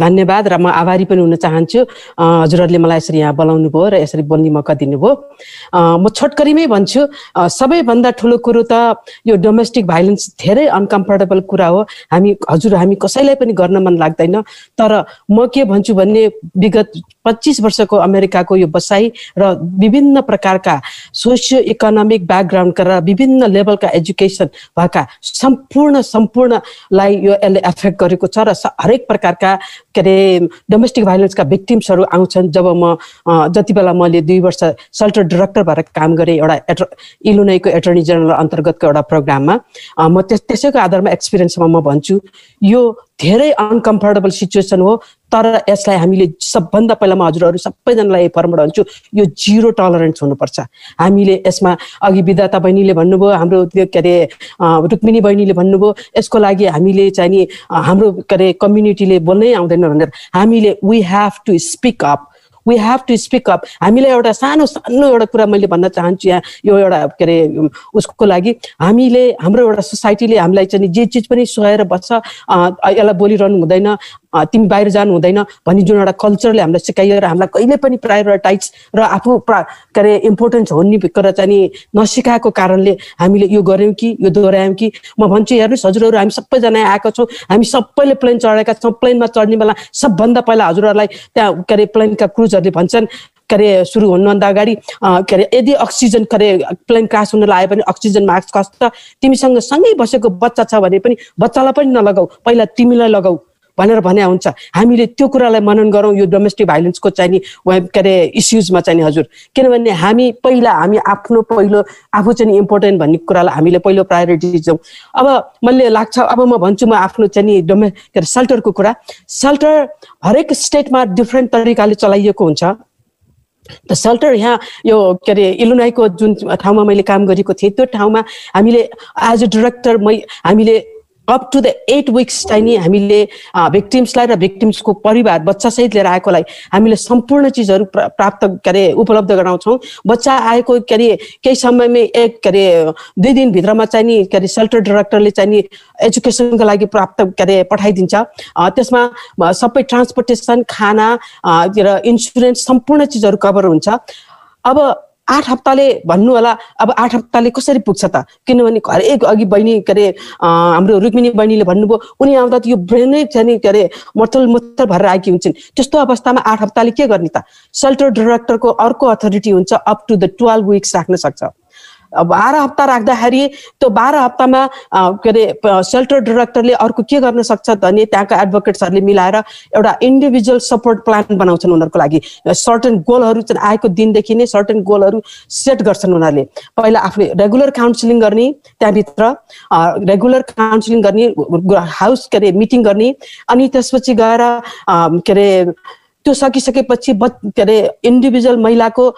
Speaker 10: धन्यवाद र म आभारी पनि हुन चाहन्छु। हजुरहरूले मलाई यसरी यहाँ बोलाउनु भयो र यसरी बोल्ने मौका दिनुभयो। म छोटकरीमै भन्छु, सबैभन्दा ठुलो कुरो त यो डोमेस्टिक भाइलेन्स धेरै अनकम्फर्टेबल कुरा हो। हामी कसैलाई पनि गर्न मन लाग्दैन, तर म के भन्छु भने विगत 25 वर्षको अमेरिकाको यो बसाइ र विभिन्न प्रकारका सोसियो इकोनोमिक ब्याकग्राउन्डका र विभिन्न लेभलका एजुकेसन भएका सम्पूर्णलाई यो यसले एफेक्ट गरेको छ र हरेक प्रकारका के अरे डोमेस्टिक भाइलेन्सका भिक्टिम्सहरू आउँछन्। जब म जति बेला मैले 2 वर्ष सेल्टर डाइरेक्टर भएर काम गरेँ एउटा इलिनोइको एटर्नी जेनरल अन्तर्गतको एउटा प्रोग्राममा, म त्यसैको आधारमा एक्सपिरियन्समा म भन्छु यो धेरै अनकम्फर्टेबल सिचुएसन हो, तर यसलाई हामीले सबभन्दा पहिला म हजुरहरू सबैजनालाई फर्मबाट भन्छु, यो 0 टलरेन्स हुनुपर्छ। हामीले यसमा अघि विधाता बहिनीले भन्नुभयो, हाम्रो के अरे रुक्मिनी बहिनीले भन्नुभयो, यसको लागि हामीले चाहिँ नि हाम्रो के अरे कम्युनिटीले बोल्नै आउँदैन भनेर हामीले we have to speak up, we have to speak up. हामीलाई एउटा सानो एउटा कुरा मैले भन्न चाहन्छु यहाँ, यो एउटा के अरे उसको लागि हामीले हाम्रो एउटा सोसाइटीले हामीलाई चाहिँ जे चिज पनि सुहाएर बस्छ, यसलाई बोलिरहनु हुँदैन, तिमी बाहिर जानु हुँदैन भन्ने जुन एउटा कल्चरले हामीलाई सिकाइयो र हामीलाई कहिले पनि प्रायोरिटाइज र आफू के अरे इम्पोर्टेन्स हुने कुरा चाहिँ नसिकाएको कारणले हामीले यो गऱ्यौँ कि यो दोहोऱ्यायौँ कि। म भन्छु हेर्नुहोस् हजुरहरू, हामी सबैजना आएका छौँ, हामी सबैले प्लेन चढेका छौँ। प्लेनमा चढ्ने बेला सबभन्दा पहिला हजुरहरूलाई त्यहाँ के अरे प्लेनका क्रुजहरूले भन्छन् के अरे सुरु हुनुभन्दा अगाडि के अरे यदि अक्सिजन के अरे प्लेन क्रास हुन लाग्यो भने अक्सिजन मास्क खस्छ, तिमीसँग सँगै बसेको बच्चा छ भने पनि बच्चालाई पनि नलगाऊ, पहिला तिमीलाई लगाऊ भनेर भने हुन्छ। हामीले त्यो कुरालाई मनन गरौँ यो डोमेस्टिक भाइलेन्सको चाहिँ नि के अरे इस्युजमा चाहिँ नि हजुर, किनभने हामी पहिला हामी आफ्नो पहिलो आफू चाहिँ इम्पोर्टेन्ट भन्ने कुरालाई हामीले पहिलो प्रायोरिटी दिन्छौँ। अब मैले लाग्छ, अब म भन्छु म आफ्नो चाहिँ नि के अरे सेल्टरको कुरा। सेल्टर हरेक स्टेटमा डिफ्रेन्ट तरिकाले चलाइएको हुन्छ। त सेल्टर यहाँ यो के अरे इलिनोइको जुन ठाउँमा मैले काम गरेको थिएँ, त्यो ठाउँमा हामीले एज अ डिरेक्टर हामीले अप टु द 8 विक्स चाहिँ नि हामीले भिक्टिम्सलाई र भिक्टिम्सको परिवार बच्चासहित लिएर आएकोलाई हामीले सम्पूर्ण चिजहरू प्राप्त के अरे उपलब्ध गराउँछौँ। बच्चा आएको के अरे केही समयमै के अरे 2 दिनभित्रमा चाहिँ नि के अरे सेल्टर डिरेक्टरले चाहिँ नि एजुकेसनको लागि प्राप्त के अरे पठाइदिन्छ। त्यसमा सबै ट्रान्सपोर्टेसन, खाना र इन्सुरेन्स सम्पूर्ण चिजहरू कभर हुन्छ। अब 8 हप्ताले भन्नु होला, अब 8 हप्ताले कसरी पुग्छ त? किनभने हरेक अघि बहिनी के अरे हाम्रो रुक्मिनी बहिनीले भन्नुभयो, उनी आउँदा त यो ब्रेनै चाहिँ नि के अरे मत्तल भएर आएकी हुन्छन्। त्यस्तो अवस्थामा 8 हप्ताले के गर्ने त? सेल्टर डिरेक्टरको अर्को अथोरिटी हुन्छ अप टु द 12 विक्स राख्न सक्छ। 12 हप्ता राख्दाखेरि त्यो 12 हप्तामा के अरे सेल्टर डिरेक्टरले अर्को के गर्न सक्छ भने त्यहाँका एडभोकेट्सहरूले मिलाएर एउटा इन्डिभिजुअल सपोर्ट प्लान बनाउँछन् उनीहरूको लागि। सर्टेन गोलहरू चाहिँ आएको दिनदेखि नै सर्टेन गोलहरू सेट गर्छन् उनीहरूले। पहिला आफूले रेगुलर काउन्सिलिङ गर्ने, त्यहाँभित्र रेगुलर काउन्सिलिङ गर्ने, हाउस के अरे मिटिङ गर्ने, अनि त्यसपछि गएर के अरे त्यो सकिसकेपछि के अरे इन्डिभिजुअल महिलाको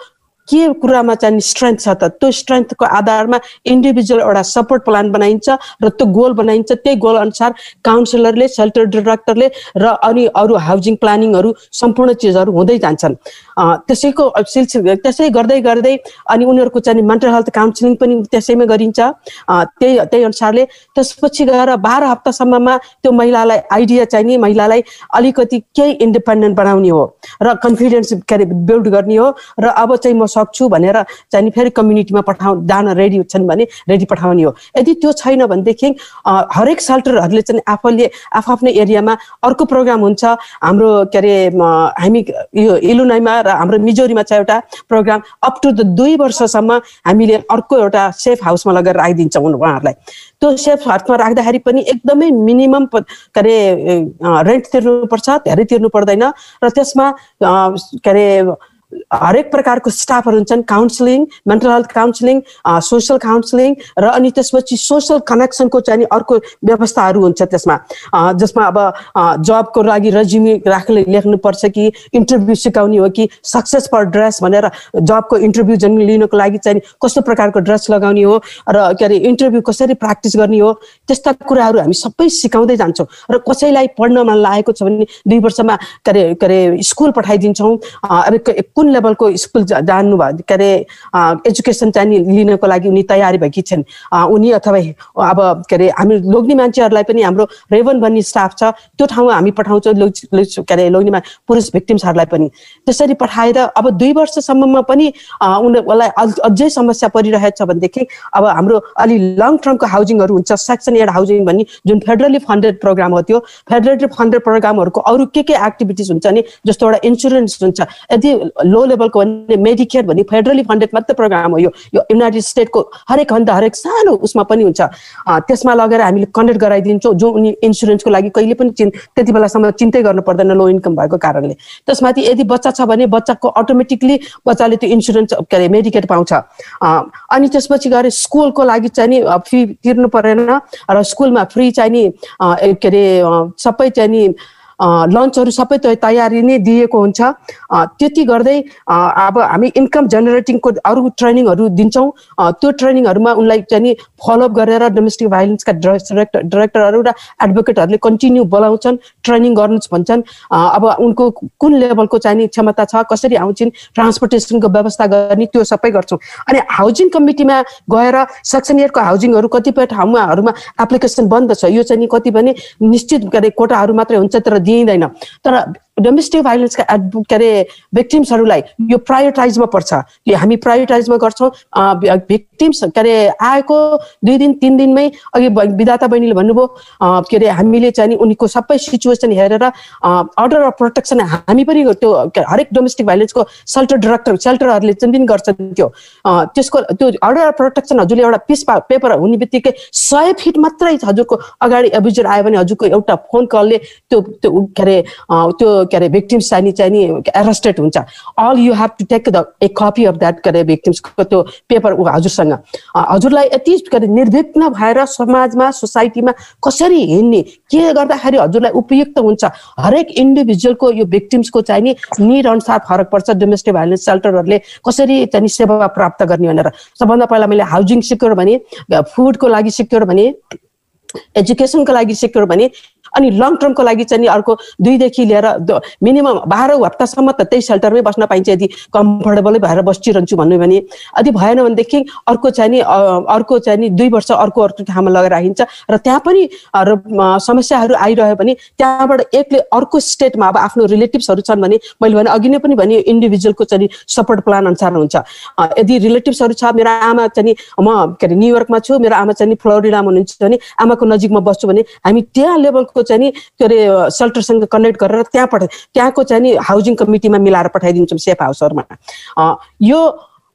Speaker 10: के कुरामा चाहिँ स्ट्रेन्थ छ त, त्यो स्ट्रेन्थको आधारमा इन्डिभिजुअल एउटा सपोर्ट प्लान बनाइन्छ र त्यो गोल बनाइन्छ। त्यही गोल अनुसार काउन्सिलरले, सेल्टर डिरेक्टरले र अनि अरू हाउसिङ प्लानिङहरू सम्पूर्ण चिजहरू हुँदै जान्छन्। त्यसै गर्दै गर्दै अनि उनीहरूको चाहिँ मेन्टल हेल्थ काउन्सिलिङ पनि त्यसैमा गरिन्छ। त्यही अनुसारले त्यसपछि गएर 12 हप्तासम्ममा त्यो महिलालाई आइडिया चाहिँ नि महिलालाई अलिकति केही इन्डिपेन्डेन्ट बनाउने हो र कन्फिडेन्स के अरे बिल्ड गर्ने हो र अब चाहिँ म सक्छु भनेर चाहिँ फेरि कम्युनिटीमा जान रेडी छन् भने रेडी पठाउने हो। यदि त्यो छैन भनेदेखि हरेक सेल्टरहरूले चाहिँ आफूले आफ्नो एरियामा अर्को प्रोग्राम हुन्छ। हाम्रो के अरे हामी यो इलिनोइमा र हाम्रो मिजोरीमा छ एउटा प्रोग्राम, अप टु द 2 वर्षसम्म हामीले अर्को एउटा सेफ हाउसमा लगेर राखिदिन्छौँ उहाँहरूलाई। त्यो सेफ हाउसमा राख्दाखेरि पनि एकदमै मिनिमम के अरे रेन्ट तिर्नुपर्छ, धेरै तिर्नु पर्दैन र त्यसमा के अरे हरेक प्रकारको स्टाफहरू हुन्छन्, counselling, mental health counselling, social counselling र अनि त्यसपछि सोसल कनेक्सनको चाहिँ अर्को व्यवस्थाहरू हुन्छ त्यसमा, जसमा अब जबको लागि रेज्युमे लेख्नुपर्छ कि इन्टरभ्यू सिकाउने हो कि सक्सेस फर ड्रेस भनेर जबको इन्टरभ्यू लिनको लागि चाहिँ कस्तो प्रकारको ड्रेस लगाउने हो र के अरे इन्टरभ्यू कसरी प्र्याक्टिस गर्ने हो, त्यस्ता कुराहरू हामी सबै सिकाउँदै जान्छौँ। र कसैलाई पढ्न मन लागेको छ भने 2 वर्षमा के अरे स्कुल पठाइदिन्छौँ। अब कुन लेभलको स्कुल जान्नु भयो के अरे एजुकेसन चाहिँ लिनको लागि उनी तयारी भएकी छन् उनी, अथवा अब के अरे हामी लोग्ने मान्छेहरूलाई पनि हाम्रो रेवन भन्ने स्टाफ छ, त्यो ठाउँमा हामी पठाउँछौँ के अरे लोग्नेमा पुरुष भिक्टिम्सहरूलाई पनि। त्यसरी पठाएर अब 2 वर्षसम्ममा पनि उनीहरूलाई अझै समस्या परिरहेछ भनेदेखि अब हाम्रो अलि लङ टर्मको हाउसिङहरू हुन्छ, सेक्सन 8 हाउसिङ भन्ने जुन फेडरली फन्डेड प्रोग्राम हो। त्यो फेडरली फन्डेड प्रोग्रामहरूको अरू के एक्टिभिटिज हुन्छ नि, जस्तो एउटा इन्सुरेन्स हुन्छ। यदि लो लेभलको भने मेडिकेयर भन्ने फेडरली फन्डेड मात्रै प्रोग्राम हो। यो युनाइटेड स्टेटको हरेक सानो उसमा पनि हुन्छ। त्यसमा लगेर हामीले कनेक्ट गराइदिन्छौँ, जो उनी इन्सुरेन्सको लागि कहिले पनि त्यति बेलासम्म चिन्तै गर्नु पर्दैन लो इन्कम भएको कारणले। त्यसमाथि यदि बच्चा छ भने बच्चाको अटोमेटिकली बच्चाले त्यो इन्सुरेन्स मेडिकेयर पाउँछ। अनि त्यसपछि गएर स्कुलको लागि चाहिँ नि फी तिर्नु परेन र स्कुलमा फ्री चाहिँ नि सबै चाहिँ नि लन्चहरू सबै तयारी नै दिएको हुन्छ। त्यति गर्दै अब हामी इन्कम जेनेरेटिङको अरू ट्रेनिङहरू दिन्छौँ। त्यो ट्रेनिङहरूमा उनलाई चाहिँ नि फलोअप गरेर डोमेस्टिक भाइलेन्सका डाइरेक्टरहरू र एडभोकेटहरूले कन्टिन्यू बोलाउँछन्, ट्रेनिङ गर्नुहोस् भन्छन्। अब उनको कुन लेभलको चाहिँ नि क्षमता छ, कसरी आउँछन्, ट्रान्सपोर्टेसनको व्यवस्था गर्ने, त्यो सबै गर्छौँ। अनि हाउसिङ कमिटीमा गएर सेक्सन 8 को हाउसिङहरू कतिपय ठाउँहरूमा एप्लिकेसन बन्द छ। यो चाहिँ नि कति भने निश्चित कोटाहरू मात्रै हुन्छ तर दिइँदैन। तर डोमेस्टिक भाइलेन्सका भिक्टिम्सहरूलाई यो प्रायोरिटाइजमा पर्छ। यो हामी प्रायोरिटाइजमा गर्छौँ। भिक्टिम्स आएको 2 दिन 3 दिनमै अघि विधाता बहिनीले भन्नुभयो हामीले चाहिँ नि उनीको सबै सिचुएसन हेरेर अर्डर अफ प्रोटेक्सन हामी पनि त्यो हरेक डोमेस्टिक भाइलेन्सको सेल्टरहरूले चाहिँ पनि गर्छन्। त्यसको त्यो अर्डर अफ प्रोटेक्सन हजुरले एउटा पिस पेपर हुने बित्तिकै 100 फिट मात्रै हजुरको अगाडि एब्युजर आयो भने हजुरको एउटा फोन कलले त्यो victims चाहिँ arrested हुन्छ. All you have to take a copy of that victims को त्यो पेपर हजुरसँग हजुरलाई यति निर्भीक नभएर समाजमा सोसाइटीमा कसरी हिँड्ने के गर्दाखेरि हजुरलाई उपयुक्त हुन्छ. हरेक इन्डिभिजुअलको यो victimsको चाहिँ नि नीड अनुसार फरक पर्छ. डोमेस्टिक भाइलेन्स सेल्टरहरूले कसरी चाहिँ सेवा प्राप्त गर्ने भनेर सबभन्दा पहिला मैले हाउसिङ सिक्योर भने, फुडको लागि सिक्योर भने, एजुकेसनको लागि सिक्योर भने, अनि लङ टर्मको लागि चाहिँ अर्को 2 देखि लिएर मिनिमम 12 हप्तासम्म त त्यही सेल्टरमै बस्न पाइन्छ यदि कम्फर्टेबलै भएर बसिरहन्छु भन्नु भने. यदि भएन भनेदेखि अर्को चाहिँ नि 2 वर्ष अर्को ठाउँमा लगेर राखिन्छ र त्यहाँ पनि समस्याहरू आइरह्यो भने त्यहाँबाट एकले अर्को स्टेटमा अब आफ्नो रिलेटिभ्सहरू छन् भने मैले भने अघि नै पनि भने इन्डिभिजुअलको चाहिँ सपोर्ट प्लान अनुसार हुन्छ. यदि रिलेटिभ्सहरू छ, मेरो आमा चाहिँ म न्युयोर्कमा छु, मेरो आमा चाहिँ फ्लोरिडामा हुनुहुन्छ भने आमाको नजिकमा बस्छु भने हामी त्यहाँ लेभलको चाहिँ सेल्टरसँग कनेक्ट गरेर त्यहाँको चाहिँ हाउसिङ कमिटीमा मिलाएर पठाइदिन्छौँ सेफ हाउसहरूमा. यो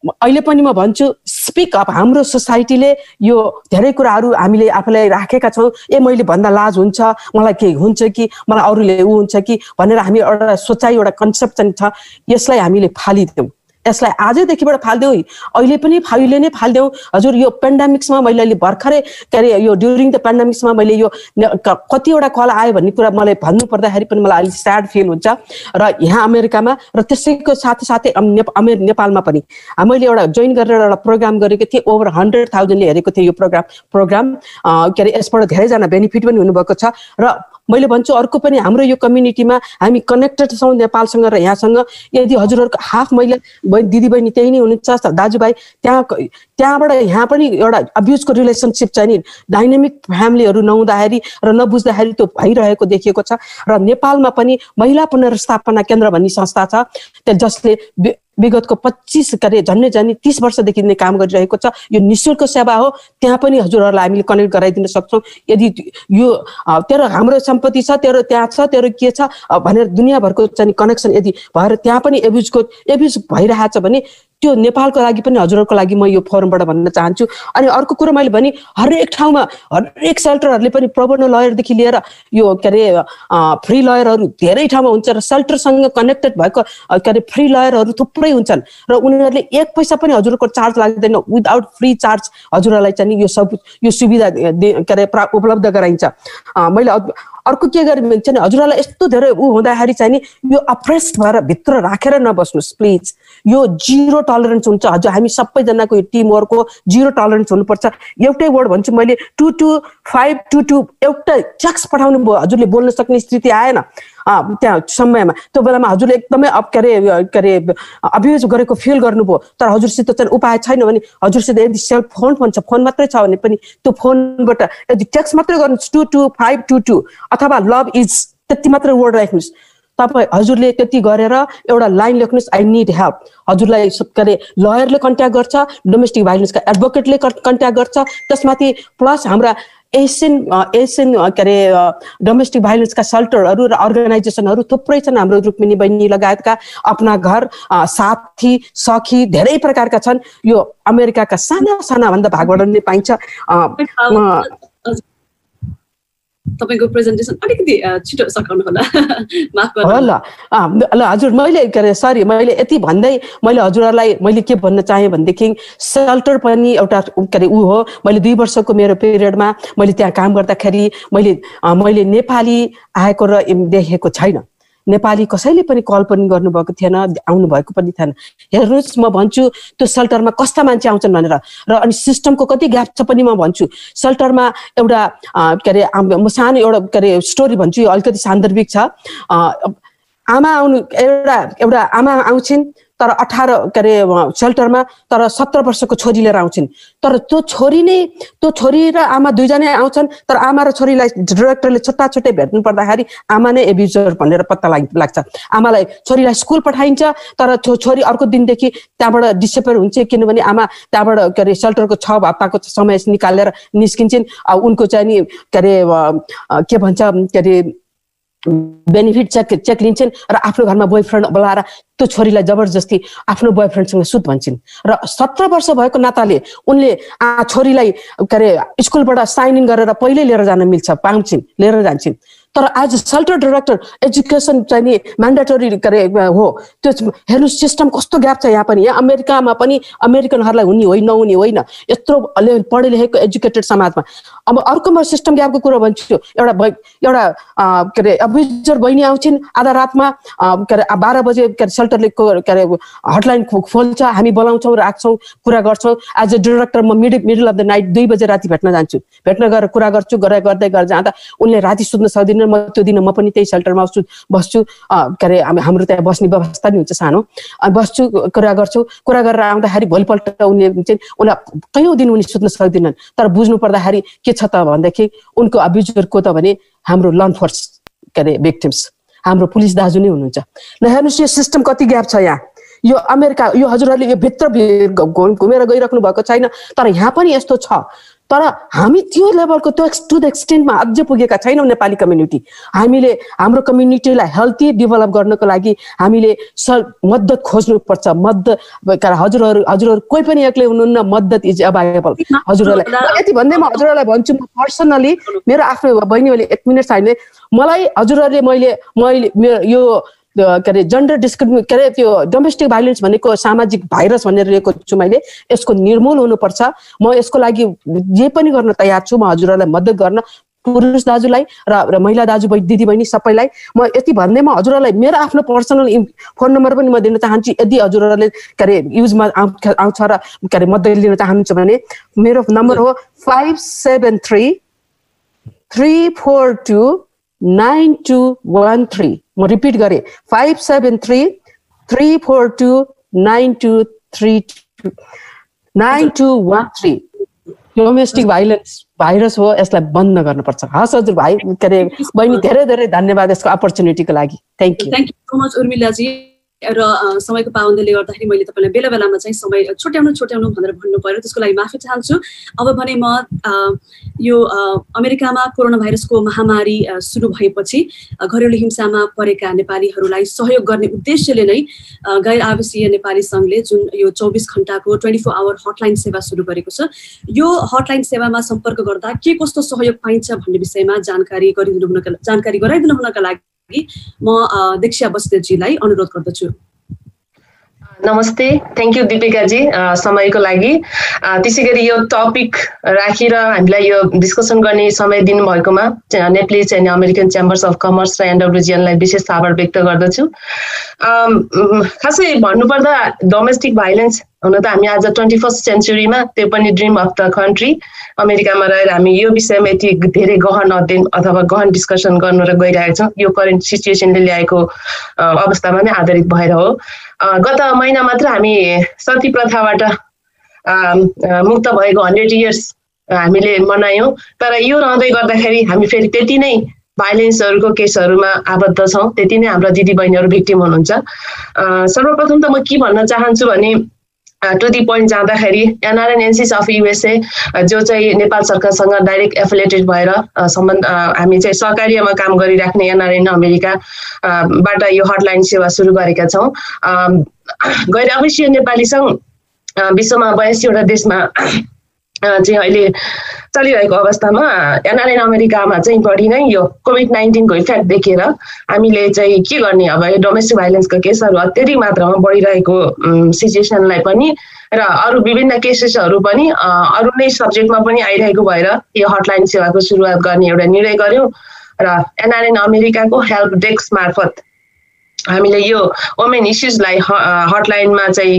Speaker 10: अहिले पनि म भन्छु स्पिक अप. हाम्रो सोसाइटीले यो धेरै कुराहरू हामीले आफूलाई राखेका छौँ. मैले भन्दा लाज हुन्छ, मलाई केही हुन्छ कि, मलाई अरूले हुन्छ कि भनेर हामी एउटा सोचाइ एउटा कन्सेप्ट चाहिँ छ. यसलाई हामीले फालिदिउँ, यसलाई आजैदेखिबाट फाल्देऊ, अहिले पनि नै फाल्देऊ. हजुर यो पेन्डेमिक्समा मैले अहिले भर्खरै यो ड्युरिङ द पेन्डेमिक्समा मैले यो कतिवटा कल आयो भन्ने कुरा मलाई भन्नु पर्दाखेरि पनि मलाई अलिक स्याड फिल हुन्छ. र यहाँ अमेरिकामा र त्यसैको साथै नेपालमा पनि मैले एउटा जोइन गरेर एउटा प्रोग्राम गरेको थिएँ. ओभर 100,000ले हेरेको थिएँ यो प्रोग्राम. यसबाट धेरैजना बेनिफिट पनि हुनुभएको छ. र मैले भन्छु अर्को पनि हाम्रो यो कम्युनिटीमा हामी कनेक्टेड छौँ नेपालसँग र यहाँसँग. यदि हजुरहरूको हाफ महिला दिदीबहिनी त्यही नै हुनुहुन्छ, दाजुभाइ त्यहाँबाट यहाँ पनि एउटा अब्युजको रिलेसनसिप चाहिँ नि डाइनामिक फ्यामिलीहरू नहुँदाखेरि र नबुझ्दाखेरि त्यो भइरहेको देखिएको छ. र नेपालमा पनि महिला पुनर्स्थापना केन्द्र भन्ने संस्था छ जसले विगतको 25 झन्डै 30 वर्षदेखि नै काम गरिरहेको छ. यो निःशुल्क सेवा हो. त्यहाँ पनि हजुरहरूलाई हामीले कनेक्ट गराइदिन सक्छौँ. यदि यो तेरो हाम्रो सम्पत्ति छ, तेरो त्यहाँ छ, तेरो के छ भनेर दुनियाँभरको चाहिँ कनेक्सन यदि भएर त्यहाँ पनि एब्युज भइरहेछ भने त्यो नेपालको लागि पनि हजुरहरूको लागि म यो फोरमबाट भन्न चाहन्छु. अनि अर्को कुरा मैले भने हरेक ठाउँमा हरेक सेल्टरहरूले पनि प्रोबोनो लयरदेखि लिएर यो फ्री लयरहरू धेरै ठाउँमा हुन्छ र सेल्टरसँग कनेक्टेड भएको फ्री लयरहरू थुप्रै हुन्छन् र उनीहरूले 1 पैसा पनि हजुरको चार्ज लाग्दैन. विदाउट फ्री चार्ज हजुरहरूलाई चाहिँ यो सुविधा उपलब्ध गराइन्छ. मैले अर्को के गरेँ भने चाहिँ हजुरहरूलाई यस्तो धेरै हुँदाखेरि चाहिँ नि यो अप्रेस्ड भएर भित्र राखेर नबस्नुहोस् प्लिज. यो 0 टलरेन्स हुन्छ. हजुर हामी सबैजनाको यो टिम वर्क हो. 0 टलरेन्स हुनुपर्छ. एउटै वर्ड भन्छु मैले 22522 एउटा चेक्स पठाउनु भयो, हजुरले बोल्न सक्ने स्थिति आएन त्यहाँ समयमा. त्यो बेलामा हजुरले एकदमै अब्युज गरेको फिल गर्नुभयो तर हजुरसित चाहिँ उपाय छैन भने हजुरसित यदि सेल फोन भन्छ फोन मात्रै छ भने पनि त्यो फोनबाट यदि टेक्स्ट मात्रै गर्नुहोस् 22522 अथवा लभ इज त्यति मात्रै वर्ड राख्नुहोस्. तपाईँ हजुरले त्यति गरेर एउटा लाइन लेख्नुहोस् आई निड हेल्प. हजुरलाई लयरले कन्ट्याक्ट गर्छ, डोमेस्टिक भाइलेन्सका एडभोकेटले कन्ट्याक्ट गर्छ. त्यसमाथि प्लस हाम्रा एसियन के अरे डोमेस्टिक भाइलेन्सका सेल्टरहरू र अर्गनाइजेसनहरू थुप्रै छन् हाम्रो रुक्मिनी बहिनी लगायतका अपना घर साथी सखी धेरै प्रकारका छन् यो अमेरिकाका साना भन्दा भागबाट नै पाइन्छ
Speaker 7: तपाईको प्रेजेन्टेसन अलिकति छिटो सकाउनु होला माफ
Speaker 10: गर्नु ल हजुर मैले सरी मैले यति भन्दै मैले हजुरहरूलाई मैले के भन्न चाहे भनेदेखि सेल्टर पनि एउटा उ हो मैले 2 वर्षको मेरो पिरियडमा मैले त्यहाँ काम गर्दाखेरि मैले नेपाली आएको र देखेको छैन नेपाली कसैले पनि कल पनि गर्नुभएको थिएन आउनु भएको पनि थिएन हेर्नुस् म भन्छु त्यो सेल्टरमा कस्ता मान्छे आउँछन् भनेर र अनि सिस्टमको कति ग्याप छ पनि म भन्छु सेल्टरमा एउटा के अरे म सानो एउटा के अरे स्टोरी भन्छु यो अलिकति सान्दर्भिक छ आमा आउनु एउटा आमा आउँछिन् तर 18 के अरे सेल्टरमा तर 17 वर्षको छोरी लिएर आउँछिन् तर त्यो छोरी र आमा दुईजना आउँछन् तर आमा र छोरीलाई डाइरेक्टरले छुट्टै भेट्नु पर्दाखेरि आमा नै एब्युजर भनेर पत्ता लाग्छ आमालाई छोरीलाई स्कुल पठाइन्छ तर छोरी अर्को दिनदेखि त्यहाँबाट डिसेपियर हुन्छ किनभने आमा त्यहाँबाट के अरे सेल्टरको 6 हप्ताको समय निकालेर निस्किन्छन् उनको चाहिँ नि के अरे के भन्छ के अरे बेनिफिट चेक लिन्छन् र आफ्नो घरमा बोयफ्रेन्ड बोलाएर त्यो छोरीलाई जबरजस्ती आफ्नो बोयफ्रेन्डसँग सुत भन्छन् र 17 वर्ष भएको नाताले उनले छोरीलाई के अरे स्कुलबाट साइन इन गरेर पहिले लिएर जान मिल्छ पाउँछिन् लिएर जान्छन् तर आज सेल्टर डाइरेक्टर एजुकेसन चाहिँ नि म्यान्डेटरी गरे हो त्यो हेर्नु सिस्टम कस्तो ग्याप छ यहाँ पनि यहाँ अमेरिकामा पनि अमेरिकनहरूलाई हुने होइन यत्रो पढे लेखेको एजुकेटेड समाजमा अब अर्को म सिस्टम ग्यापको कुरा भन्छु एउटा के अरे अब्युजर बहिनी आउँछिन् आधा रातमा के अरे 12 बजे के अरे सेल्टरले के अरे हटलाइन खोल्छ हामी बोलाउँछौँ राख्छौँ कुरा गर्छौँ एज अ डाइरेक्टर म मिडल अफ द नाइट 2 बजे राति भेट्न जान्छु भेट्न गएर कुरा गर्छु गर्दै जाँदा उनले राति सुत्न सक्दिन म त्यो दिन म पनि त्यही सेल्टरमा बस्छु के अरे हाम्रो त्यहाँ बस्ने व्यवस्था नि हुन्छ सानो बस्छु कुरा गरेर आउँदाखेरि भोलिपल्ट उनलाई कयौं दिन उनी सुत्न सक्दिनन् तर बुझ्नु पर्दाखेरि के छ त भन्दाखेरि उनको अब्युजरको त भने हाम्रो ल एन्फोर्स के अरे भिक्टिम्स हाम्रो पुलिस दाजु नै हुनुहुन्छ ल हेर्नुस् यो सिस्टम कति ग्याप छ यहाँ यो अमेरिका यो हजुरहरूले यो भित्र घुमेर गइराख्नु भएको छैन तर यहाँ पनि यस्तो छ तर हामी त्यो लेभलको टु द एक्सटेन्टमा अझै पुगेका छैनौँ नेपाली कम्युनिटी हामीले हाम्रो कम्युनिटीलाई हेल्थी डेभलप गर्नको लागि हामीले मद्दत खोज्नुपर्छ मद्दत हजुरहरू कोही पनि एक्लै हुनुहुन्न मद्दत इज अभाइलेबल हजुरहरूलाई यति भन्दै म हजुरहरूलाई भन्छु म पर्सनली मेरो आफ्नो बहिनीले 1 मिनेट छैन मलाई हजुरहरूले मैले यो के अरे जेन्डर डिस्क्रिमिनेसन के अरे त्यो डोमेस्टिक भाइलेन्स भनेको सामाजिक भाइरस भनेर लिएको छु मैले यसको निर्मूल हुनुपर्छ म यसको लागि जे पनि गर्न तयार छु म हजुरहरूलाई मद्दत गर्न पुरुष दाजुलाई र महिला दाजु दिदी बहिनी सबैलाई म यति भन्दै म हजुरहरूलाई मेरो आफ्नो पर्सनल फोन नम्बर पनि म दिन चाहन्छु यदि हजुरहरूले के अरे युजमा आउँछ र के अरे मद्दत लिन चाहनुहुन्छ भने मेरो नम्बर हो 573 342 9213 म रिपिट गरेँ 573 342 9213 डोमेस्टिक भाइरस हो यसलाई बन्द गर्नुपर्छ हस् हजुर भाइ के अरे बहिनी धेरै धेरै धन्यवाद यसको अपर्च्युनिटीको लागि थ्याङ्क यू
Speaker 7: सो मच उर्मिलाजी र समयको पाबन्दीले गर्दाखेरि मैले तपाईँलाई बेला बेलामा चाहिँ समय छुट्याउनु भनेर भन्नु पर्यो त्यसको लागि माफी चाहन्छु अब भने म यो अमेरिकामा कोरोना भाइरसको महामारी सुरु भएपछि घरेलु हिंसामा परेका नेपालीहरूलाई सहयोग गर्ने उद्देश्यले नै गैर आवासीय नेपाली सङ्घले जुन यो 24 घण्टाको 24 आवर हटलाइन सेवा सुरु गरेको छ यो हटलाइन सेवामा सम्पर्क गर्दा के कस्तो सहयोग पाइन्छ भन्ने विषयमा जानकारी गराइदिनु हुनका लागि म दीक्षा बस्नेतजीलाई अनुरोध गर्दछु
Speaker 11: नमस्ते थ्याङ्क यू दिपिकाजी समयको लागि त्यसै गरी यो टपिक राखेर हामीलाई यो डिस्कसन गर्ने समय दिनुभएकोमा नेप्ली चाहिँ अमेरिकन च्याम्बर्स अफ कमर्स र NWGN लाई विशेष आभार व्यक्त गर्दछु खासै भन्नुपर्दा डोमेस्टिक भाइलेन्स हुन त हामी आज 21st सेन्चुरीमा त्यो पनि ड्रिम अफ द कन्ट्री अमेरिकामा रहेर हामी यो विषयमा यति धेरै गहन अध्ययन अथवा गहन डिस्कसन गर्न र गइरहेका छौँ यो करेन्ट सिचुएसनले ल्याएको अवस्थामा नै आधारित भएर हो गत महिना मात्र हामी सती प्रथाबाट मुक्त भएको 100 इयर्स हामीले मनायौँ तर यो रहँदै गर्दाखेरि हामी फेरि त्यति नै भाइलेन्सहरूको केसहरूमा आबद्ध छौँ त्यति नै हाम्रा दिदी बहिनीहरू भिक्टिम हुनुहुन्छ सर्वप्रथम त म के भन्न चाहन्छु भने टु दि पोइन्ट जाँदाखेरि NRNNCs अफ USA जो चाहिँ नेपाल सरकारसँग डाइरेक्ट एफिलिएटेड भएर सम्बन्ध हामी चाहिँ सहकार्यमा काम गरिराख्ने NRN अमेरिका बाट यो हटलाइन सेवा सुरु गरेका छौँ। गैर आवासीय नेपाली सङ्घ विश्वमा 82 वटा देशमा चाहिँ अहिले चलिरहेको अवस्थामा NRN अमेरिकामा चाहिँ बढी नै यो कोभिड-19 को इफेक्ट देखेर हामीले चाहिँ के गर्ने अब यो डोमेस्टिक भाइलेन्सको केसहरू अत्यधिक मात्रामा बढिरहेको सिचुएसनलाई पनि र अरू विभिन्न केसेसहरू पनि अरू नै सब्जेक्टमा पनि आइरहेको भएर यो हटलाइन सेवाको सुरुवात गर्ने एउटा निर्णय गर्यौँ र NRN अमेरिकाको हेल्प डेस्क मार्फत हामीले यो वुमेन इस्युजलाई हटलाइनमा चाहिँ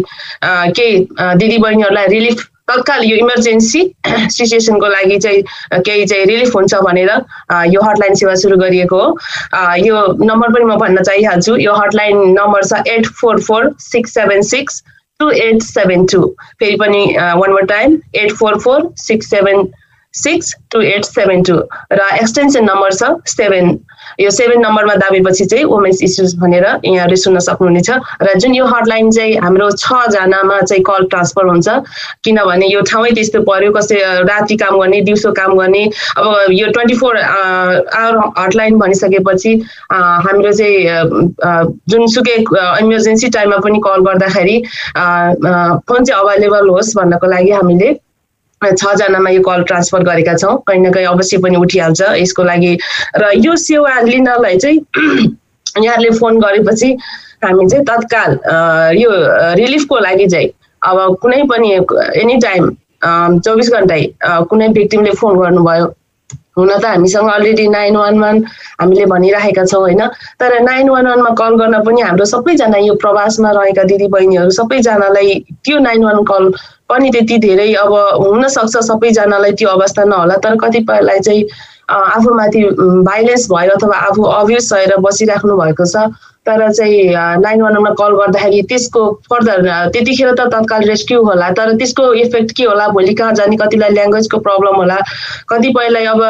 Speaker 11: केही दिदीबहिनीहरूलाई रिलिफ तत्काल यो इमर्जेन्सी सिचुएसनको लागि चाहिँ केही चाहिँ रिलिफ हुन्छ भनेर यो हटलाइन सेवा सुरु गरिएको हो। यो नम्बर पनि म भन्न चाहिहाल्छु, यो हटलाइन नम्बर छ 8446762872। फेरि पनि वान मोर टाइम 8446762872 र एक्सटेन्सन नम्बर छ 7। यो 7 नम्बरमा दाबेपछि चाहिँ वुमेन्स इस्युज भनेर यहाँले सुन्न सक्नुहुनेछ र जुन यो हटलाइन चाहिँ हाम्रो 6 जनामा चाहिँ कल ट्रान्सफर हुन्छ, किनभने यो ठाउँै त्यस्तो पर्यो, कसै राति काम गर्ने दिउँसो काम गर्ने। अब यो 24 आवर हटलाइन भनिसकेपछि हाम्रो चाहिँ जुनसुकै इमर्जेन्सी टाइममा पनि कल गर्दाखेरि फोन चाहिँ अभाइलेबल होस् भन्नको लागि हामीले 6 जनामा यो कल ट्रान्सफर गरेका छौँ। कहीँ न कहीँ अवश्य पनि उठिहाल्छ यसको लागि। र यो सेवा लिनलाई चाहिँ यहाँले फोन गरेपछि हामी चाहिँ तत्काल यो रिलिफको लागि चाहिँ अब कुनै पनि एनी टाइम 24 घन्टै कुनै भिक्टिमले फोन गर्नुभयो, हुन त हामीसँग अलरेडी 911 हामीले भनिराखेका छौँ होइन, तर 911 मा कल गर्न पनि हाम्रो सबैजना यो प्रवासमा रहेका दिदीबहिनीहरू सबैजनालाई त्यो 911 कल पनि त्यति धेरै अब हुन सक्छ सबैजनालाई त्यो अवस्था नहोला, तर कतिपयलाई चाहिँ आफूमाथि भाइलेन्स भयो अथवा आफू अभ्युज भएर बसिराख्नु भएको छ, तर चाहिँ 911 मा कल गर्दाखेरि त्यसको फर्दर त्यतिखेर त तत्काल रेस्क्यु होला, तर त्यसको इफेक्ट के होला, भोलि कहाँ जाने, कतिलाई ल्याङ्ग्वेजको प्रब्लम होला, कतिपयलाई अब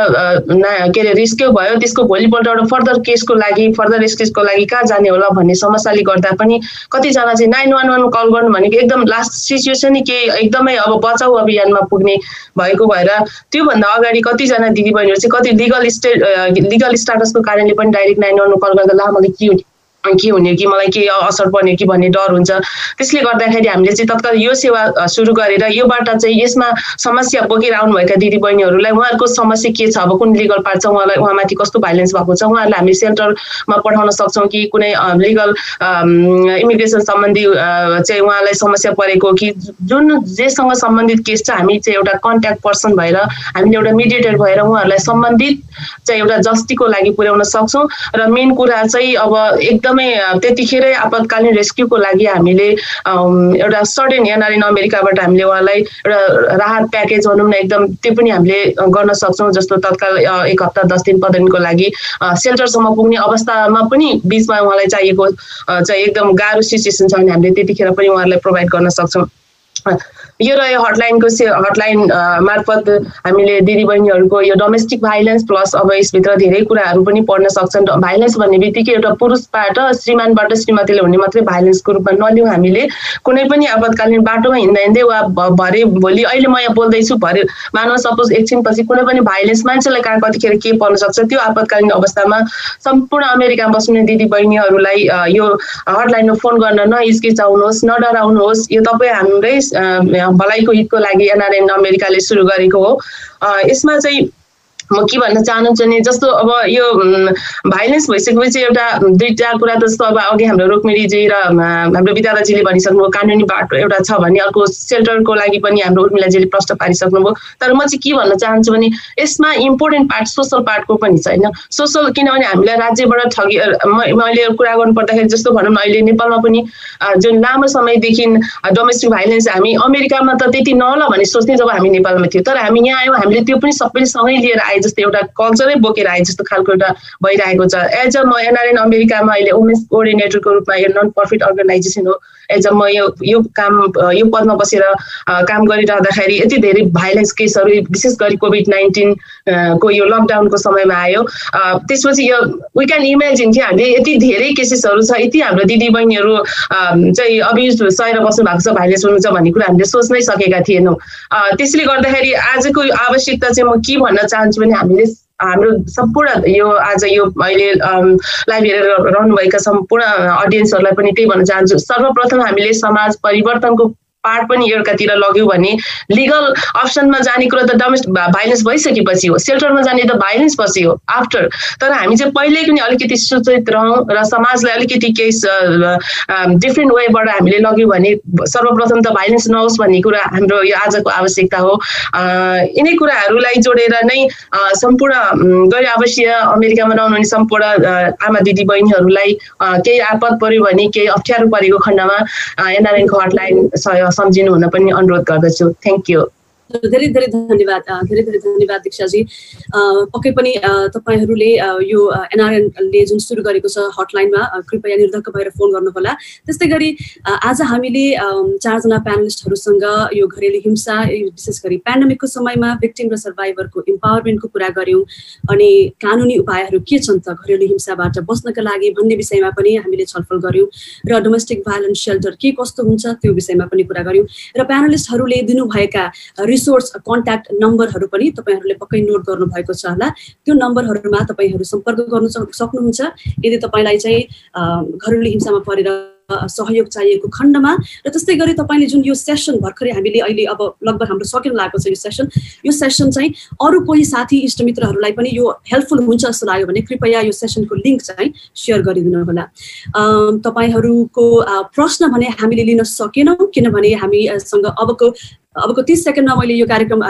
Speaker 11: के अरे रेस्क्यु भयो त्यसको भोलिपल्ट एउटा फर्दर केसको लागि फर्दर रेस्क्युको लागि कहाँ जाने होला भन्ने समस्याले गर्दा पनि कतिजना चाहिँ 911 कल गर्नु भनेको एकदम लास्ट सिचुएसन नै के एकदमै अब बचाउ अभियानमा पुग्ने भएको भएर त्योभन्दा अगाडि कतिजना दिदीबहिनीहरू चाहिँ कति लिगल स्टाटसको कारणले पनि डाइरेक्ट 911 कल गर्दा ला मलाई के हुने कि मलाई के असर पर्ने कि भन्ने डर हुन्छ। त्यसले गर्दाखेरि हामीले चाहिँ तत्काल यो सेवा सुरु गरेर योबाट चाहिँ यसमा समस्या बोकेर आउनुभएका दिदीबहिनीहरूलाई उहाँहरूको समस्या के छ, अब कुन लिगल पार्ट छ, उहाँलाई उहाँमाथि कस्तो भाइलेन्स भएको छ, उहाँहरूलाई हामी सेल्टरमा पठाउन सक्छौँ कि कुनै लिगल इमिग्रेसन सम्बन्धी चाहिँ उहाँलाई समस्या परेको कि जुन जेसँग सम्बन्धित केस छ हामी चाहिँ एउटा कन्ट्याक्ट पर्सन भएर हामीले एउटा मिडिएटर भएर उहाँहरूलाई सम्बन्धित चाहिँ एउटा जस्टिसको लागि पुर्याउन सक्छौँ। र मेन कुरा चाहिँ अब एकदमै त्यतिखेरै आपतकालीन रेस्क्युको लागि हामीले एउटा सर्टेन NRN अमेरिकाबाट हामीले उहाँलाई एउटा राहत प्याकेज भनौँ न एकदम त्यो पनि हामीले गर्न सक्छौँ, जस्तो तत्काल 1 हप्ता 10 दिन 15 दिनको लागि सेल्टरसम्म पुग्ने अवस्थामा पनि बिचमा उहाँलाई चाहिएको चाहिँ एकदम गाह्रो सिचुएसन छ भने हामीले त्यतिखेर पनि उहाँहरूलाई प्रोभाइड गर्न सक्छौँ। यो रह्यो हटलाइन मार्फत हामीले दिदीबहिनीहरूको यो डोमेस्टिक भाइलेन्स प्लस अब यसभित्र धेरै कुराहरू पनि पढ्न सक्छन्। भाइलेन्स भन्ने बित्तिकै एउटा पुरुषबाट श्रीमानबाट श्रीमतीले हुने मात्रै भाइलेन्सको रूपमा नलिउँ, हामीले कुनै पनि आपतकालीन बाटोमा हिँड्दै वा भरे भोलि अहिले म यहाँ बोल्दैछु भरे मानव सपोज एकछिनपछि कुनै पनि भाइलेन्स मान्छेलाई कहाँ कतिखेर के पर्न सक्छ, त्यो आपतकालीन अवस्थामा सम्पूर्ण अमेरिकामा बस्ने दिदीबहिनीहरूलाई यो हटलाइनमा फोन गर्न नहिचकिचाउनुहोस्, नडराउनुहोस्। यो तपाईँ हाम्रै भलाइको हितको लागि NRN अमेरिकाले सुरु गरेको हो। यसमा चाहिँ म के भन्न चाहन्छु भने जस्तो अब यो भाइलेन्स भइसकेपछि एउटा दुईटा कुरा त जस्तो अब अघि हाम्रो रुक्मिणीजी र हाम्रो विद्यादाजीले भनिसक्नुभयो कानुनी बाटो एउटा छ भने, अर्को सेल्टरको लागि पनि हाम्रो उर्मिलाजीले प्रश्न पारिसक्नुभयो। तर म चाहिँ के भन्न चाहन्छु भने यसमा इम्पोर्टेन्ट पार्ट सोसल पार्टको पनि छ होइन। सोसल किनभने हामीलाई राज्यबाट ठगी मैले कुरा गर्नु पर्दाखेरि जस्तो भनौँ न अहिले नेपालमा पनि जुन लामो समयदेखि डोमेस्टिक भाइलेन्स हामी अमेरिकामा त त्यति नहोला भन्ने सोच्ने जब हामी नेपालमा थियो, तर हामी यहाँ आयौँ हामीले त्यो पनि सबैले सँगै लिएर आए जस्तो एउटा कल्चरै बोकेर आए जस्तो खालको एउटा भइरहेको छ। एज अ म एनआरएन अमेरिकामा अहिले वुमेन्स कोअर्डिनेटरको रूपमा यो नन प्रफिट अर्गनाइजेसन हो। एज अ म यो यो पदमा बसेर काम गरिरहँदाखेरि यति धेरै भाइलेन्स केसहरू विशेष गरी कोभिड-19 को यो लकडाउनको समयमा आयो। त्यसपछि यो वी क्यान इमेजिन कि हामीले यति धेरै केसेसहरू छ, यति हाम्रो दिदीबहिनीहरू चाहिँ अब्युज सहेर बस्नु भएको छ, भाइलेन्स हुनुहुन्छ भन्ने कुरा हामीले सोच्नै सकेका थिएनौँ। त्यसले गर्दाखेरि आजको आवश्यकता चाहिँ म के भन्न चाहन्छु भने हामीले हाम्रो सम्पूर्ण यो आज यो अहिले लाइभ हेरेर रहनुभएका सम्पूर्ण अडियन्सहरूलाई पनि त्यही भन्न चाहन्छु। सर्वप्रथम हामीले समाज परिवर्तनको पार्ट पनि एउटातिर लग्यौँ भने लिगल अप्सनमा जाने कुरा त डोमेस्टिक भाइलेन्स भइसकेपछि हो, सेल्टरमा जाने त भाइलेन्स पछि हो आफ्टर। तर हामी चाहिँ पहिल्यै पनि अलिकति सुचित रहौँ र समाजलाई अलिकति केही डिफ्रेन्ट वेबाट हामीले लग्यौँ भने सर्वप्रथम त भाइलेन्स नहोस् भन्ने कुरा हाम्रो यो आजको आवश्यकता हो। यिनै कुराहरूलाई जोडेर नै सम्पूर्ण गैर आवासीय अमेरिकामा रहनुहुने सम्पूर्ण आमा दिदी बहिनीहरूलाई केही आपद पर्यो भने केही अप्ठ्यारो परेको खण्डमा एनआरएनको हटलाइन सम्झिनु हुन पनि अनुरोध गर्दछु। Thank you.
Speaker 7: धेरै धेरै धन्यवाद दीक्षाजी। पक्कै पनि तपाईहरूले यो एनआरएनले जुन सुरु गरेको छ हटलाइनमा कृपया निर्धक्क भएर फोन गर्नुहोला। त्यस्तै गरी आज हामीले 4 जना प्यानलिस्टहरूसँग यो घरेलु हिंसा विशेष गरी पेन्डेमिकको समयमा भिक्टिम र सर्भाइभरको इम्पावरमेन्टको कुरा गऱ्यौँ अनि कानुनी उपायहरू के छन् त घरेलु हिंसाबाट बच्नका लागि भन्ने विषयमा पनि हामीले छलफल गऱ्यौँ र डोमेस्टिक भाइलेन्स सेल्टर के कस्तो हुन्छ त्यो विषयमा पनि कुरा गऱ्यौँ र प्यानलिस्टहरूले दिनुभएका रिसोर्स कन्ट्याक्ट नम्बरहरू पनि तपाईहरूले पक्कै नोट गर्नुभएको छ होला। त्यो नम्बरहरूमा तपाईहरू सम्पर्क गर्न सक्नुहुन्छ यदि तपाईलाई चाहिँ घरेलु हिंसामा परेर सहयोग चाहिएको खण्डमा। र त्यस्तै गरी तपाईले जुन यो सेसन भर्खरै हामीले अहिले अब लगभग हाम्रो सकिन लागेको छ यो सेसन चाहिँ अरू कोही साथी इष्टमित्रहरूलाई पनि यो हेल्पफुल हुन्छ जस्तो लाग्यो भने कृपया यो सेसनको लिङ्क चाहिँ सेयर गरिदिनु होला। तपाईहरूको प्रश्न भने हामीले लिन सकेनौँ किनभने हामीसँग अबको 30 सेकेन्डमा मैले यो कार्यक्रम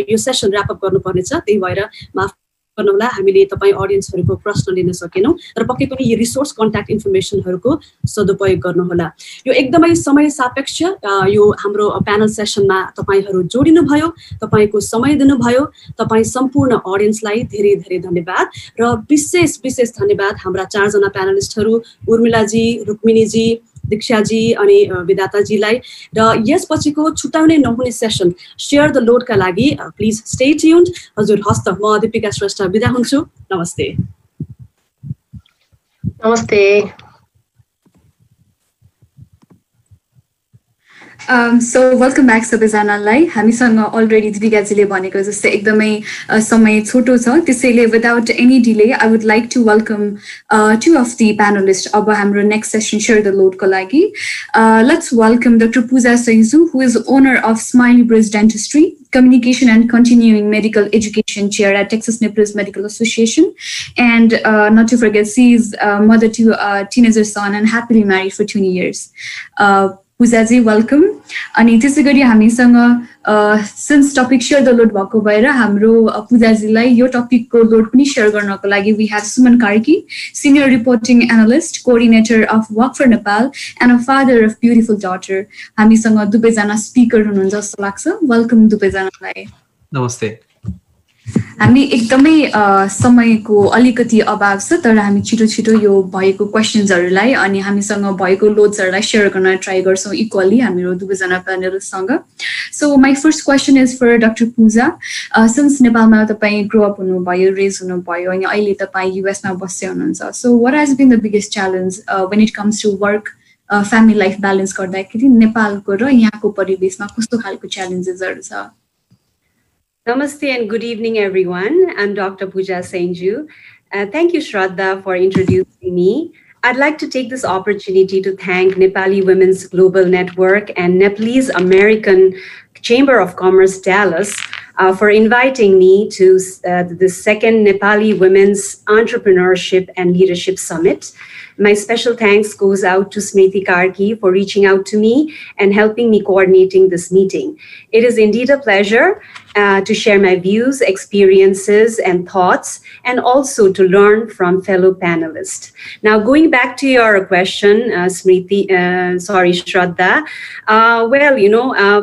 Speaker 7: यो सेसन ऱ्यापअप गर्नुपर्नेछ, त्यही भएर माफ गर्नुहोला हामीले तपाईँ अडियन्सहरूको प्रश्न लिन सकेनौँ र पक्कै पनि यो रिसोर्स कन्ट्याक्ट इन्फर्मेसनहरूको सदुपयोग गर्नुहोला। यो एकदमै समय सापेक्ष यो हाम्रो प्यानल सेसनमा तपाईहरू जोडिनुभयो, तपाईँको समय दिनुभयो, तपाईँ सम्पूर्ण अडियन्सलाई धेरै धेरै धन्यवाद र विशेष धन्यवाद हाम्रा 4 जना प्यानलिस्टहरू उर्मिलाजी, रुक्मिनीजी, दीक्षाजी अनि विधाताजीलाई। र यसपछिको छुटाउनै नहुने सेसन शेयर द लोडका लागि प्लिज स्टे ट्युन्ड। हजुर हस्त म दीपिका श्रेष्ठ बिदा हुन्छु। नमस्ते।
Speaker 11: नमस्ते।
Speaker 2: So welcome back सबैजनालाई। हामीसँग अलरेडी दीपिकाजीले भनेको जस्तै एकदमै समय छोटो छ, त्यसैले without any delay I would like to welcome 2 of the panelists अब हाम्रो नेक्स्ट सेसन शेयर द लोडको लागि। Let's welcome Dr. Pooja Sainju, who is owner of Smiley Bridge Dentistry, Communication and Continuing Medical Education Chair at Texas Nepalese Medical Association, and not to forget, she is mother to a teenager son and happily married for 20 years. पूजाजी welcome. अनि त्यसै गरी हामीसँग since topic share the load भएको भएर हाम्रो पूजाजीलाई यो टपिकको load पनि share गर्नको लागि we have Suman Karki, senior reporting analyst, coordinator of work for Nepal and a father of beautiful daughter. हामीसँग दुवैजना स्पिकर हुनुहुन्छ जस्तो लाग्छ। वेलकम दुवैजनालाई।
Speaker 12: नमस्ते।
Speaker 2: हामी एकदमै समयको अलिकति अभाव छ, तर हामी छिटो यो भएको क्वेसन्सहरूलाई अनि हामीसँग भएको लोड्सहरूलाई शेयर गर्न ट्राई गर्छौँ इक्वली हाम्रो दुवैजना प्यानलिस्टसँग। So my first question is for doctor Pooja. Since नेपालमा तपाईँ ग्रो अप हुनुभयो, रेज हुनुभयो अनि अहिले तपाईँ युएसमा बस्दै हुनुहुन्छ, so what has been the biggest challenge when it comes to work family life balance गर्दाखेरि नेपालको र यहाँको परिवेशमा कस्तो खालको च्यालेन्जेसहरू छ?
Speaker 13: Namaste and good evening, everyone. I'm Dr. Pooja Sainju. Thank you, Shraddha, for introducing me. I'd like to take this opportunity to thank Nepali Women's Global Network and Nepalese American Chamber of Commerce, Dallas, for inviting me to the second Nepali Women's Entrepreneurship and Leadership Summit. My special thanks goes out to Smriti Karki for reaching out to me and helping me coordinating this meeting. It is indeed a pleasure to share my views, experiences, and thoughts, and also to learn from fellow panelists. Now, going back to your question, Shraddha,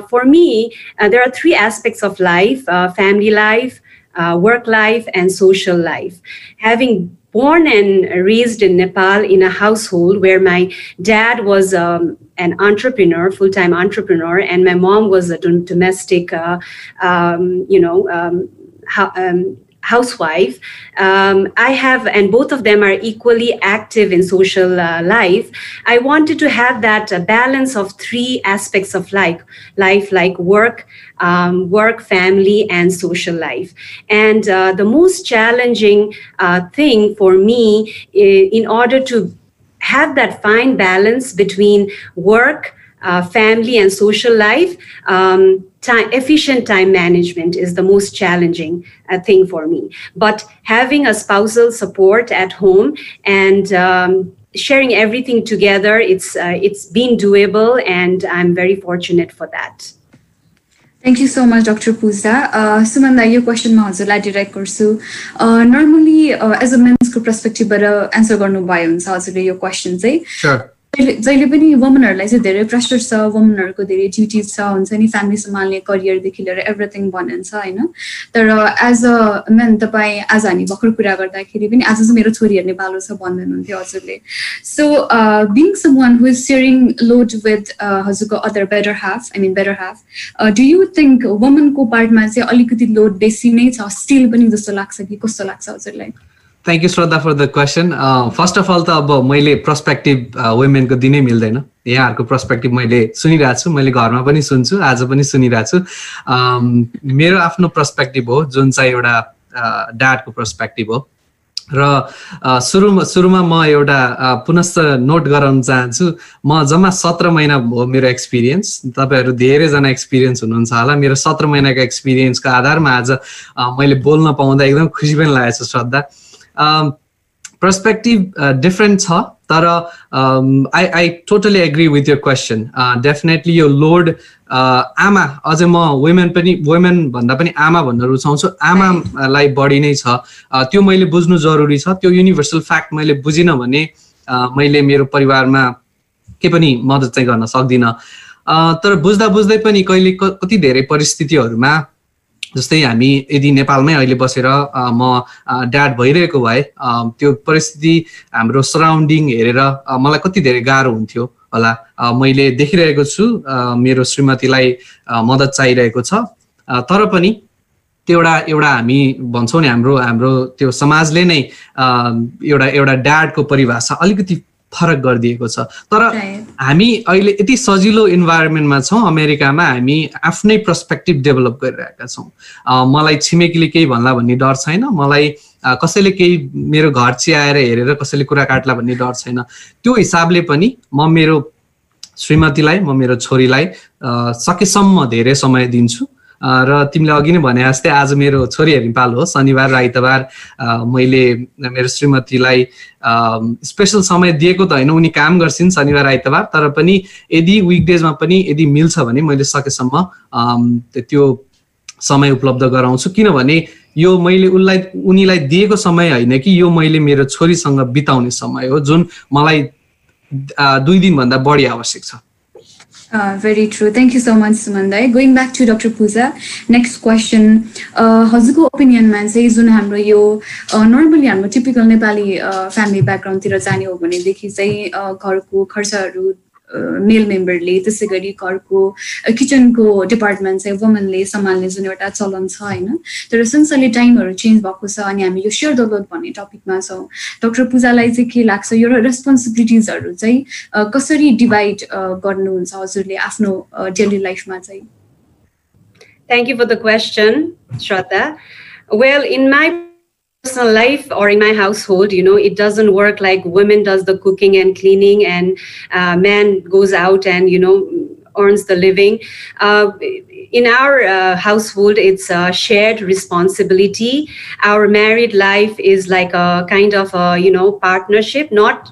Speaker 13: for me, there are 3 aspects of life: family life, work life and social life. Having born and raised in Nepal in a household where my dad was an entrepreneur, full-time entrepreneur, and my mom was a domestic, housewife. I have, and both of them are equally active in social life. I wanted to have that balance of three aspects of life, like work, family, and social life. And the most challenging thing for me in order to have that fine balance between work, family, and social life, efficient time management is the most challenging thing for me. But having a spousal support at home and sharing everything together, it's been doable, and I'm very fortunate for that.
Speaker 2: Thank you so much, Dr. Puja. Sumanda, your question ma hazurलाई direct गर्छु. Normally, as a men's perspective, but answer गर्नु भयो हुन्छ हजुरले यो question चाहिँ.
Speaker 12: Sure.
Speaker 2: जहिले पनि वुमनहरुलाई चाहिँ धेरै प्रेसर छ, वुमनहरुको धेरै ड्युटीज छ हुन्छ नि, फ्यामिली सम्हाल्ने, करियर देखि लिएर एभ्रीथिङ भनिन्छ हैन. तर एज अ मेन तपाई आज हामी भर्खर कुरा गर्दाखेरि पनि आज चाहिँ मेरो छोरी हेर्ने बालो छ भन्नुहुन्थ्यो हजुरले. So being someone who is sharing load with हजुरको other better half, do you think वुमनको पार्टमा चाहिँ अलिकति लोड बेसी नै छ स्टिल पनि जस्तो लाग्छ कि कस्तो लाग्छ हजुरलाई?
Speaker 12: Thank you, Shraddha, for the question. First of all, अब मैले पर्सपेक्टिभ वुमेनको दिनै मिल्दैन. यहाँहरुको पर्सपेक्टिभ मैले सुनिरहेको छु, मैले घरमा पनि सुन्छु, आज पनि सुनिरहेको छु. मेरो आफ्नो पर्सपेक्टिभ हो, जुन चाहिँ एउटा ड्याडको पर्सपेक्टिभ हो. र सुरुमा म एउटा पुनश्च नोट गराउन चाहन्छु, म जम्मा 17 महिना हो मेरो एक्सपिरियन्स. तपाईहरु धेरैजना एक्सपिरियन्स हुनुहुन्छ होला. मेरो 17 महिनाको एक्सपिरियन्सको आधारमा आज मैले बोल्न पाउँदा एकदम खुसी पनि लागेको छ श्रद्धा. Perspective different छ, तर I totally agree with your question. Definitely yo load आमा, अझै म वुमेन भन्दा पनि आमा भन्न रुचाउँछु. आमालाई बढी नै छ, त्यो मैले बुझ्नु जरुरी छ. त्यो युनिभर्सल फ्याक्ट मैले बुझिन भने मैले मेरो परिवारमा के पनि मद्दत चाहिँ गर्न सक्दिन. तर बुझ्दै पनि कहिले कति धेरै परिस्थितिहरुमा, जस्तै हामी यदि नेपालमै अहिले बसेर म ड्याड भइरहेको भए त्यो परिस्थिति हाम्रो सराउन्डिङ हेरेर मलाई कति धेरै गाह्रो हुन्थ्यो होला. मैले देखिरहेको छु मेरो श्रीमतीलाई मद्दत चाहिरहेको छ, तर पनि त्यो एउटा हामी भन्छौँ नि, हाम्रो त्यो समाजले नै एउटा ड्याडको परिभाषा अलिकति फरक गरिदिएको छ. तर हामी अहिले यति सजिलो इन्भाइरोमेन्टमा छौँ अमेरिकामा, हामी आफ्नै पर्सपेक्टिभ डेभलप गरिरहेका छौँ. मलाई छिमेकीले केही भन्ला भन्ने डर छैन, मलाई कसैले केही मेरो घर चियाएर हेरेर कसैले कुरा काट्ला भन्ने डर छैन. त्यो हिसाबले पनि म मेरो श्रीमतीलाई, म मेरो छोरीलाई सकेसम्म धेरै समय दिन्छु. र तिमीले अघि नै भने जस्तै आज मेरो छोरी हेर्ने पालो हो. शनिबार र आइतबार मैले मेरो श्रीमतीलाई स्पेशल समय दिएको त होइन, उनी काम गर्छिन् शनिबार आइतबार, तर पनि यदि विकडेजमा पनि यदि मिल्छ भने मैले सकेसम्म त्यो समय उपलब्ध गराउँछु. किनभने यो मैले उनीलाई दिएको समय होइन कि यो मैले मेरो छोरीसँग बिताउने समय हो, जुन मलाई 2 दिनभन्दा बढी आवश्यक छ.
Speaker 2: Very true. Thank you so much, Sumandai. Going back to Dr. Puja, next question. हजुरको ओपिनियनमा चाहिँ जुन हाम्रो यो नर्मली हाम्रो टिपिकल नेपाली फ्यामिली ब्याकग्राउन्डतिर जाने हो भनेदेखि चाहिँ घरको खर्चहरू मेल मेम्बरले, त्यसै गरी घरको किचनको डिपार्टमेन्ट चाहिँ वुमनले सम्हाल्ने जुन एउटा चलन छ हैन. तर सिन्सली टाइमहरू चेन्ज भएको छ अनि हामी यो शेयर द लोड भन्ने टपिकमा छौँ. डाक्टर पूजालाई चाहिँ के लाग्छ, यो रेस्पोन्सिबिलिटिजहरू चाहिँ कसरी डिभाइड गर्नुहुन्छ हजुरले आफ्नो डेली लाइफमा चाहिँ?
Speaker 13: Thank you for the question, Shraddha. Well, in my personal life or in my household, it doesn't work like women does the cooking and cleaning and man goes out and, earns the living. In our household, it's a shared responsibility. Our married life is like a kind of a, partnership, not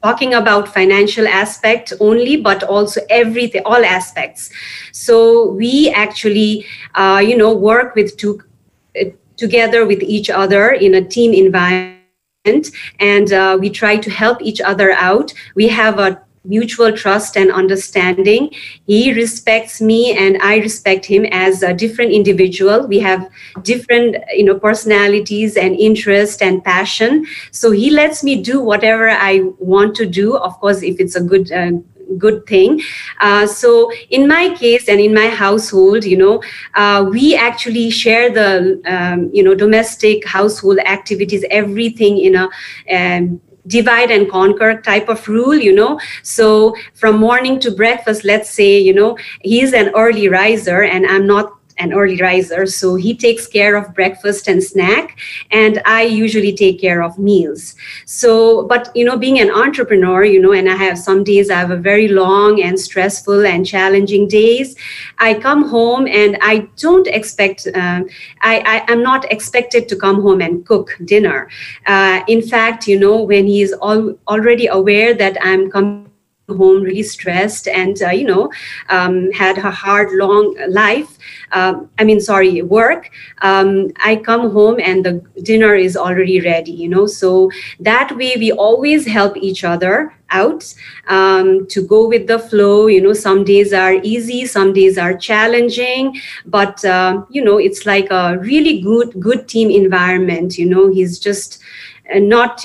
Speaker 13: talking about financial aspect only, but also everything, all aspects. So we actually, work with together with each other in a team environment, and we try to help each other out. We have a mutual trust and understanding. He respects me and I respect him as a different individual. We have different, personalities and interest and passion. So he lets me do whatever I want to do, of course, if it's a good thing. So in my case and in my household, we actually share the, domestic household activities, everything in a divide and conquer type of rule, So from morning to breakfast, let's say, he's an early riser and I'm not an early riser. So he takes care of breakfast and snack, and I usually take care of meals. So, but, being an entrepreneur, and I have some days I have a very long and stressful and challenging days. I come home and I don't expect, I'm not expected to come home and cook dinner. In fact, when he is already aware that I'm coming home really stressed and, had a hard, long life, work, I come home and the dinner is already ready, So that way we always help each other out to go with the flow. Some days are easy, some days are challenging, but, it's like a really good team environment. He's just not,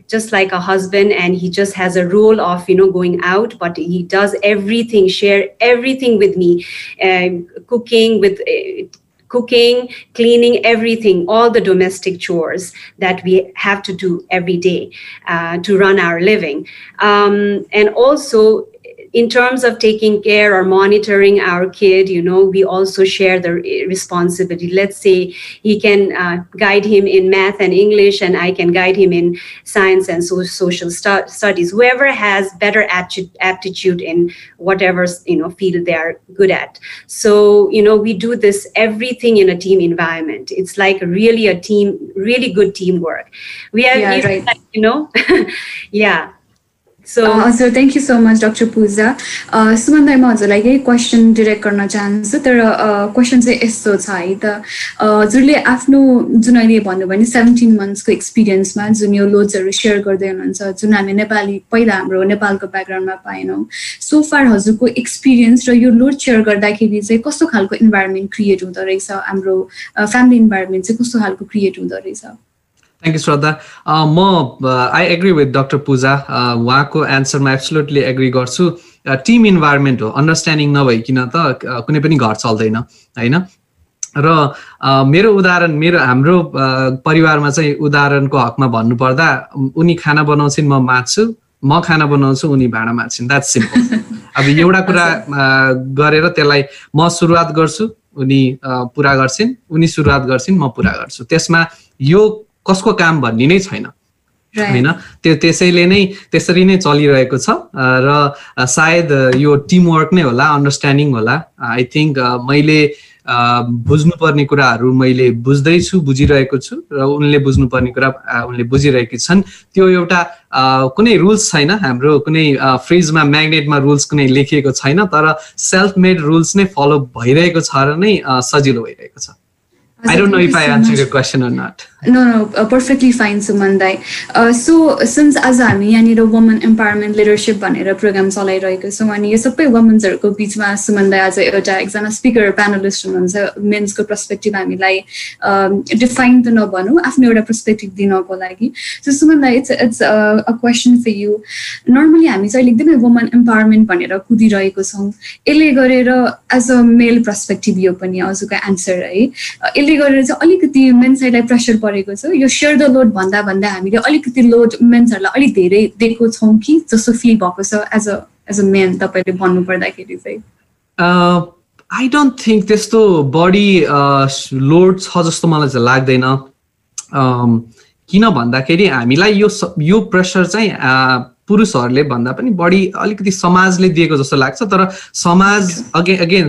Speaker 13: just like a husband and he just has a role of, going out, but he does everything, share everything with me, cooking, cleaning, everything, all the domestic chores that we have to do every day to run our living. And also, in terms of taking care or monitoring our kid, we also share the responsibility. Let's say he can guide him in math and English, and I can guide him in science and social studies. Whoever has better aptitude in whatever field they are good at. So we do this everything in a team environment. It's like really good teamwork. We have, yeah.
Speaker 2: So thank you so much, Dr. Puja. Sumandai ma हजुरलाई यही question direct गर्न चाहन्छु, तर question चाहिँ यस्तो छ है त, हजुरले आफ्नो जुन अहिले भन्नुभयो नि 17 मन्थ्सको एक्सपिरियन्समा जुन यो लोड्सहरू सेयर गर्दै हुनुहुन्छ, जुन हामी पहिला हाम्रो नेपालको ब्याकग्राउन्डमा पाएनौँ, सो फार हजुरको एक्सपिरियन्स र यो लोड सेयर गर्दाखेरि चाहिँ कस्तो खालको इन्भाइरोमेन्ट क्रिएट हुँदो रहेछ, हाम्रो फ्यामिली इन्भाइरोमेन्ट चाहिँ कस्तो खालको क्रिएट हुँदो रहेछ?
Speaker 12: Thank you, Shraddha. I agree with Dr. Puja. उहाँको एन्सरमा एब्सोल्युटली एग्री गर्छु. टिम इन्भाइरोमेन्ट हो, अन्डरस्ट्यान्डिङ नभइकन त कुनै पनि घर चल्दैन हैन. र मेरो हाम्रो परिवारमा चाहिँ उदाहरणको हकमा भन्नुपर्दा उनी खाना बनाउँछिन्, म मात्छु, म खाना बनाउँछु, उनी भाँडा माझ्छिन्. That's simple. अब एउटा कुरा गरेर त्यसलाई म सुरुवात गर्छु, उनी पुरा गर्छिन्, उनी सुरुवात गर्छिन्, म पुरा गर्छु. त्यसमा यो कसको काम भन्ने नै छैन हैन. त्यसरी नै चलिरहेको छ र सायद यो टिमवर्क नै होला, अन्डरस्ट्यान्डिङ होला. आई थिंक मैले बुझ्नुपर्ने कुराहरू मैले बुझ्दैछु, बुझिरहेको छु, र उनले बुझ्नुपर्ने कुरा उनले बुझिरहेकी छन्. त्यो एउटा कुनै रुल्स छैन, हाम्रो कुनै फ्रिजमा म्याग्नेटमा रुल्स कुनै लेखिएको छैन, तर सेल्फ मेड रुल्स नै फलो भइरहेको छ र नै सजिलो भइरहेको छ. I don't know if I answered your question or not.
Speaker 2: No, perfectly fine, Sumandai. So since as हामी यहाँनिर वुमन एम्पावरमेन्ट लिडरशिप भनेर प्रोग्राम चलाइरहेको छौँ, अनि यो सबै वुमन्सहरूको बिचमा सुमन्दाई आज एकजना स्पिकर प्यानलिस्ट हुनुहुन्छ, मेन्सको पर्सपेक्टिभ हामीलाई डिफाइन त नभनौँ, आफ्नो एउटा पर्सपेक्टिभ दिनको लागि. सो सुमन्दाई, it's a question for you. Normally हामी चाहिँ एकदमै वुमन एम्पावरमेन्ट भनेर कुदिरहेको छौँ, यसले गरेर एज अ मेल पर्सपेक्टिभ यो पनि हजुरको एन्सर है, यसले गरेर चाहिँ अलिकति मेन्सहरूलाई प्रेसर परेको छ, यो शेयर द लोड भन्दा हामीले अलिकति लोड मेन्सहरूलाई अलिक धेरै दिएको छौँ कि जस्तो फिल भएको छ एज अ मेन तपाईँले भन्नु पर्दाखेरि चाहिँ?
Speaker 12: आई डोन्ट थिङ्क त्यस्तो बढी लोड छ जस्तो मलाई चाहिँ लाग्दैन. किन भन्दाखेरि हामीलाई यो प्रेसर चाहिँ पुरुषहरूले भन्दा पनि बढी अलिकति समाजले दिएको जस्तो लाग्छ. तर समाज अगेन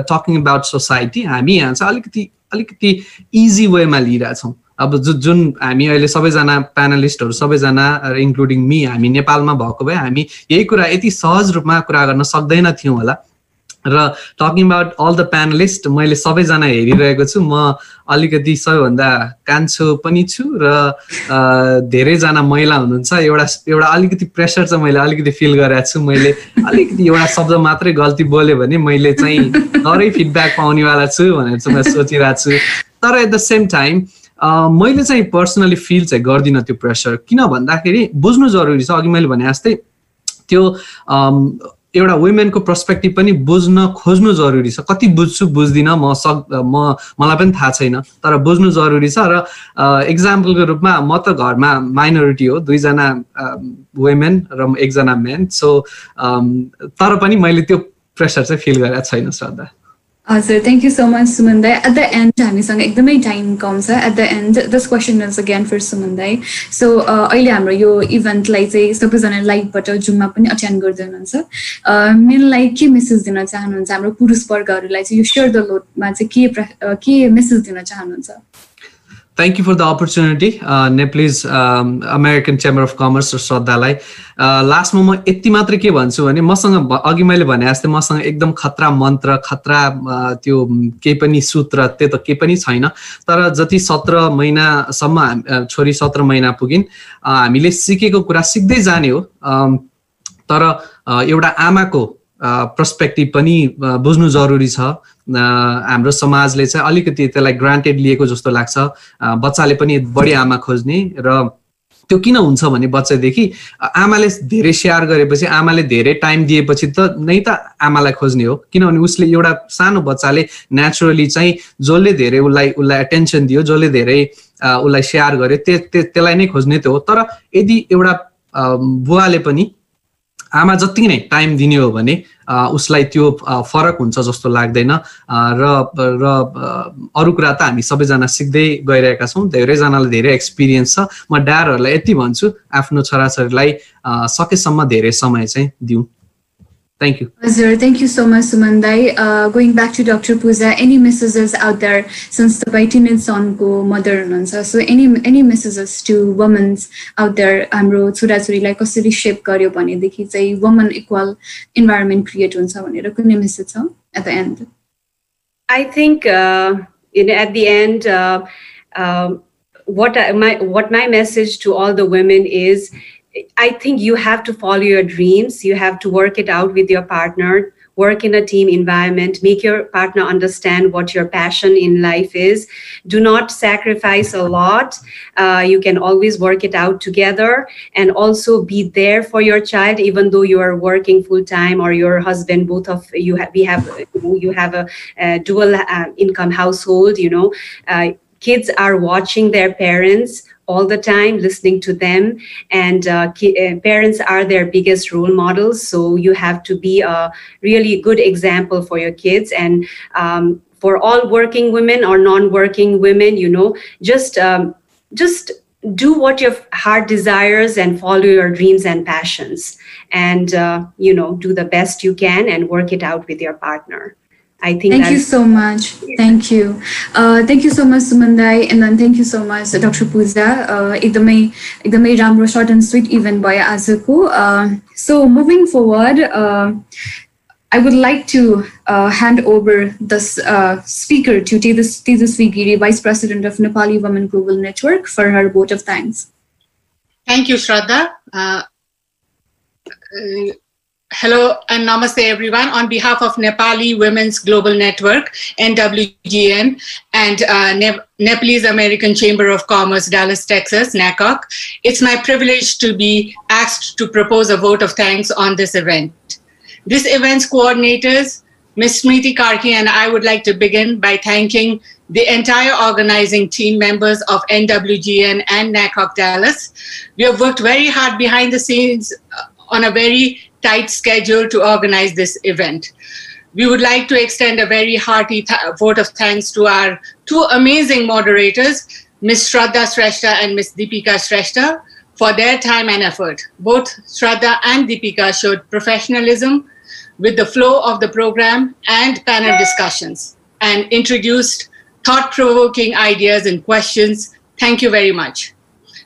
Speaker 12: टकिङ अबाउट सोसाइटी, हामी यहाँ चाहिँ अलिकति इजी वेमा लिइरहेछौँ. अब जुन हामी अहिले सबैजना प्यानलिस्टहरू सबैजना इन्क्लुडिङ मी हामी नेपालमा भएको भए हामी यही कुरा यति सहज रूपमा कुरा गर्न सक्दैन थियौँ होला. र talking about all the panelist मैले सबैजना हेरिरहेको छु म अलिकति सबैभन्दा कान्छो पनि छु र धेरैजना महिला हुनुहुन्छ एउटा अलिकति प्रेसर चाहिँ मैले अलिकति फिल गरेको छु मैले अलिकति एउटा शब्द मात्रै गल्ती बोल्यो भने मैले चाहिँ डरै फिडब्याक पाउनेवाला छु भनेर चाहिँ म सोचिरहेको छु तर एट द सेम टाइम मैले चाहिँ पर्सनली फिल चाहिँ गर्दिनँ त्यो प्रेसर किन भन्दाखेरि बुझ्नु जरुरी छ अघि मैले भने जस्तै त्यो एउटा वुमेनको पर्सपेक्टिभ पनि बुझ्न खोज्नु जरुरी छ कति बुझ्छु बुझ्दिनँ मलाई पनि थाहा छैन तर बुझ्नु जरुरी छ र एक्जाम्पलको रूपमा म त घरमा माइनोरिटी हो 2 जना वुमेन र 1 जना मेन सो तर पनि मैले त्यो प्रेसर चाहिँ फिल गरेको छैन श्रद्धा
Speaker 2: Sir, thank you so much, Sumandai. At the end, हामीसँग एकदमै टाइम कम छ. At the end, this question is again for Sumandai. So, अहिले हाम्रो यो इभेन्टलाई चाहिँ सबैजना लाइभबाट जुममा पनि अटेन्ड गर्दै हुनुहुन्छ. मेनलाई के मेसेज दिन चाहनुहुन्छ हाम्रो पुरुष वर्गहरूलाई चाहिँ यो शेयर द लोडमा चाहिँ के मेसेज दिन चाहनुहुन्छ?
Speaker 12: Thank you for the opportunity, Nepalese American Chamber of Commerce र श्रद्धालाई लास्टमा म यति मात्र के भन्छु भने मसँग अघि मैले भने जस्तै मसँग एकदम खतरा मन्त्र खतरा त्यो केही पनि सूत्र त्यो त केही पनि छैन तर जति 17 महिनासम्म छोरी 17 महिना पुगिन् हामीले सिकेको कुरा सिक्दै जाने हो तर एउटा आमाको पर्सपेक्टिभ पनि बुझ्नु जरुरी छ हाम्रो समाजले चाहिँ अलिकति त्यसलाई ग्रान्टेड लिएको जस्तो लाग्छ बच्चाले पनि बढी आमा खोज्ने र त्यो किन हुन्छ भने बच्चादेखि आमाले धेरै शेयर गरेपछि आमाले धेरै टाइम दिएपछि त नै त आमालाई खोज्ने हो किनभने उसले एउटा सानो बच्चाले नेचुरली चाहिँ जसले धेरै उसलाई अटेन्सन दियो जसले धेरै उसलाई शेयर गर्यो त्यसलाई नै खोज्ने त हो तर यदि एउटा बुवाले पनि आमा जति नै टाइम दिने हो भने उसलाई त्यो फरक हुन्छ जस्तो लाग्दैन र अरु कुरा त हामी सबैजना सिक्दै गइरहेका छौं धेरैजनाले धेरै एक्सपिरियन्स छ म ड्याडहरुलाई यति भन्छु आफ्नो छोराछोरीलाई सकेसम्म धेरै समय चाहिँ दिउँ Thank you.
Speaker 2: Sir, thank you so much, Sumandai. Going back to Dr. Pooja, any messages out there since the 18 is on go mother hununcha. So any messages to women out there हाम्रो छोराछोरीलाई कसरी shape गर्यो भने देखि चाहिँ woman equal environment create हुन्छ भनेर कुनै मेसेज छ at the end?
Speaker 13: I think at the end what my message to all the women is I think you have to follow your dreams. You have to work it out with your partner, work in a team environment, make your partner understand what your passion in life is. Do not sacrifice a lot. You can always work it out together and also be there for your child, even though you are working full time or your husband, both of you have a dual income household, kids are watching their parents all the time, listening to them, and parents are their biggest role models. So you have to be a really good example for your kids. And for all working women or non-working women, just do what your heart desires and follow your dreams and passions, and do the best you can and work it out with your partner. I think
Speaker 2: thank you so much. Thank you. Thank you so much, Sumandai, and then thank you so much, Dr. Pooja. एकदमै राम्रो short and sweet event भयो आजको. So moving forward, I would like to hand over this speaker to Tejasvi Giri, Vice President of Nepali Women Global Network, for her vote of thanks.
Speaker 14: Thank you, Shraddha. Hello and namaste everyone. On behalf of Nepali Women's Global Network, NWGN, and Nepalese American Chamber of Commerce, Dallas, Texas, NACOC, it's my privilege to be asked to propose a vote of thanks on this event. This event's coordinators, Ms. Smriti Karki, and I would like to begin by thanking the entire organizing team members of NWGN and NACOC Dallas. We have worked very hard behind the scenes on a very tight schedule to organize this event. We would like to extend a very hearty vote of thanks to our two amazing moderators, Ms. Shraddha Shrestha and Ms. Deepika Shrestha, for their time and effort. Both Shraddha and Deepika showed professionalism with the flow of the program and panel discussions and introduced thought-provoking ideas and questions. Thank you very much.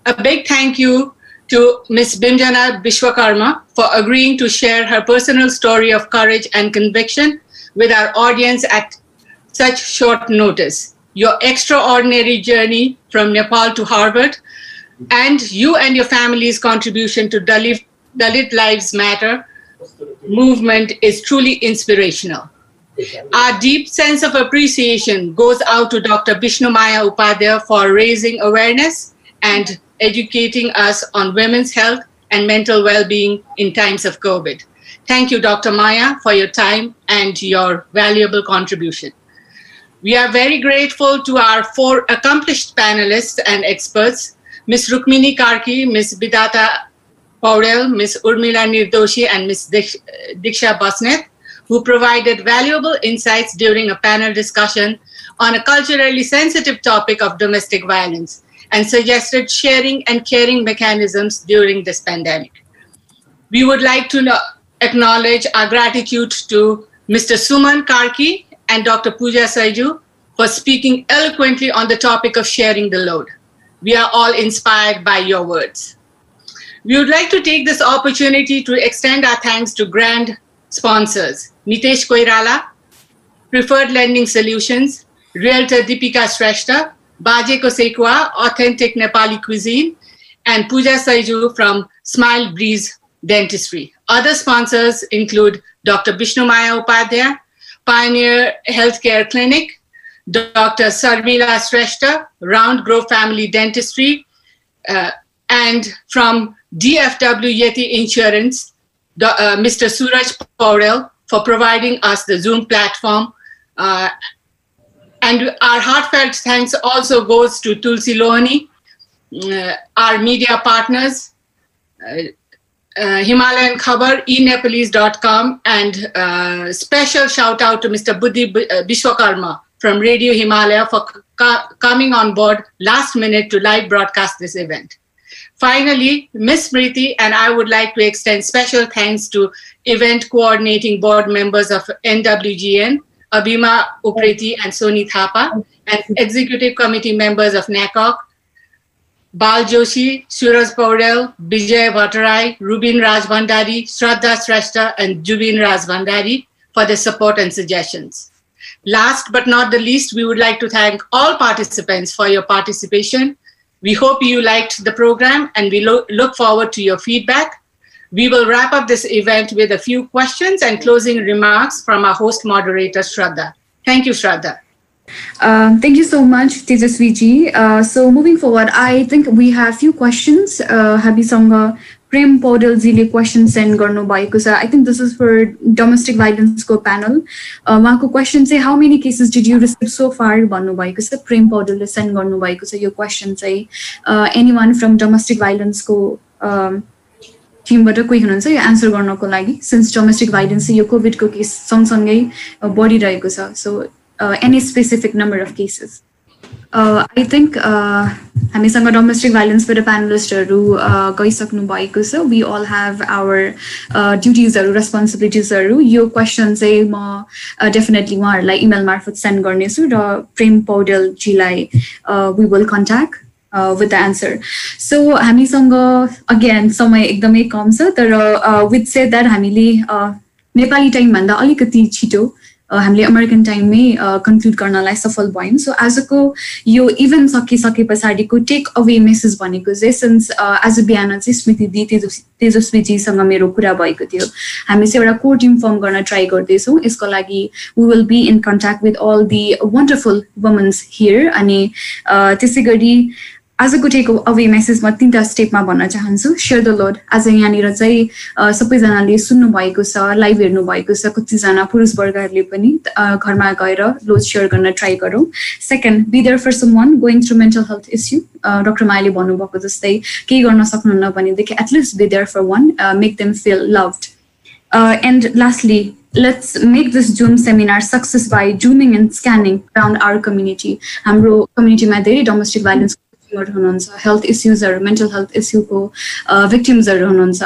Speaker 14: A big thank you to Ms. Bimjana Vishwakarma for agreeing to share her personal story of courage and conviction with our audience at such short notice. Your extraordinary journey from Nepal to Harvard, and you and your family's contribution to Dalit Lives Matter movement is truly inspirational. Our deep sense of appreciation goes out to Dr. Bishnumaya Upadhyay for raising awareness and educating us on women's health and mental well-being in times of COVID. Thank you, Dr. Maya, for your time and your valuable contribution. We are very grateful to our 4 accomplished panelists and experts, Ms. Rukmini Karki, Ms. Bidata Paurel, Ms. Urmila Nirdoshi, and Ms. Diksha Basnet, who provided valuable insights during a panel discussion on a culturally sensitive topic of domestic violence and suggested sharing and caring mechanisms during this pandemic. We would like to acknowledge our gratitude to Mr. Suman Karki and Dr. Pooja Saiju for speaking eloquently on the topic of sharing the load. We are all inspired by your words. We would like to take this opportunity to extend our thanks to grand sponsors, Nitesh Koirala, Preferred Lending Solutions, Realtor Deepika Shrestha, Baje Ko Sekwa, Authentic Nepali Cuisine, and Pooja Saiju from Smile Breeze Dentistry. Other sponsors include Dr. Bishnumaya Upadhyay, Pioneer Healthcare Clinic, Dr. Sarmila Shrestha, Round Grove Family Dentistry, and from DFW Yeti Insurance, Mr. Suraj Paurel, for providing us the Zoom platform. And our heartfelt thanks also goes to Tulsi Lohani, our media partners, Himalayan Khabar, enepalese.com, and special shout out to Mr. Buddhi Bishwakarma from Radio Himalaya for coming on board last minute to live broadcast this event. Finally, Ms. Smriti and I would like to extend special thanks to event coordinating board members of NWGN, Abhima Upreti and Soni Thapa, and executive committee members of NACOC, Bal Joshi, Suraj Paurel, Bijay Bhattarai, Rubin Rajbhandari, Shraddha Shrestha, and Jubin Rajbhandari for their support and suggestions. Last but not the least, we would like to thank all participants for your participation. We hope you liked the program and we look forward to your feedback. We will wrap up this event with a few questions and closing remarks from our host moderator, Shraddha. Thank you, Shraddha.
Speaker 2: Thank you so much, Tejasvi ji. So moving forward, I think we have few questions. Habisanga Prem Paudel zile question send garnu bhayeko cha. I think this is for domestic violence ko panel. Wahako question चाहिँ how many cases did you receive so far भन्नु भएको छ. Prem Paudel le send garnu bhayeko cha yo question चाहिँ anyone from domestic violence ko टिमबाट कोही हुनुहुन्छ यो answer गर्नको लागि, since domestic violence यो कोभिड को केस सँगसँगै बढिरहेको छ. सो any specific number of cases? I think हामीसँग डोमेस्टिक भाइलेन्सबाट प्यानलिस्टहरू गइसक्नु भएको छ. We all have our duties-हरु, responsibilities-हरु. यो क्वेसन चाहिँ म डेफिनेटली उहाँहरूलाई इमेल मार्फत सेन्ड गर्नेछु र प्रेम Paudel जीलाई we will contact with the answer. So हामीसँग again समय एकदमै कम छ, तर with said that हामीले नेपाली टाइम भन्दा अलिकति छिटो हामीले अमेरिकन टाइममै कन्क्लुड गर्नलाई सफल भयौँ. सो आजको यो इभेन्ट सकिसके पछाडिको टेक अवे मेसेज भनेको चाहिँ सिन्स आज बिहान चाहिँ स्मृति दी तेजस्वीजीसँग मेरो कुरा भएको थियो, हामी चाहिँ एउटा कोर टिम फर्म गर्न ट्राई गर्दैछौँ. यसको लागि we will be in contact with all the wonderful women's here. अनि त्यसै गरी आजको टेक अवे मेसेजमा 3टा स्टेपमा भन्न चाहन्छु. Share the load. आज यहाँनिर चाहिँ सबैजनाले सुन्नु भएको छ, लाइभ हेर्नु भएको छ, कतिजना पुरुष वर्गहरूले पनि घरमा गएर लोड सेयर गर्न ट्राई गरौँ. Second, be there for someone going through mental health issue. Doctor मायाले भन्नुभएको जस्तै केही गर्न सक्नुहुन्न भनेदेखि at least be there for one, make them feel loved. And lastly, let's make this Zoom seminar success by zooming and scanning around our community. हाम्रो कम्युनिटीमा धेरै domestic violence हुनुहुन्छ, हेल्थ इस्युजहरु, मेन्टल हेल्थ इस्युको भिक्टिम्सहरु हुनुहुन्छ.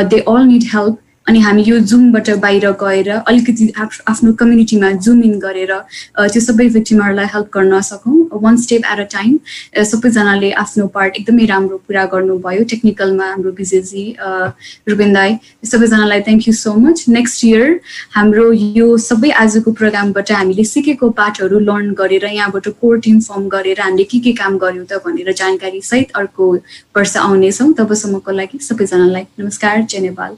Speaker 2: दे अल निड हेल्प. अनि हामी यो जुमबाट बाहिर गएर अलिकति आफ्नो कम्युनिटीमा जुम इन गरेर त्यो सबै भिक्टिमहरूलाई हेल्प गर्न सकौँ one step at a time. सबैजनाले आफ्नो पार्ट एकदमै राम्रो पुरा गर्नुभयो टेक्निकलमा हाम्रो विजयजी रुबेन दाइ सबैजनालाई thank you so much next year हाम्रो यो सबै आजको प्रोग्रामबाट हामीले सिकेको पाठहरू लर्न गरेर यहाँबाट कोर टिम फर्म गरेर हामीले के काम गर्यौँ त भनेर जानकारी सहित अर्को वर्ष आउनेछौँ तबसम्मको लागि सबैजनालाई नमस्कार जय नेपाल